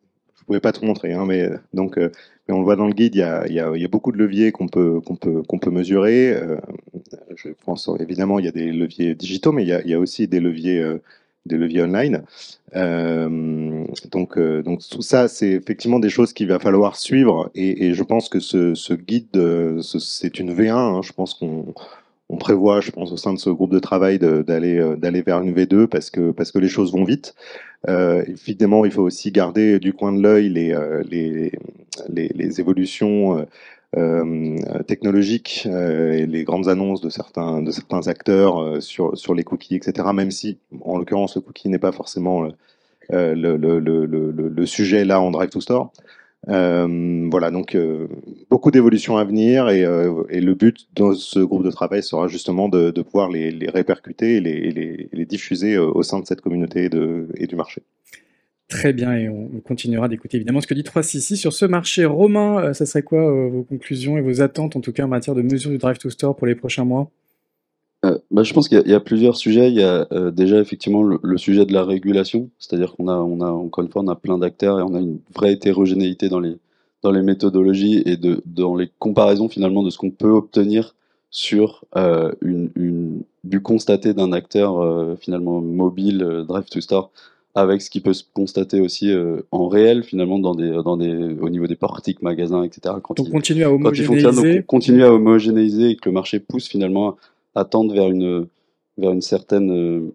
pouvais pas tout montrer, mais on le voit dans le guide, il y a beaucoup de leviers qu'on peut mesurer. Je pense évidemment il y a des leviers digitaux, mais il y a aussi des leviers online. Donc tout ça, c'est effectivement des choses qu'il va falloir suivre, et je pense que ce guide, c'est une V1, je pense qu'on on prévoit, je pense, au sein de ce groupe de travail d'aller vers une V2 parce que les choses vont vite. Évidemment, il faut aussi garder du coin de l'œil les évolutions technologiques et les grandes annonces de certains acteurs sur les cookies, etc. Même si, en l'occurrence, le cookie n'est pas forcément le sujet là en Drive to Store. Voilà, donc beaucoup d'évolutions à venir et le but dans ce groupe de travail sera justement de pouvoir les répercuter et les diffuser au sein de cette communauté et du marché. Très bien, et on continuera d'écouter évidemment ce que dit 3CC sur ce marché. Romain, ça serait quoi vos conclusions et vos attentes en tout cas en matière de mesures du Drive to Store pour les prochains mois? Je pense qu'il y a plusieurs sujets. Il y a déjà effectivement le sujet de la régulation, c'est-à-dire qu'on a encore une fois on a plein d'acteurs et on a une vraie hétérogénéité dans les méthodologies et dans les comparaisons finalement de ce qu'on peut obtenir sur du constaté d'un acteur finalement mobile Drive to Store avec ce qui peut se constater aussi en réel finalement au niveau des portiques magasins, etc. Donc continuer à homogénéiser. Donc continuer à homogénéiser et que le marché pousse finalement à tendre vers une certaine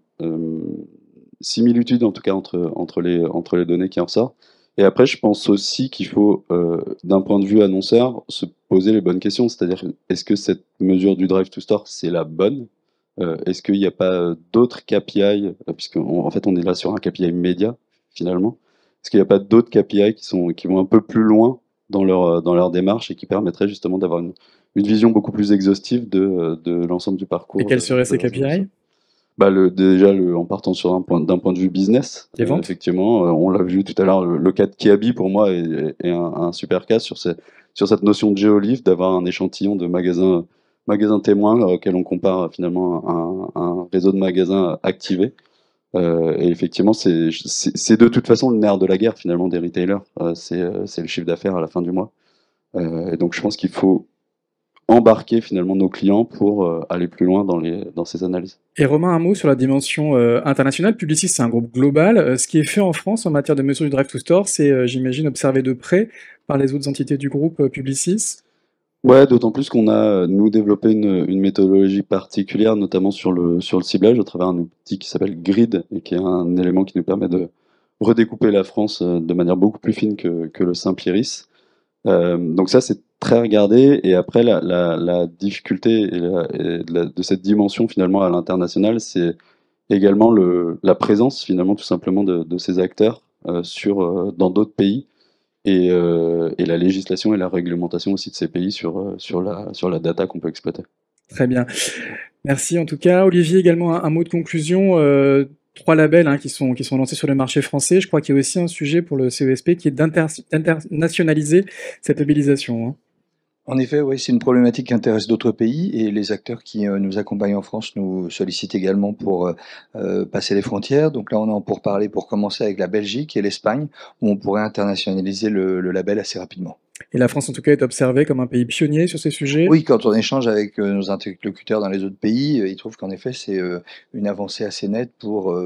similitude en tout cas entre les données qui en sortent. Et après, je pense aussi qu'il faut, d'un point de vue annonceur, se poser les bonnes questions. C'est-à-dire, est-ce que cette mesure du Drive to Store, c'est la bonne? Est-ce qu'il n'y a pas d'autres KPI, puisqu'en fait, on est là sur un KPI média, finalement. Est-ce qu'il n'y a pas d'autres KPI qui vont un peu plus loin dans leur démarche et qui permettraient justement d'avoir une vision beaucoup plus exhaustive de l'ensemble du parcours. Et quels seraient ces KPI? Déjà, en partant d'un point de vue business, effectivement, on l'a vu tout à l'heure, le cas de Kiabi, pour moi, est un super cas sur cette notion de géolift, d'avoir un échantillon de magasins témoins auquel on compare finalement un réseau de magasins activés. Et effectivement, c'est de toute façon le nerf de la guerre finalement des retailers. C'est le chiffre d'affaires à la fin du mois. Et donc, je pense qu'il faut embarquer finalement nos clients pour aller plus loin dans ces analyses. Et Romain, un mot sur la dimension internationale. Publicis, c'est un groupe global. Ce qui est fait en France en matière de mesures du Drive to Store, c'est, j'imagine, observé de près par les autres entités du groupe Publicis. Ouais, d'autant plus qu'on a, nous, développé une méthodologie particulière, notamment sur le ciblage, à travers un outil qui s'appelle Grid, et qui est un élément qui nous permet de redécouper la France de manière beaucoup plus fine que le simple iris. Donc ça, c'est très regardé. Et après, la difficulté de cette dimension finalement à l'international, c'est également la présence finalement tout simplement de ces acteurs dans d'autres pays et la législation et la réglementation aussi de ces pays sur la data qu'on peut exploiter. Très bien. Merci en tout cas. Olivier, également un mot de conclusion. 3 labels qui sont lancés sur le marché français. Je crois qu'il y a aussi un sujet pour le CESP qui est d'internationaliser cette labellisation. En effet, oui, c'est une problématique qui intéresse d'autres pays et les acteurs qui nous accompagnent en France nous sollicitent également pour passer les frontières. Donc là, on est en pourparlers pour commencer avec la Belgique et l'Espagne où on pourrait internationaliser le label assez rapidement. Et la France, en tout cas, est observée comme un pays pionnier sur ces sujets? Oui, quand on échange avec nos interlocuteurs dans les autres pays, ils trouvent qu'en effet, c'est une avancée assez nette pour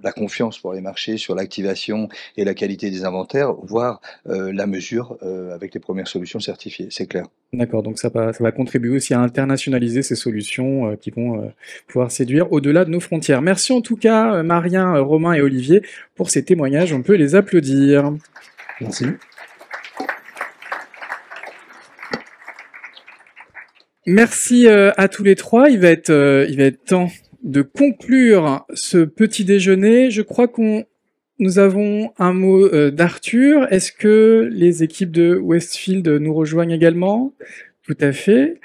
la confiance pour les marchés sur l'activation et la qualité des inventaires, voire la mesure avec les premières solutions certifiées, c'est clair. D'accord, donc ça va contribuer aussi à internationaliser ces solutions qui vont pouvoir séduire au-delà de nos frontières. Merci en tout cas, Marien, Romain et Olivier, pour ces témoignages. On peut les applaudir. Merci. Merci à tous les trois. Il va être temps de conclure ce petit déjeuner. Je crois nous avons un mot d'Arthur. Est-ce que les équipes de Westfield nous rejoignent également? Tout à fait.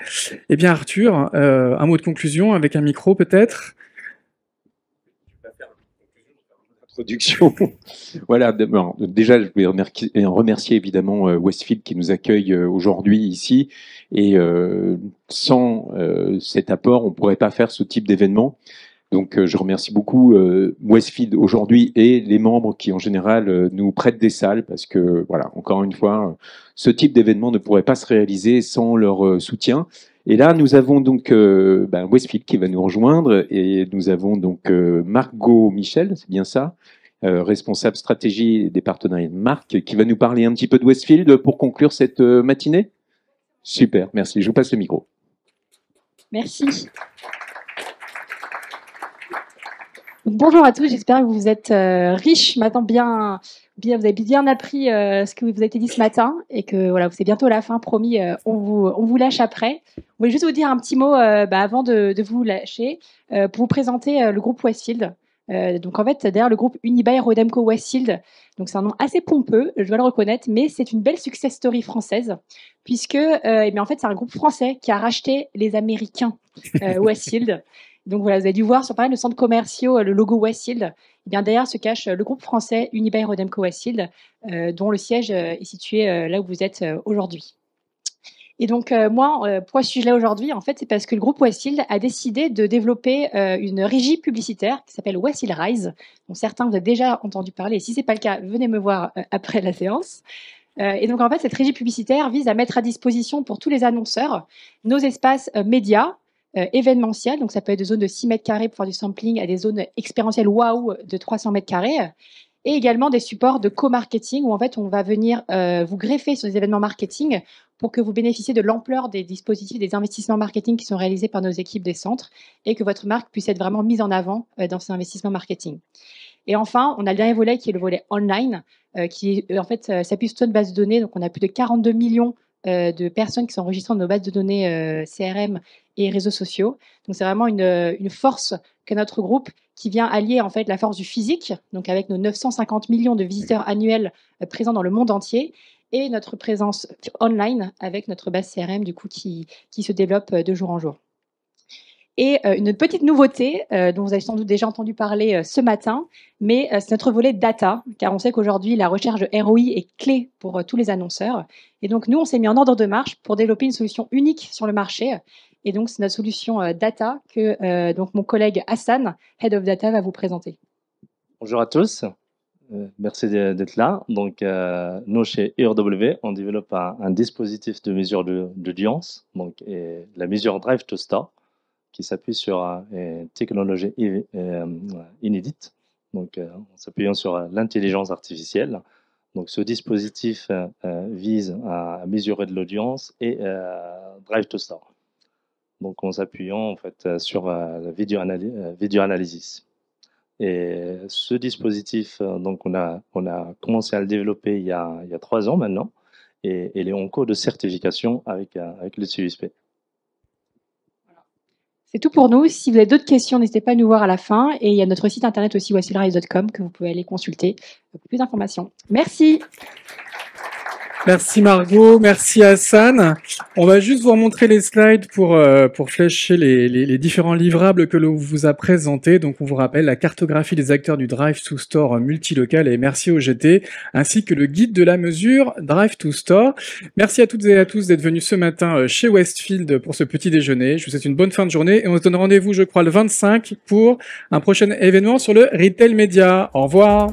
Eh bien Arthur, un mot de conclusion avec un micro peut-être? Production. Voilà, déjà je vais remercier évidemment Westfield qui nous accueille aujourd'hui ici et sans cet apport on ne pourrait pas faire ce type d'événement. Donc je remercie beaucoup Westfield aujourd'hui et les membres qui en général nous prêtent des salles parce que voilà, encore une fois, ce type d'événement ne pourrait pas se réaliser sans leur soutien. Et là, nous avons donc Westfield qui va nous rejoindre et nous avons donc Margot Michel, c'est bien ça, responsable stratégie des partenariats de marque, qui va nous parler un petit peu de Westfield pour conclure cette matinée. Super, merci. Je vous passe le micro. Merci. Bonjour à tous, j'espère que vous êtes riches, maintenant vous avez bien appris ce que vous avez été dit ce matin et que voilà, c'est bientôt la fin, promis, on vous lâche après. On voulait juste vous dire un petit mot avant de vous lâcher pour vous présenter le groupe Westfield. Donc en fait, derrière le groupe Unibail Rodamco Westfield, donc c'est un nom assez pompeux, je dois le reconnaître, mais c'est une belle success story française, puisque en fait c'est un groupe français qui a racheté les Américains Westfield. Donc voilà, vous avez dû voir sur pas mal de centres commerciaux le logo Westfield. Et bien derrière se cache le groupe français Unibail Rodamco Westfield, dont le siège est situé là où vous êtes aujourd'hui. Et donc pourquoi suis-je là aujourd'hui? En fait, c'est parce que le groupe Westfield a décidé de développer une régie publicitaire qui s'appelle Westfield Rise, dont certains vous avez déjà entendu parler. Et si c'est pas le cas, venez me voir après la séance. Et donc en fait, cette régie publicitaire vise à mettre à disposition pour tous les annonceurs nos espaces médias, événementiels, donc ça peut être des zones de 6 mètres carrés pour faire du sampling à des zones expérientielles waouh de 300 mètres carrés, et également des supports de co-marketing où en fait on va venir vous greffer sur des événements marketing pour que vous bénéficiez de l'ampleur des dispositifs, des investissements marketing qui sont réalisés par nos équipes des centres et que votre marque puisse être vraiment mise en avant dans ces investissements marketing. Et enfin, on a le dernier volet qui est le volet online qui en fait s'appuie sur une base de données, donc on a plus de 42 millions de personnes qui sont enregistrées dans nos bases de données CRM et réseaux sociaux. Donc c'est vraiment une force que notre groupe qui vient allier en fait la force du physique, donc avec nos 950 millions de visiteurs annuels présents dans le monde entier, et notre présence online avec notre base CRM du coup qui se développe de jour en jour. Et une petite nouveauté dont vous avez sans doute déjà entendu parler ce matin, mais c'est notre volet data, car on sait qu'aujourd'hui, la recherche de ROI est clé pour tous les annonceurs. Et donc, nous, on s'est mis en ordre de marche pour développer une solution unique sur le marché. Et donc, c'est notre solution data que donc mon collègue Hassan, Head of Data, va vous présenter. Bonjour à tous, merci d'être là. Donc, nous, chez ERW, on développe un dispositif de mesure d'audience, donc la mesure Drive to Store, qui s'appuie sur une technologie inédite, donc en s'appuyant sur l'intelligence artificielle. Donc ce dispositif vise à mesurer de l'audience et Drive to Store. Donc en s'appuyant en fait sur la vidéo analysis. Et ce dispositif, donc on a commencé à le développer il y a 3 ans maintenant, et il est en cours de certification avec le CUSP. C'est tout pour nous. Si vous avez d'autres questions, n'hésitez pas à nous voir à la fin. Et il y a notre site internet aussi, westfieldrise.com, que vous pouvez aller consulter pour plus d'informations. Merci. Merci Margot, merci Hassan. On va juste vous remontrer les slides pour flécher les différents livrables que l'on vous a présentés. Donc on vous rappelle la cartographie des acteurs du Drive to Store multilocal et merci au GT, ainsi que le guide de la mesure Drive to Store. Merci à toutes et à tous d'être venus ce matin chez Westfield pour ce petit déjeuner. Je vous souhaite une bonne fin de journée et on se donne rendez-vous, je crois, le 25 pour un prochain événement sur le Retail Média. Au revoir.